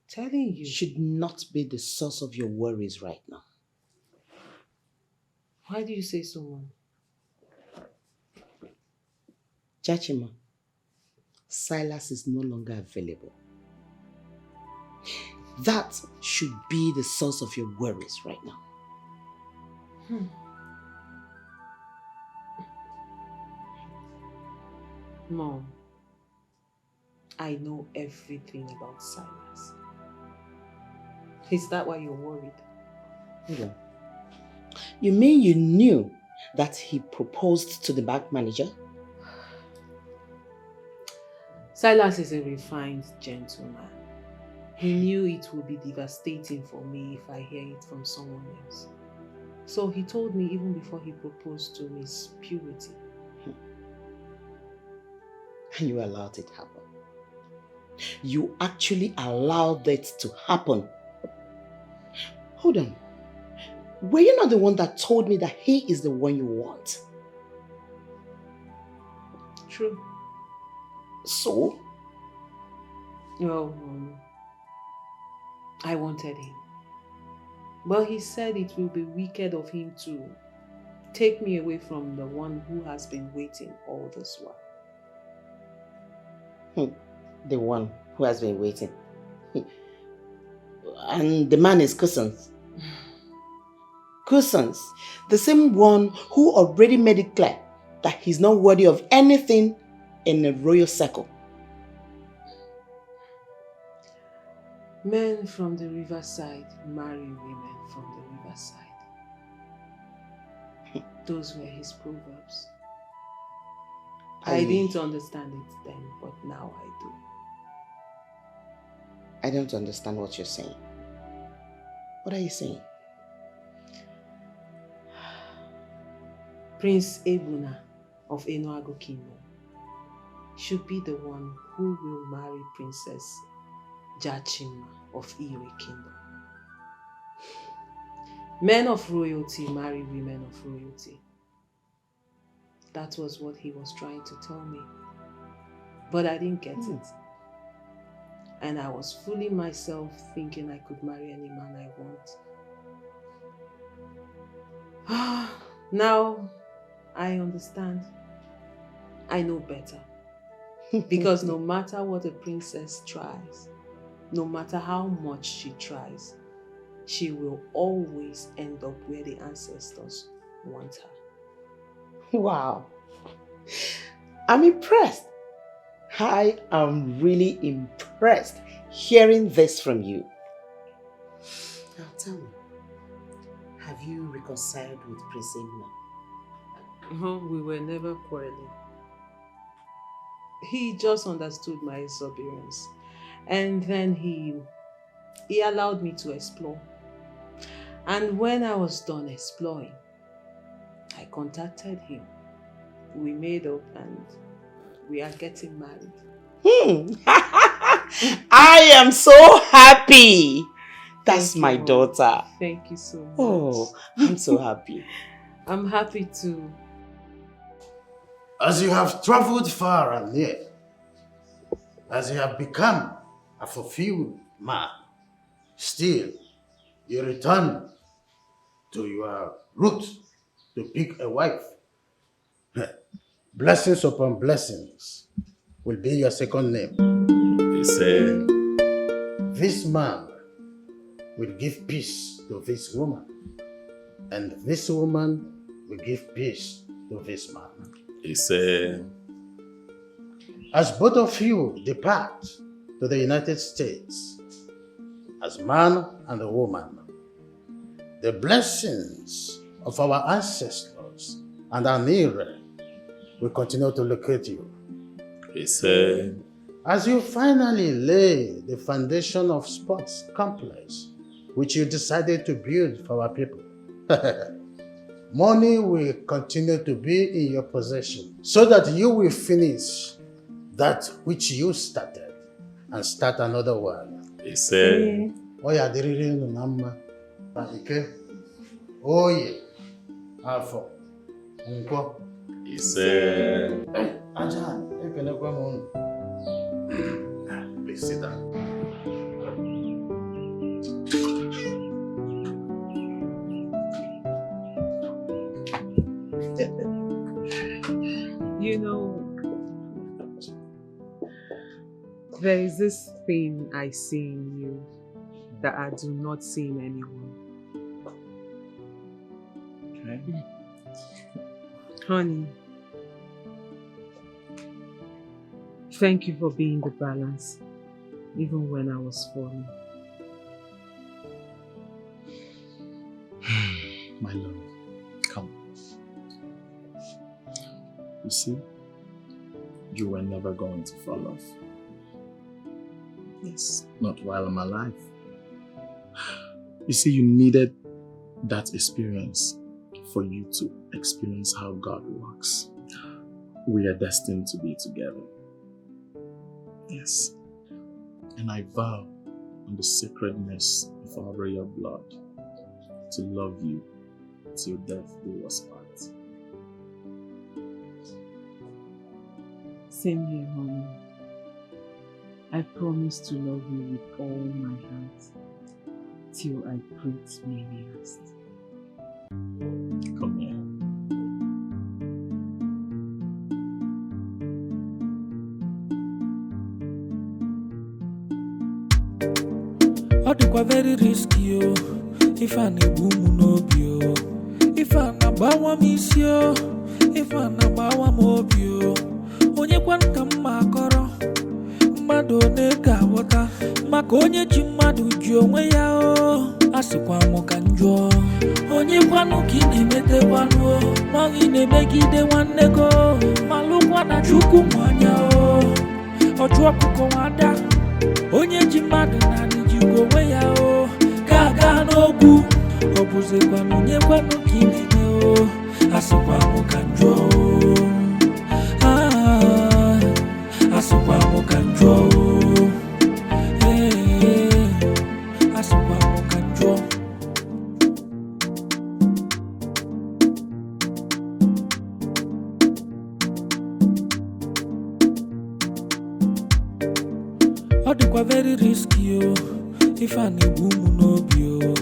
telling you should not be the source of your worries right now. Why do you say so, Mom? Jachima, Silas is no longer available. That should be the source of your worries right now. Mom, I know everything about Silas. Is that why you're worried? Hold on. You mean you knew that he proposed to the bank manager? Silas is a refined gentleman. He knew it would be devastating for me if I hear it from someone else. So he told me even before he proposed to Miss Purity. And you allowed it to happen. You actually allowed it to happen. Hold on. Were you not the one that told me that he is the one you want? True. So? Well, I wanted him. But he said it will be wicked of him to take me away from the one who has been waiting all this while. The one who has been waiting. And the man is Cousins. Cousins, the same one who already made it clear that he's not worthy of anything in a royal circle. Men from the riverside marry women from the riverside. Those were his proverbs. I didn't understand it then, but now I do. I don't understand what you're saying. What are you saying? Prince Ebuna of Enuago Kingdom should be the one who will marry Princess Jachima of Ire Kingdom. Men of royalty marry women of royalty. That was what he was trying to tell me. But I didn't get it. And I was fooling myself thinking I could marry any man I want. Now I understand. I know better. Because no matter what a princess tries, no matter how much she tries, she will always end up where the ancestors want her. Wow. I'm impressed. I am really impressed hearing this from you. Now tell me, have you reconciled with Prince Ebuna? No, we were never quarreling. He just understood my exuberance. And then he allowed me to explore. And when I was done exploring, I contacted him. We made up and we are getting married. I am so happy. That's my daughter. Thank you so much. Oh, I'm so happy. I'm happy too. As you have traveled far and near, as you have become a fulfilled man, still you return to your roots to pick a wife. Blessings upon blessings will be your second name. This man will give peace to this woman, and this woman will give peace to this man. As both of you depart to the United States, as man and a woman, the blessings of our ancestors and our era will continue to locate you. Amen. As you finally lay the foundation of sports complex, which you decided to build for our people, money will continue to be in your possession so that you will finish that which you started and start another one. Amen. Oya diriri unu na mma, na ike, oye, afọ, nkwọ. Amen. Ajan, ekenekwa m unu. Please sit down. You know, there is this thing I see in you that I do not see in anyone. Okay. Honey, thank you for being the balance, even when I was falling. My love, come. You see, you were never going to fall off. Yes, not while I'm alive. You see, you needed that experience for you to experience how God works. We are destined to be together. Yes. And I vow on the sacredness of our royal blood to love you till death do us part. Same here, honey. I promise to love you with all my heart till I breathe my last. Come here. Ọ dịkwa very risky o, ife a na-egbu m n'obi o, ife a na-agbawa m isi o, ife a na-agbawa m obi o, onye kwanụ ka mma akọrọ, mmadụ one ga-aghọta, maka onye ji mmadụ ji onwe ya o, asịkwa m ka njọ, onye kwanụ ka ị na-emetekwanụ o, ma ị na-emegide nwanne go, malụkwa na Chukwu nwanya o, ọchụ ọkụkọ nwada, onye ji mmadụ na onwe ya o, ga-aga n'ogwu, ọ bụzikwanụ onye kwanụ ka ị na-eme o, asịkwa m ka njọ o, asịkwa m ka njọ o, asịkwa m ka njọ. Ọ dịkwa very risky o, ife a na-egbu m n'obi o,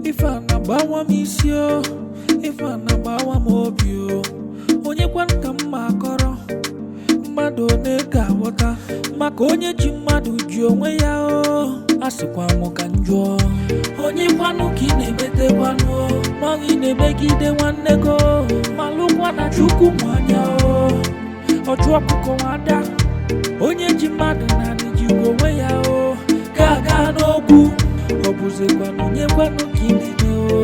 ife a na-agbawa m isi o, ife a na-agbawa m obi o, onye kwanụ ka mma akọrọ, mmadụ one ga-aghọta, maka onye ji mmadụ ji onwe ya o, asịkwa m ka njọ, onye kwanụ ka ị na-emetekwanụ o, ma ị na-emegide nwanne go, malụkwa na Chukwu nwanya o, ọchụ ọkụkọ nwada, onye ji mmadụ na ji onwe ya o, ga-aga n'ogwu, ọ bụzikwanụ onye kwanụ ka ị na-eme o.